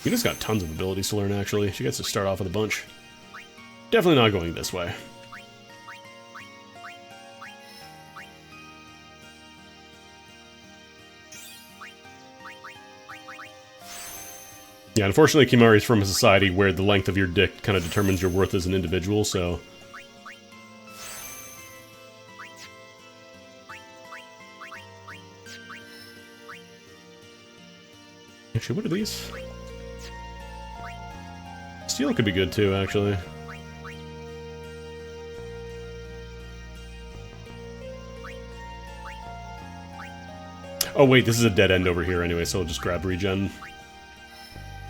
Yuna's got tons of abilities to learn, actually. She gets to start off with a bunch. Definitely not going this way. Yeah, unfortunately, Kimahri's from a society where the length of your dick kind of determines your worth as an individual, so... Actually, what are these? Steel could be good too, actually. Oh wait, this is a dead end over here anyway, so I'll just grab regen.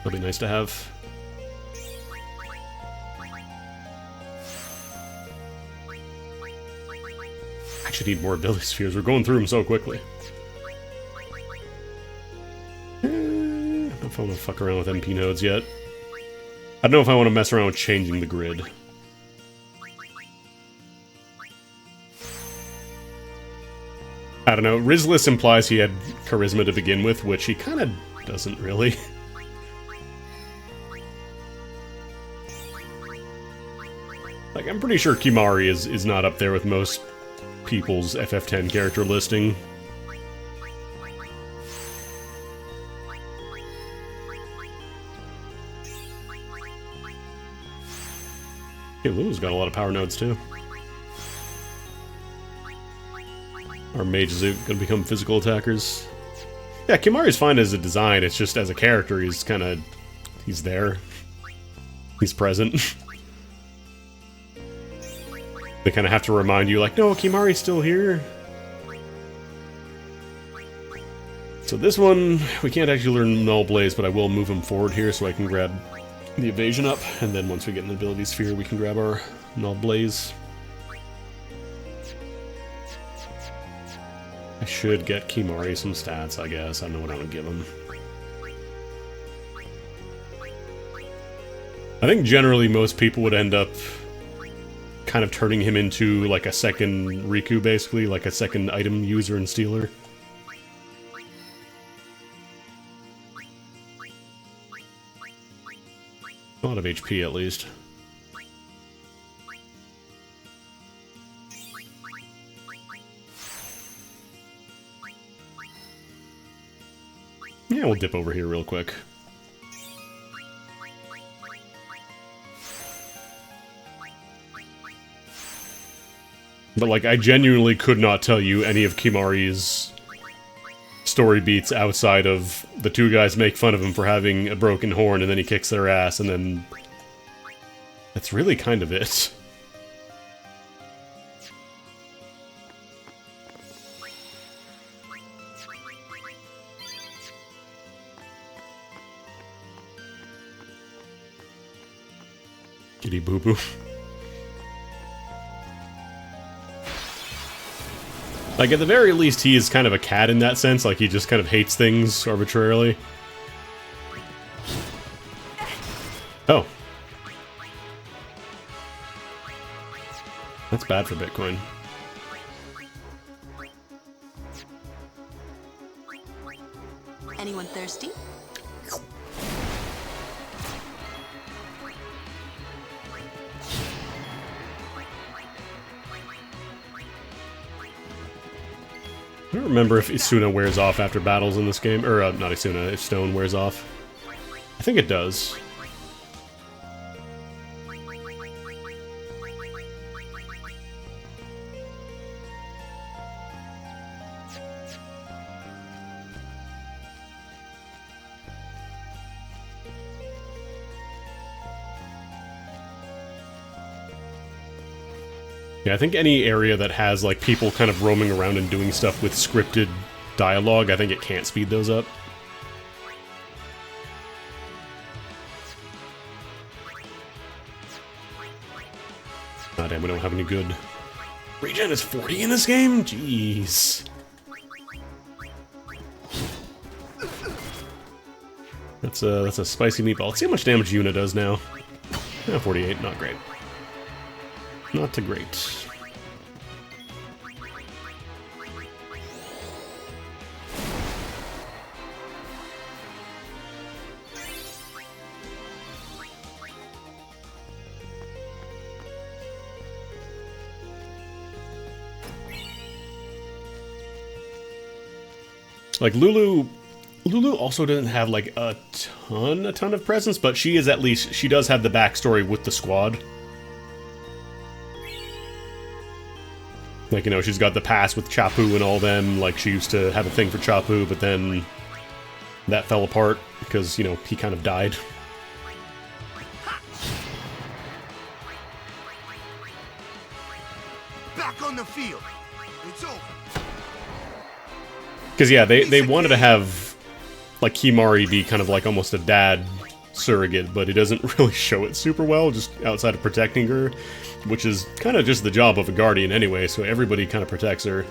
That'll be nice to have. I actually need more ability spheres. We're going through them so quickly. I don't know if I want to fuck around with MP nodes yet. I don't know if I want to mess around with changing the grid. I don't know. Rizlis implies he had charisma to begin with, which he kind of doesn't really. Like, I'm pretty sure Kimahri is not up there with most people's FF10 character listing. Okay, Lulu's got a lot of power nodes too. Our mages are gonna become physical attackers. Yeah, Kimahri's fine as a design, it's just as a character he's kinda... he's there. He's present. They kinda have to remind you, like, no, Kimahri's still here. So this one, we can't actually learn Null Blaze, but I will move him forward here so I can grab the evasion up, and then once we get an ability sphere, we can grab our Null Blaze. I should get Kimahri some stats, I guess. I don't know what I would give him. I think generally most people would end up kind of turning him into like a second Riku, basically, like a second item user and stealer. A lot of HP, at least. Yeah, we'll dip over here real quick. But, like, I genuinely could not tell you any of Kimahri's story beats outside of the two guys make fun of him for having a broken horn and then he kicks their ass, and then that's really kind of it. Kitty boo boo. Like, at the very least, he is kind of a cat in that sense. Like, he just kind of hates things arbitrarily. Oh. That's bad for Bitcoin. Anyone thirsty? I don't remember if Isuna wears off after battles in this game. Or, not Isuna, if Stone wears off. I think it does. Yeah, I think any area that has, like, people kind of roaming around and doing stuff with scripted dialogue, I think it can't speed those up. Ah, damn, we don't have any good... Regen is 40 in this game? Jeez. That's a spicy meatball. Let's see how much damage Yuna does now. 48, not great. Not too great. Like, Lulu also doesn't have, like, a ton of presence, but she is at least, she does have the backstory with the squad. Like, you know, she's got the past with Chapu and all them, like, she used to have a thing for Chapu, but then that fell apart because, you know, he kind of died. Back on the field. It's over. Because, yeah, they wanted to have, like, Kimahri be kind of like almost a dad surrogate, but he doesn't really show it super well, just outside of protecting her, which is kind of just the job of a guardian anyway, so everybody kind of protects her.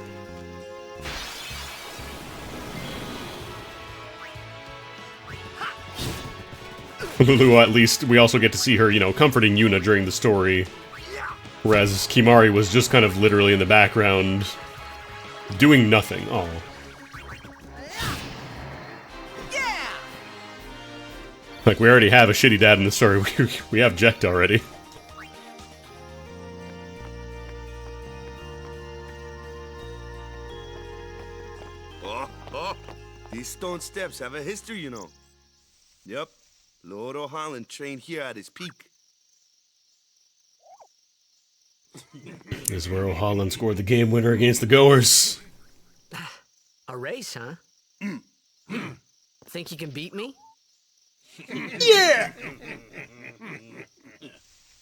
Lulu, at least, we also get to see her, you know, comforting Yuna during the story, whereas Kimahri was just kind of literally in the background, doing nothing. Oh. Like, we already have a shitty dad in the story. We have Jecht already. Oh, these stone steps have a history, you know. Yep, Lord O'Holland trained here at his peak. This is where O'Holland scored the game winner against the Goers. A race, huh? Think you can beat me? Yeah!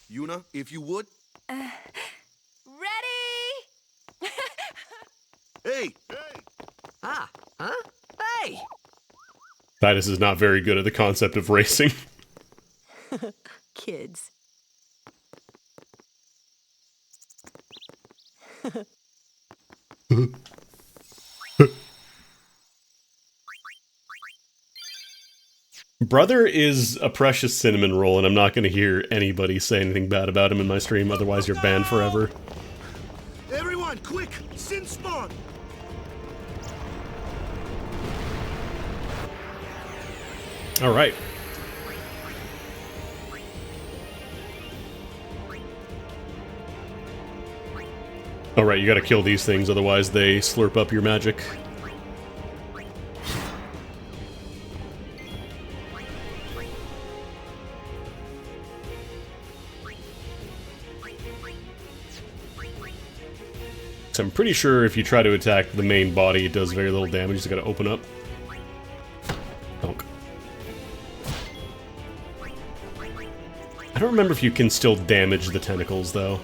Yuna, if you would. Ready? Hey! Ah, huh? Hey! Titus is not very good at the concept of racing. Kids. Brother is a precious cinnamon roll, and I'm not going to hear anybody say anything bad about him in my stream, otherwise you're banned forever. Everyone, quick! Sin spawn! Alright. Alright, you gotta kill these things, otherwise they slurp up your magic. So I'm pretty sure if you try to attack the main body, it does very little damage. You just gotta open up. Donk. I don't remember if you can still damage the tentacles, though.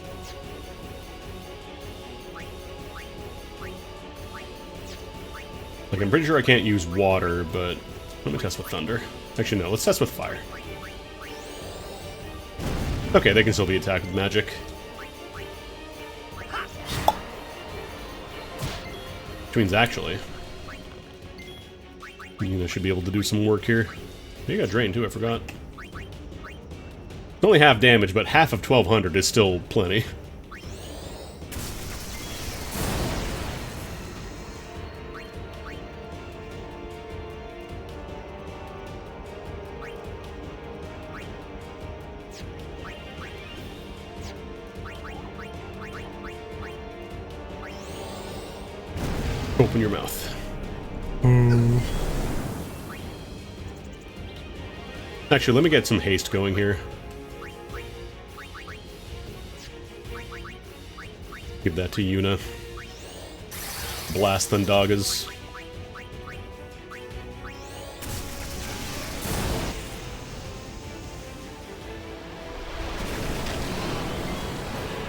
Like, I'm pretty sure I can't use water, but let me test with thunder. Actually, no, let's test with fire. Okay, they can still be attacked with magic. Which means, actually, Yuna should be able to do some work here. You got Drain, too, I forgot. It's only half damage, but half of 1200 is still plenty. Open your mouth. Actually, let me get some haste going here. Give that to Yuna. Blast Thundagas.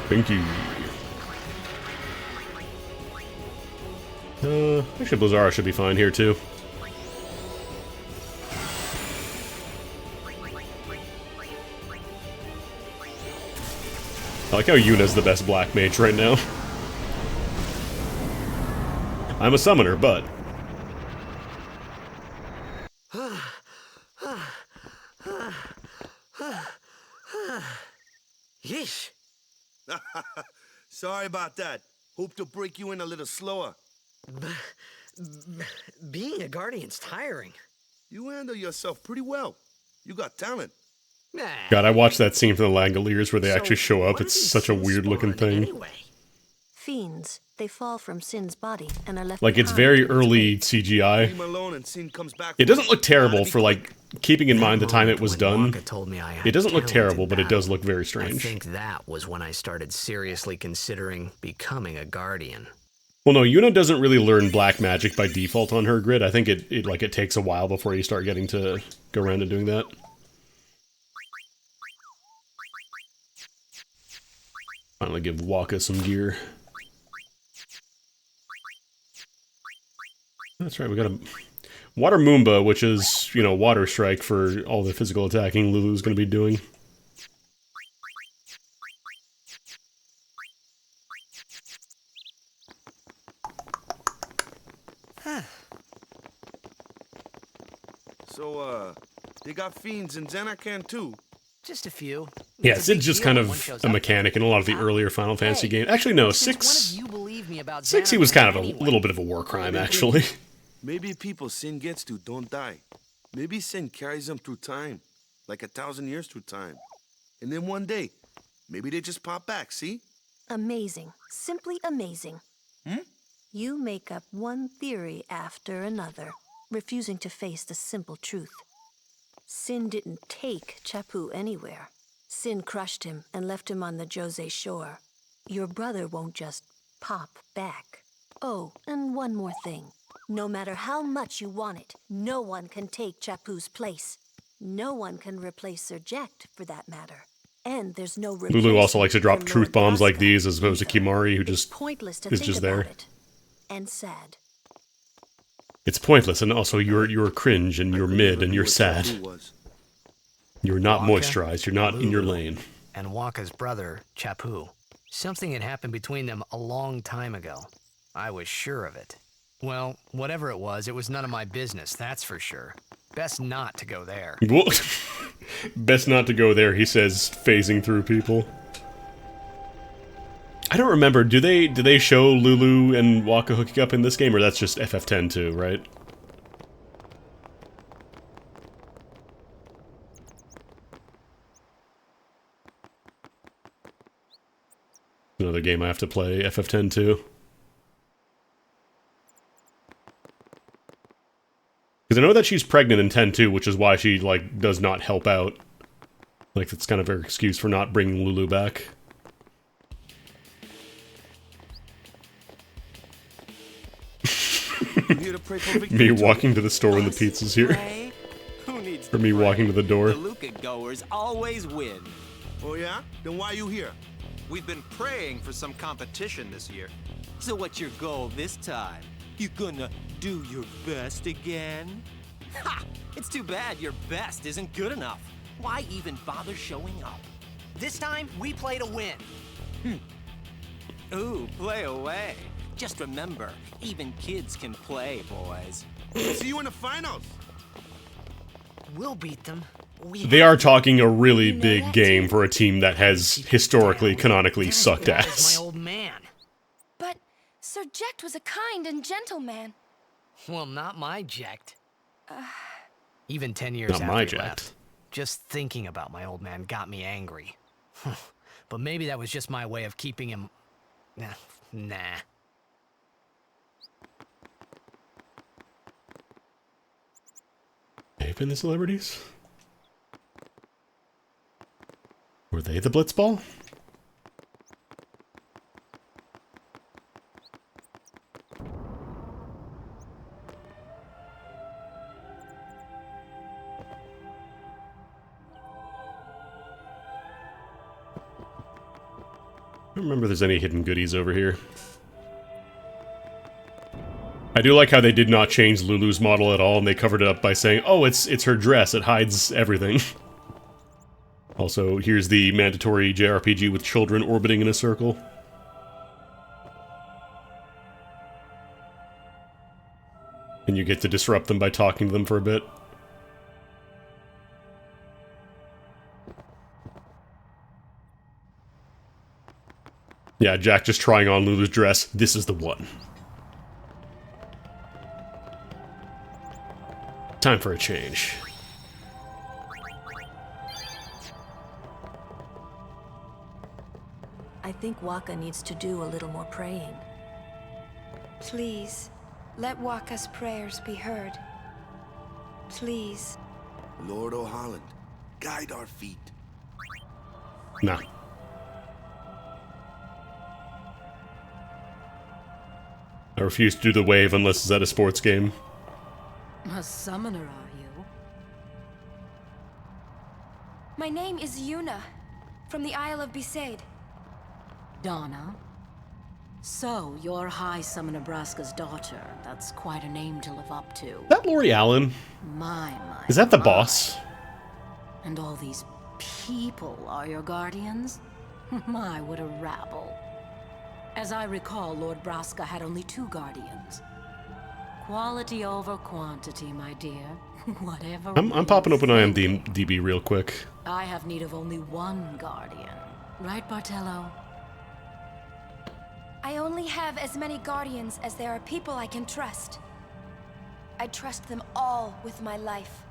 Thank you. Actually, Blizzara should be fine here, too. I like how Yuna's the best black mage right now. I'm a summoner, but... Yeesh. Sorry about that. Hope to break you in a little slower. Being a guardian's tiring. You handle yourself pretty well. You got talent. God, I watched that scene from the Langoliers where they actually show up. It's such a weird looking thing. Anyway? Fiends. They fall from Sin's body and are left Like, it's behind very in early space. CGI. Leave him alone and Sin comes back. It doesn't look terrible for, like, keeping in mind the time it was done. Told me I had It doesn't look talent terrible, in but it battle. does look very I strange. think that was when I started seriously considering becoming a guardian. Well, no, Yuna doesn't really learn black magic by default on her grid. I think it takes a while before you start getting to go around and doing that. Finally give Waka some gear. That's right, we got a Water Moomba, which is, you know, Water Strike for all the physical attacking Lulu's going to be doing. So, they got fiends in Xenarcan too. Just a few. Yeah, It's a Sid's big just deal kind when one of shows a up. mechanic in a lot of the earlier Final Fantasy games. Actually, no, Since one of you believe me about 6 he was kind of a anyway. little bit of a war crime, actually. Maybe people Sin gets to don't die. Maybe Sin carries them through time, like 1,000 years through time. And then one day, maybe they just pop back, see? Amazing. Simply amazing. You make up one theory after another, refusing to face the simple truth. Sin didn't take Chappu anywhere. Sin crushed him and left him on the Jose shore. Your brother won't just pop back. Oh, and one more thing. No matter how much you want it, no one can take Chappu's place. No one can replace Sir Jekt, for that matter. And there's no Lulu also likes to drop for truth Lord bombs like Braska. these as opposed to Kimari, who just Pointless to is think just about there. it. And sad. It's pointless, and also you're cringe, and you're mid, and you're sad. You're not Waka, moisturized, you're not in your lane. And Waka's brother, Chappu. Something had happened between them a long time ago. I was sure of it. Well, whatever it was none of my business, that's for sure. Best not to go there. Well, best not to go there, he says, phasing through people. I don't remember, do they show Lulu and Wakka hooking up in this game, or that's just FF10 too, right? Another game I have to play, FF10 too. Because I know that she's pregnant in 10 too, which is why she, like, does not help out. Like, that's kind of her excuse for not bringing Lulu back. Me walking to the store when the pizza's here. Or me walking to the door. The Luca goers always win. Oh yeah? Then why are you here? We've been praying for some competition this year. So what's your goal this time? You gonna do your best again? Ha! It's too bad your best isn't good enough. Why even bother showing up? This time, we play to win. Ooh, play away. Just remember, even kids can play, boys. See you in the finals. We'll beat them. They are talking a really big game for a team that has historically, canonically sucked ass. My old man. But Sir Jecht was a kind and gentle man. Well, not my Jecht. Even 10 years Not after my he left, just thinking about my old man got me angry. But maybe that was just my way of keeping him... Nah. They've been the celebrities? Were they the Blitzball? I don't remember if there's any hidden goodies over here. I do like how they did not change Lulu's model at all, and they covered it up by saying, oh, it's her dress, it hides everything. Also, here's the mandatory JRPG with children orbiting in a circle. And you get to disrupt them by talking to them for a bit. Yeah, Jack just trying on Lulu's dress. This is the one. Time for a change. I think Wakka needs to do a little more praying. Please, let Wakka's prayers be heard. Please. Lord O'Holland, guide our feet. Nah. I refuse to do the wave unless it's at a sports game. A summoner, are you? My name is Yuna, from the Isle of Besaid. Donna? So, you're High Summoner Braska's daughter. That's quite a name to live up to. Is that Lori Allen? My. Is that the boss? And all these people are your guardians? My, what a rabble. As I recall, Lord Braska had only 2 guardians. Quality over quantity, my dear. Whatever. I'm popping open IMDb real quick. I have need of only 1 guardian. Right, Bartello? I only have as many guardians as there are people I can trust. I trust them all with my life.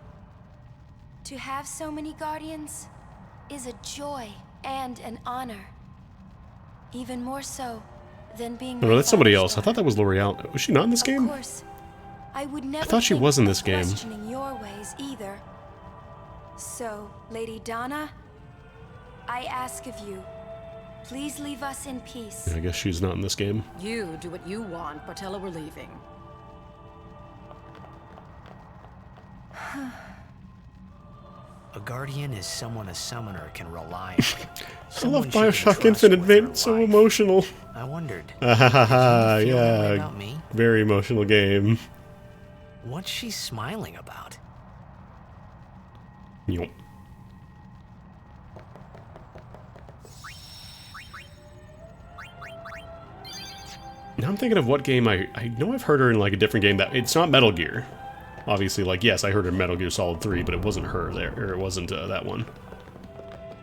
To have so many guardians is a joy and an honor. Even more so than being. No, that's somebody else. I thought that was Lori Allen. Was she not in this game? Of course, I would never. I thought she was in this game. Questioning your ways either. So, Lady Donna, I ask of you, please leave us in peace. Yeah, I guess she's not in this game. You do what you want, Bartello, we're leaving. A guardian is someone a summoner can rely on. I love Bioshock Infinite, made it so emotional. I wondered. Yeah, about me? very emotional game. What's she smiling about? Yup. Now I'm thinking of what game I know I've heard her in like a different game that it's not Metal Gear. Obviously, like, yes, I heard her in Metal Gear Solid 3, but it wasn't her there, or it wasn't that one.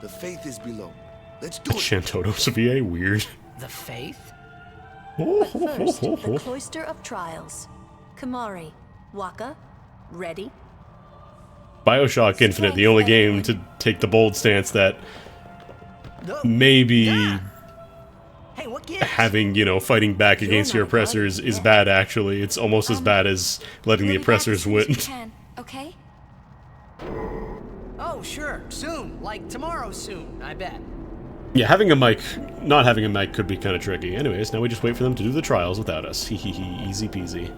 The faith is below. Let's do it. Shantoto Sevilla, weird. The faith? But first, the Cloister of Trials. Kamari, Waka, ready? BioShock Infinite, the only game to take the bold stance that maybe having, you know, fighting back against your oppressors is bad, actually. It's almost as bad as letting the oppressors win. Okay? Oh, sure. Soon. Like tomorrow soon, I bet. Yeah, having a mic, not having a mic could be kind of tricky. Anyways, now we just wait for them to do the trials without us. Hee hee hee, easy peasy.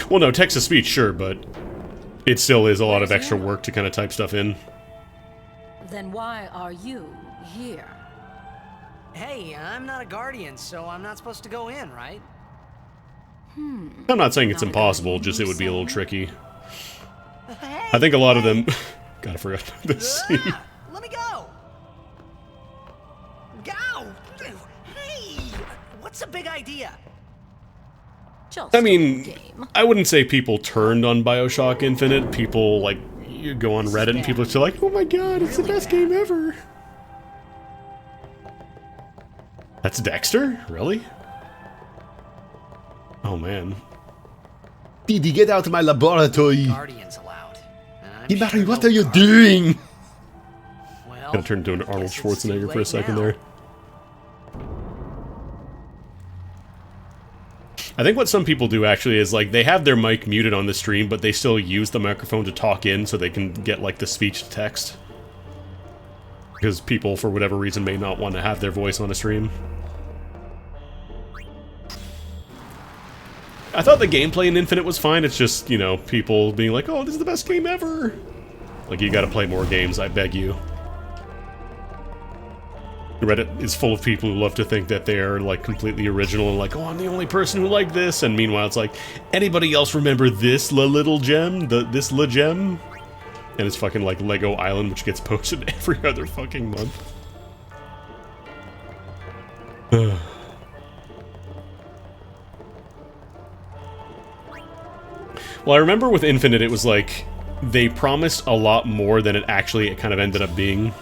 Well, no, text-to-speech, sure, but it still is a lot of extra work to kind of type stuff in. Then why are you here? Hey, I'm not a guardian, so I'm not supposed to go in, right? I'm not saying it's impossible, just it would be a little tricky. I think a lot of them... God, I forgot this scene. Let me go! Go! Hey! What's the big idea? I mean, I wouldn't say people turned on BioShock Infinite. People, like, you go on Reddit and people are still like, oh my god, it's the best game ever. That's Dexter? Really? Oh, man. Didi, get out of my laboratory! Guardians allowed. Himari, what are you doing? Well, Gonna turn into an Arnold Schwarzenegger for a second there. I think what some people do actually is, like, they have their mic muted on the stream, but they still use the microphone to talk in so they can get, like, the speech to text. Because people, for whatever reason, may not want to have their voice on a stream. I thought the gameplay in Infinite was fine, it's just, you know, people being like, oh, this is the best game ever! Like, you gotta play more games, I beg you. Reddit is full of people who love to think that they are, like, completely original and like, oh, I'm the only person who liked this, and meanwhile it's like, anybody else remember this little gem? This gem? And it's fucking like Lego Island, which gets posted every other fucking month. Well, I remember with Infinite, it was like, they promised a lot more than it kind of ended up being.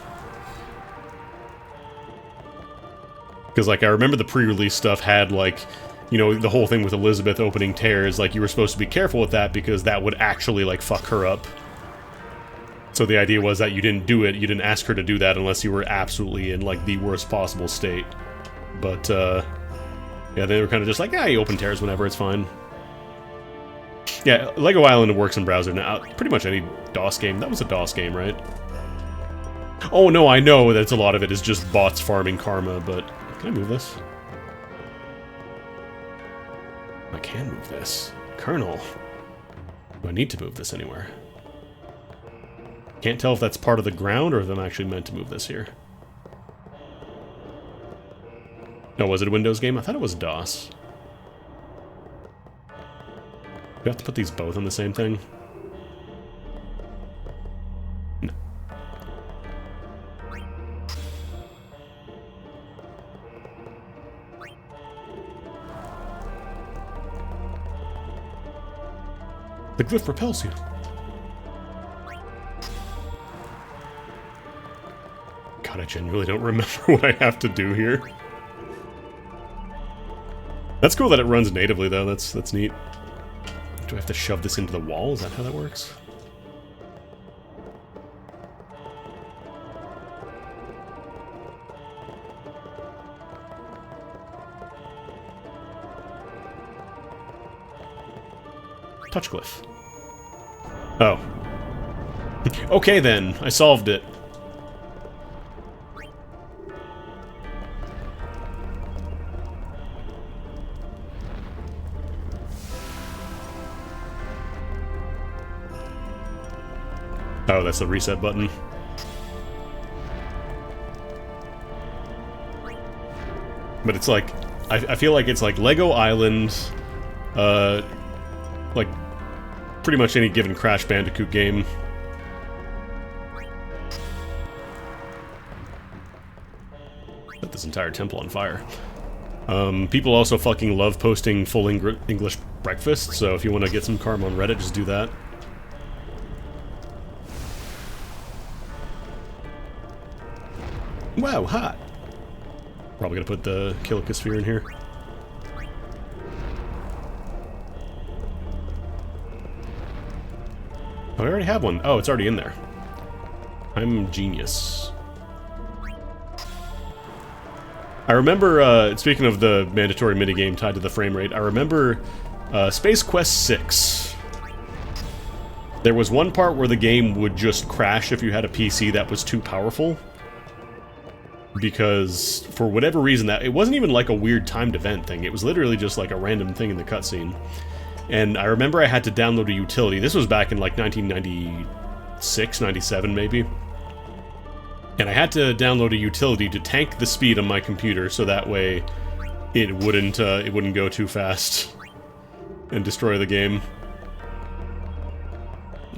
Because, like, I remember the pre-release stuff had, like, you know, the whole thing with Elizabeth opening tears, like, you were supposed to be careful with that because that would actually, like, fuck her up. So the idea was that you didn't do it, you didn't ask her to do that unless you were absolutely in, like, the worst possible state. But, yeah, they were kind of just like, yeah, you open tears whenever, it's fine. Yeah, Lego Island works in browser now. Pretty much any DOS game. That was a DOS game, right? Oh, no, I know that a lot of it is just bots farming karma, but... Can I move this? I can move this. Colonel. Do I need to move this anywhere? Can't tell if that's part of the ground or if I'm actually meant to move this here. No, was it a Windows game? I thought it was DOS. Do we have to put these both on the same thing? No. The glyph repels you. God, I genuinely don't remember what I have to do here. That's cool that it runs natively, though. That's neat. Do I have to shove this into the wall? Is that how that works? Touch glyph. Oh. Okay then, I solved it. Oh, that's the reset button. But it's like, I feel like it's like Lego Island, like pretty much any given Crash Bandicoot game. Set this entire temple on fire. People also fucking love posting full English breakfast, so if you want to get some karma on Reddit, just do that. Wow, hot. Probably gonna put the Kilika Sphere in here. Oh, I already have one. Oh, it's already in there. I'm genius. I remember, speaking of the mandatory minigame tied to the frame rate, I remember Space Quest 6. There was one part where the game would just crash if you had a PC that was too powerful. Because, for whatever reason, that it wasn't even like a weird timed event thing. It was literally just like a random thing in the cutscene. And I remember I had to download a utility. This was back in like 1996, 97 maybe. And I had to download a utility to tank the speed on my computer so that way it wouldn't go too fast and destroy the game.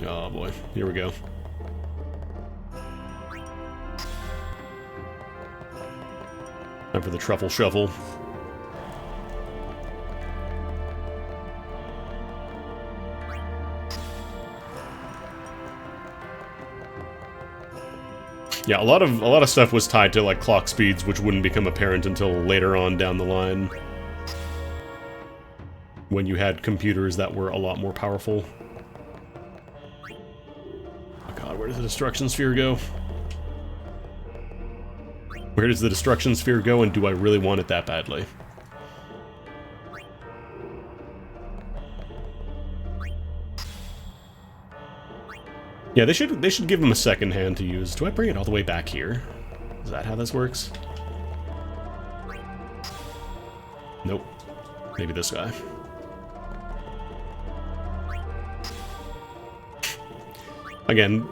Oh boy, here we go. Time for the truffle shuffle. Yeah, a lot of stuff was tied to like clock speeds, which wouldn't become apparent until later on down the line, when you had computers that were a lot more powerful. Oh god, where does the Destruction Sphere go? Where does the Destruction Sphere go, and do I really want it that badly? Yeah, they should give him a second hand to use. Do I bring it all the way back here? Is that how this works? Nope. Maybe this guy. Again,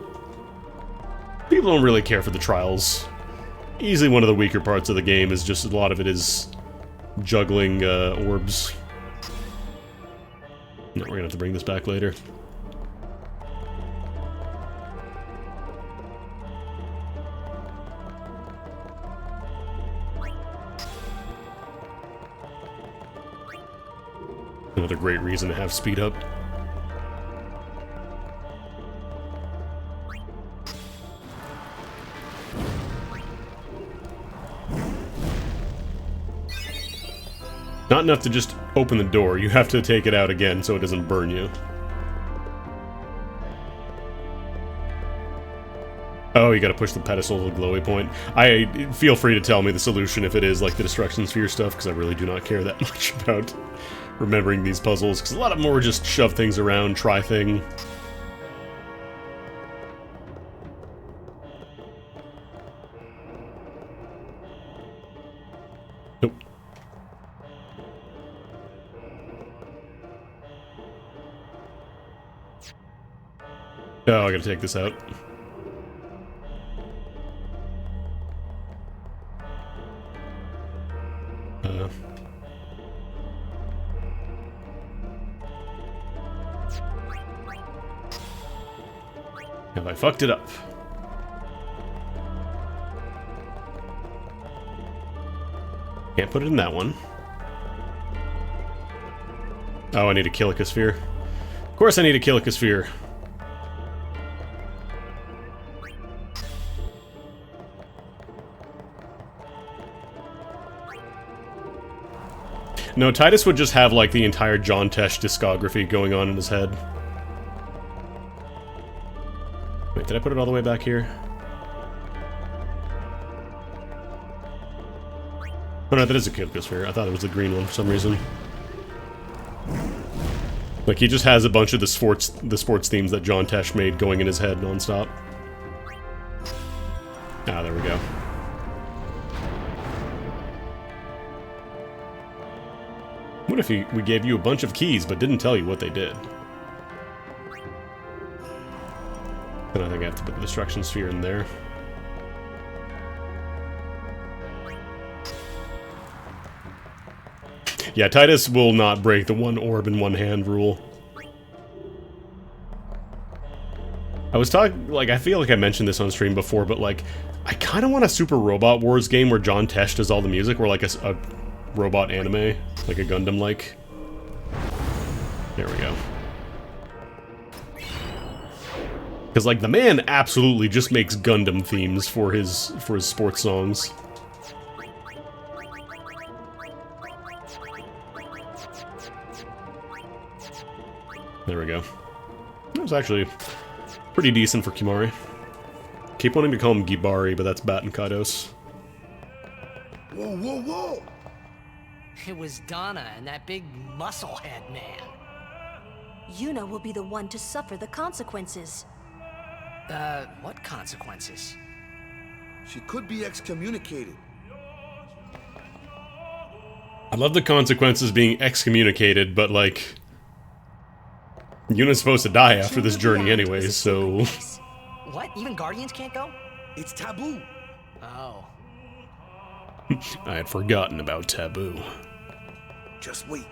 people don't really care for the trials. Easily one of the weaker parts of the game is just a lot of it is juggling orbs. No, we're gonna have to bring this back later. Another great reason to have speed up. Not enough to just open the door, you have to take it out again so it doesn't burn you. Oh, you gotta push the pedestal to the glowy point. Feel free to tell me the solution if it is like the Destruction Sphere stuff, because I really do not care that much about remembering these puzzles, because a lot of them were just shove things around, try thing. Nope. Oh, I gotta take this out. Have I fucked it up? Can't put it in that one. Oh, I need a Kilika Sphere. Of course I need a Kilika Sphere. No, Tidus would just have like the entire John Tesh discography going on in his head. Wait, did I put it all the way back here? Oh no, that is a Kilika Sphere. I thought it was the green one for some reason. Like, he just has a bunch of the sports themes that John Tesh made going in his head nonstop. Ah, there we go. What if we gave you a bunch of keys but didn't tell you what they did? Then I think I have to put the Destruction Sphere in there. Yeah, Tidus will not break the one orb in one hand rule. I was talking, like, I feel like I mentioned this on stream before, but like, I kind of want a Super Robot Wars game where John Tesh does all the music, or like a robot anime, like a Gundam-like. There we go. Because, like, the man absolutely just makes Gundam themes for his sports songs. There we go. That was actually pretty decent for Kimahri. Keep wanting to call him Gibari, but that's Baten Kaidos. Whoa, whoa, whoa! It was Donna and that big musclehead man. Yuna will be the one to suffer the consequences. What consequences? She could be excommunicated. I love the consequences being excommunicated, but, like, Yuna's supposed to die after this journey anyways, so... What? Even Guardians can't go? It's taboo. Oh. I had forgotten about taboo. Just wait.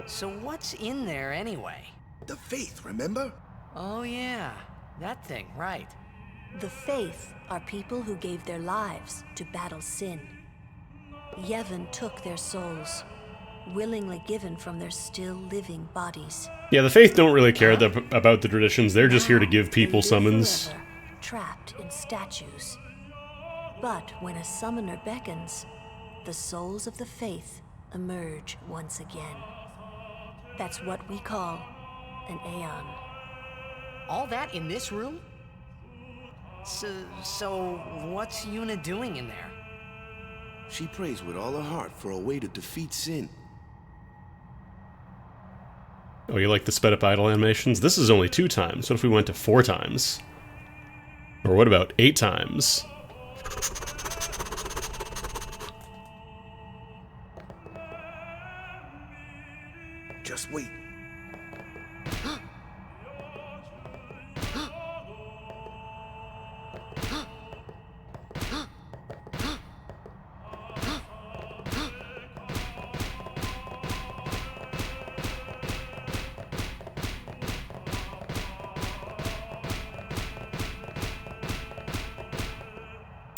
So what's in there anyway? The faith, remember? Oh yeah, that thing, right. The Faith are people who gave their lives to battle sin. Yevon took their souls, willingly given from their still living bodies. Yeah, the Faith don't really care about the traditions, they're just here to give people summons. Forever, trapped in statues. But when a summoner beckons, the souls of the Faith emerge once again. That's what we call an Aeon. All that in this room? So what's Yuna doing in there? She prays with all her heart for a way to defeat sin. Oh, you like the sped up idle animations? This is only 2 times. What if we went to 4 times? Or what about 8 times? Just wait.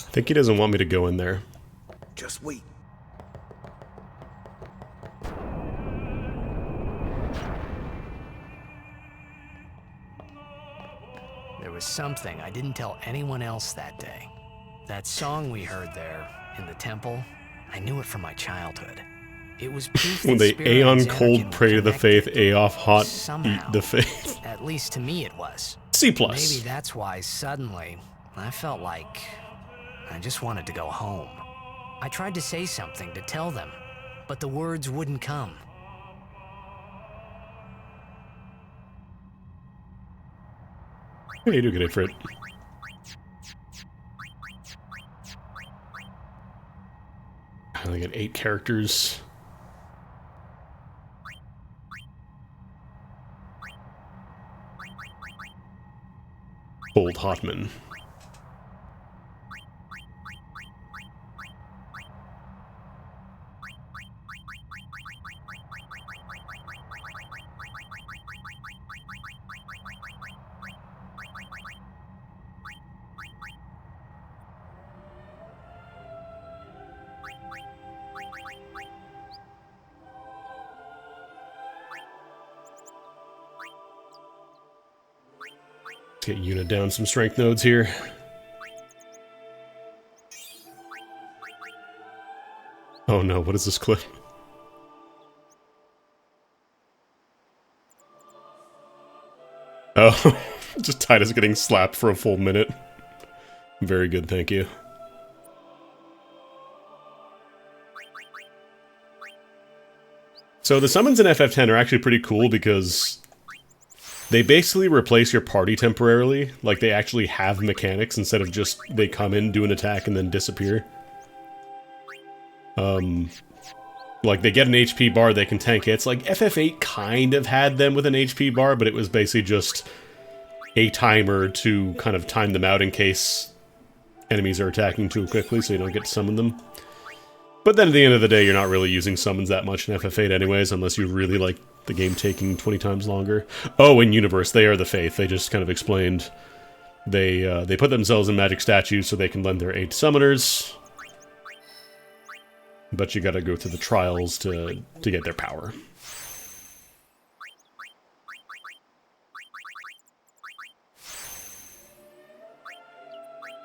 I think he doesn't want me to go in there. Just wait. There was something I didn't tell anyone else that day. That song we heard there, in the temple, I knew it from my childhood. It was proof When that they Spirit and Aeon cold Xanarkin pray to the were faith, connected. Aoff hot Somehow. eat the faith. At least to me it was. C+. Maybe that's why suddenly I felt like I just wanted to go home. I tried to say something to tell them, but the words wouldn't come. Yeah, you do get it for it. I only get 8 characters. Old Hotman. Let's get Yuna down some strength nodes here. Oh no, what is this clip? Oh, just Titus getting slapped for a full minute. Very good, thank you. So the summons in FF10 are actually pretty cool because they basically replace your party temporarily. Like, they actually have mechanics instead of just they come in, do an attack, and then disappear. Like, they get an HP bar, they can tank hits. Like, FF8 kind of had them with an HP bar, but it was basically just a timer to kind of time them out in case enemies are attacking too quickly so you don't get to summon them. But then at the end of the day, you're not really using summons that much in FF8 anyways, unless you really like the game taking 20 times longer. Oh, in Universe, they are the Faith. They just kind of explained they put themselves in magic statues so they can lend their aid to summoners. But you gotta go through the trials to get their power.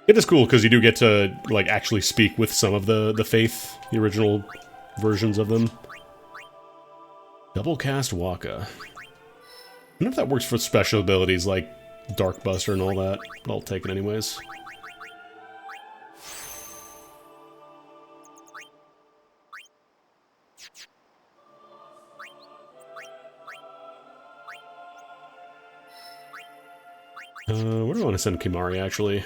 It is cool because you do get to like actually speak with some of the faith, the original versions of them. Double cast Waka. I wonder if that works for special abilities like Dark Buster and all that, but I'll take it anyways. Where do I want to send Kimahri, actually?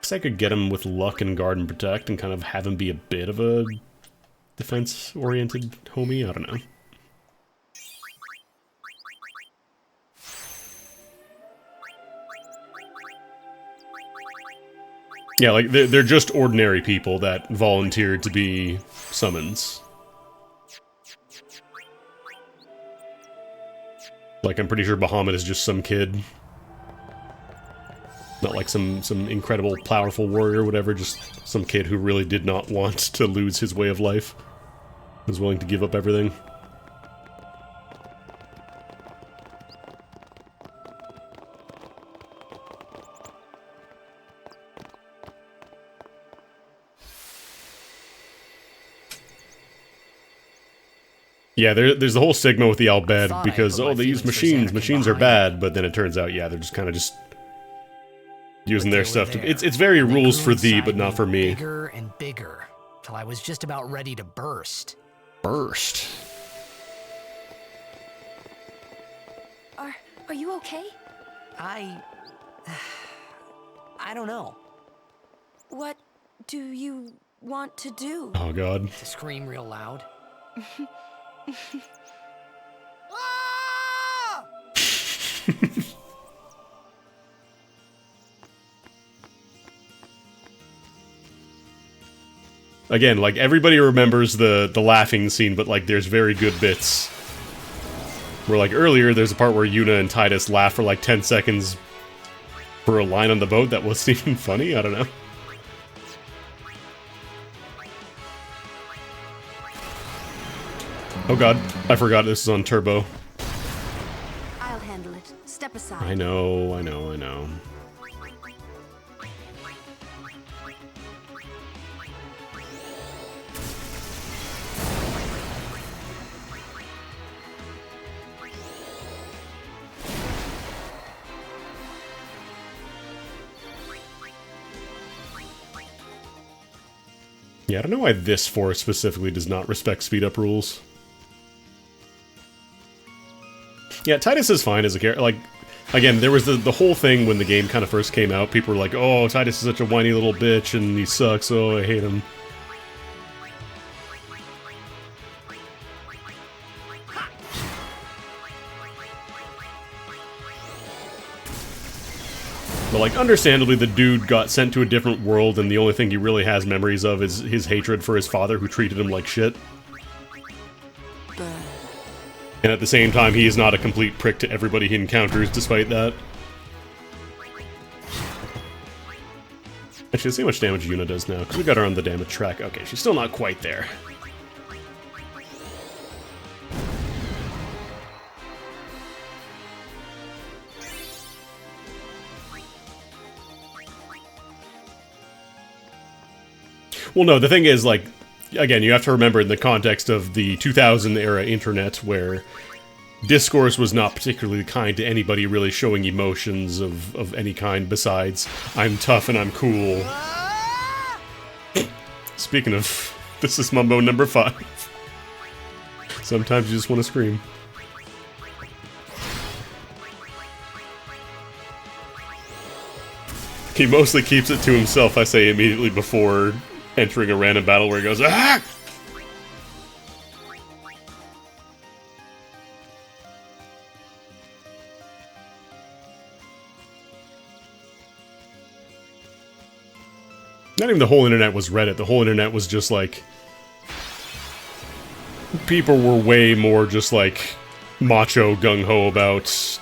Guess I could get him with Luck and Guard and Protect and kind of have him be a bit of a defense-oriented homie? I don't know. Yeah, like, they're just ordinary people that volunteered to be summons. Like, I'm pretty sure Bahamut is just some kid. Not like some incredible, powerful warrior or whatever, just some kid who really did not want to lose his way of life. Was willing to give up everything. Yeah, there's the whole stigma with the Al Bhed because, oh, they use machines are bad, but then it turns out, yeah, they're just kind of just using their stuff to... It's very rules for thee, but not for me. Bigger and bigger, till I was just about ready to burst. Burst? Are you okay? I don't know. What do you want to do? Oh, God. To scream real loud. Again, like, everybody remembers the laughing scene, but, like, there's very good bits. Where, like, earlier, there's a part where Yuna and Tidus laugh for, like, 10 seconds for a line on the boat that wasn't even funny? I don't know. Oh god, I forgot this is on Turbo. I'll handle it. Step aside. I know. Yeah, I don't know why this forest specifically does not respect speed-up rules. Yeah, Tidus is fine as a character. Like, again, there was the whole thing when the game kind of first came out. People were like, oh, Tidus is such a whiny little bitch, and he sucks, oh, I hate him. But, like, understandably, the dude got sent to a different world, and the only thing he really has memories of is his hatred for his father, who treated him like shit. And at the same time, he is not a complete prick to everybody he encounters, despite that. Actually, let's see how much damage Yuna does now, because we got her on the damage track. Okay, she's still not quite there. Well, no, the thing is, like, again, you have to remember in the context of the 2000-era internet, where discourse was not particularly kind to anybody really showing emotions of any kind besides, I'm tough and I'm cool. Speaking of, this is Mumbo number 5. Sometimes you just want to scream. He mostly keeps it to himself, I say, immediately before entering a random battle where he goes, ah! Not even the whole internet was Reddit, the whole internet was just like... people were way more just like macho gung-ho about...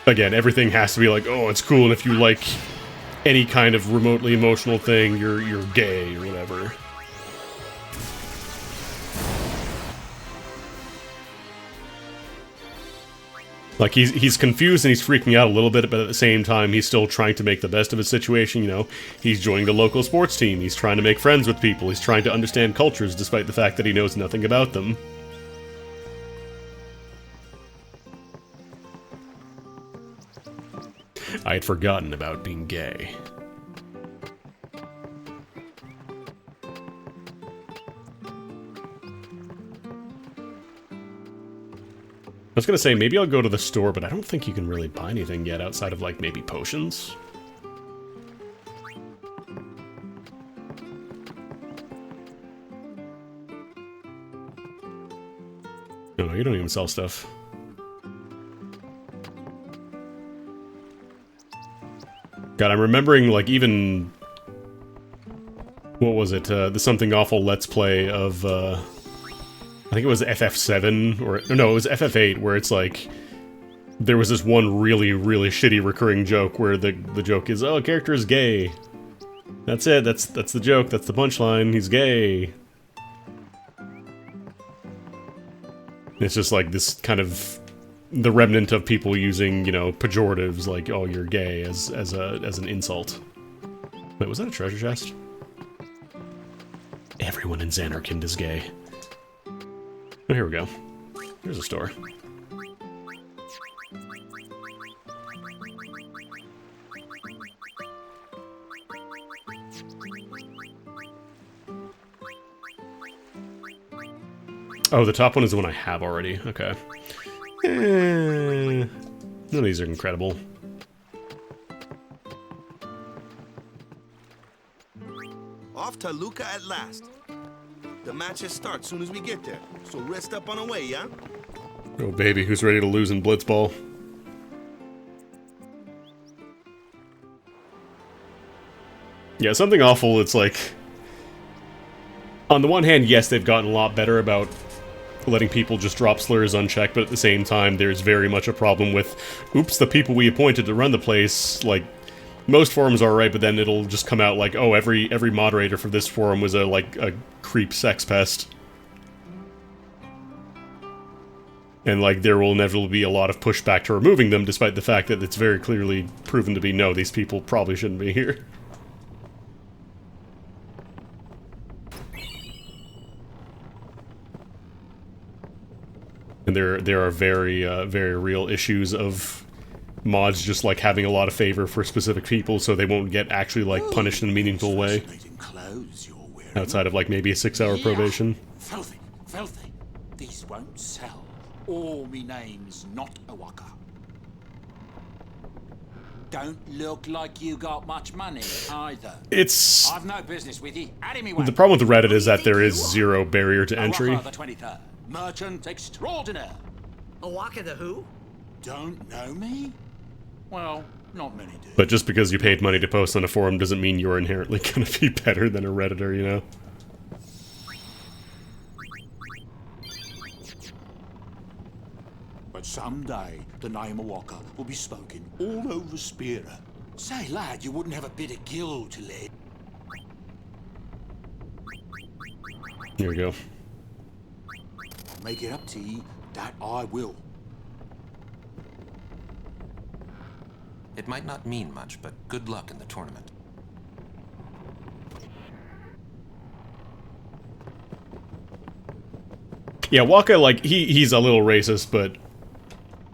Again, everything has to be like, oh, it's cool, and if you like any kind of remotely emotional thing, you're gay or whatever. Like, he's confused and he's freaking out a little bit, but at the same time, he's still trying to make the best of his situation, you know? He's joining the local sports team, he's trying to make friends with people, he's trying to understand cultures despite the fact that he knows nothing about them. I had forgotten about being gay. I was gonna say, maybe I'll go to the store, but I don't think you can really buy anything yet outside of, like, maybe potions. No, you don't even sell stuff. God, I'm remembering, like, even... What was it? The Something Awful Let's Play of, I think it was FF7, or no, it was FF8, where it's like, there was this one really, really shitty recurring joke where the joke is, oh, a character is gay. That's it, that's the joke, that's the punchline, he's gay. It's just like this kind of, the remnant of people using, you know, pejoratives like, oh, you're gay, as an insult. Wait, was that a treasure chest? Everyone in Zanarkand is gay. Oh, here we go. Here's a store. Oh, the top one is the one I have already. Okay. None of these are incredible. Off to Luca at last. The matches start soon as we get there, so rest up on the way, yeah? Oh baby, who's ready to lose in Blitzball? Yeah, Something Awful, it's like... On the one hand, yes, they've gotten a lot better about letting people just drop slurs unchecked, but at the same time, there's very much a problem with, oops, the people we appointed to run the place, like... Most forums are right, but then it'll just come out like, oh, every moderator for this forum was a creep sex pest. And, like, there will inevitably be a lot of pushback to removing them, despite the fact that it's very clearly proven to be, no, these people probably shouldn't be here. And there are very, very real issues of mods just, like, having a lot of favor for specific people so they won't get actually, like, punished in a meaningful way. Outside of, like, maybe a 6-hour probation. Filthy, filthy. These won't sell. Or me name's not Awaka. Don't look like you got much money, either. It's... I've no business with you. The problem with Reddit is that there is zero barrier to entry. Awaka the 23rd. Merchant extraordinaire. Awaka the who? Don't know me? Well, not many do. But just because you paid money to post on a forum doesn't mean you're inherently gonna be better than a Redditor, you know? But someday, the name of Awaka will be spoken all over Spira. Say, lad, you wouldn't have a bit of gill to let. Here we go. Make it up to you, that I will. It might not mean much, but good luck in the tournament. Yeah, Waka, like, he's a little racist, but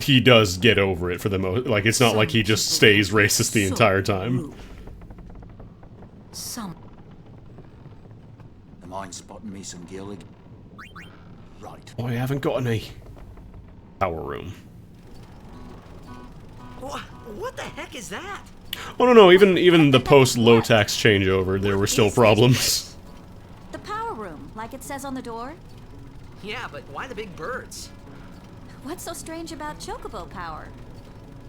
he does get over it for the most. Like, it's not like he just stays racist the entire time. Am I spotting me some gill? Right. Oh, I haven't got any. Power room. What the heck is that? Oh no, even the post-low tax changeover, there were still problems. The power room, like it says on the door? Yeah, but why the big birds? What's so strange about chocobo power?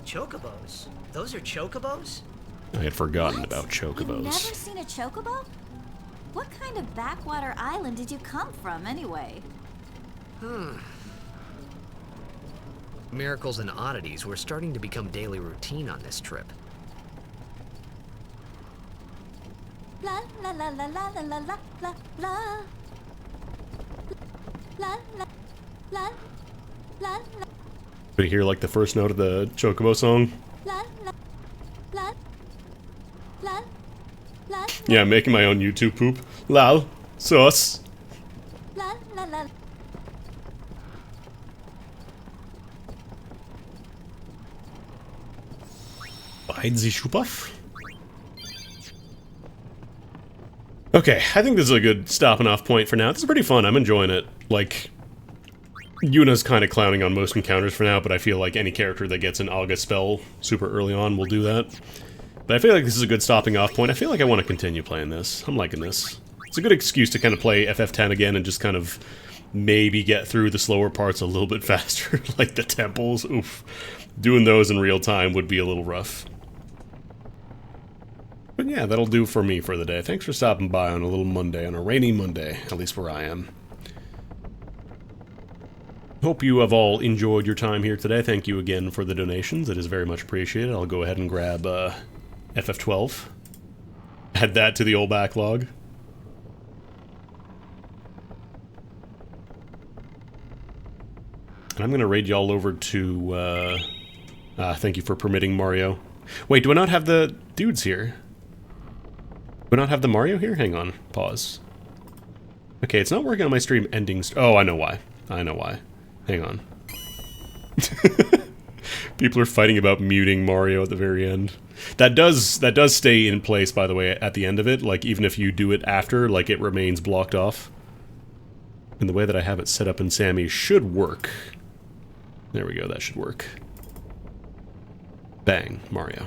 Chocobos? Those are chocobos? I had forgotten about You've never chocobos. seen a chocobo? What kind of backwater island did you come from, anyway? Miracles and oddities were starting to become daily routine on this trip. La la la la la la la la la la la la la la But you hear like the first note of the Chocobo song? Yeah, I'm making my own YouTube poop. Lal. Sauce. Hide the Schupaff. Okay, I think this is a good stopping off point for now. This is pretty fun. I'm enjoying it. Like, Yuna's kind of clowning on most encounters for now, but I feel like any character that gets an August spell super early on will do that. But I feel like this is a good stopping off point. I feel like I want to continue playing this. I'm liking this. It's a good excuse to kind of play FF10 again and just kind of maybe get through the slower parts a little bit faster, like the temples. Oof. Doing those in real time would be a little rough. But yeah, that'll do for me for the day. Thanks for stopping by on a little Monday, on a rainy Monday, at least where I am. Hope you have all enjoyed your time here today. Thank you again for the donations. It is very much appreciated. I'll go ahead and grab FF12. Add that to the old backlog. And I'm going to raid y'all over to... thank you for permitting Mario. Wait, do I not have the dudes here? Do I not have the Mario here? Hang on. Pause. Okay, it's not working on my stream ending... Oh, I know why. I know why. Hang on. People are fighting about muting Mario at the very end. That does stay in place, by the way, at the end of it. Like, even if you do it after, like, it remains blocked off. And the way that I have it set up in Sammy should work. There we go, that should work. Bang, Mario.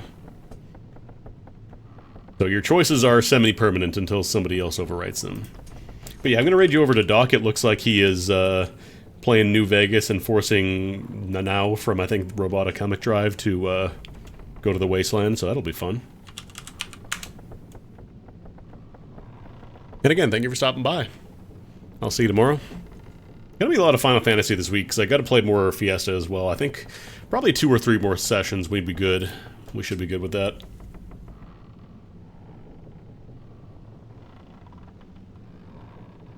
So your choices are semi-permanent until somebody else overwrites them. But yeah, I'm going to raid you over to Doc. It looks like he is playing New Vegas and forcing Nanao from, I think, Robotic Comic Drive to go to the Wasteland, so that'll be fun. And again, thank you for stopping by. I'll see you tomorrow. Gonna be a lot of Final Fantasy this week, because I gotta play more Fiesta as well. I think probably 2 or 3 more sessions we'd be good. We should be good with that.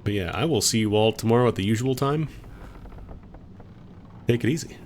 But yeah, I will see you all tomorrow at the usual time. Take it easy.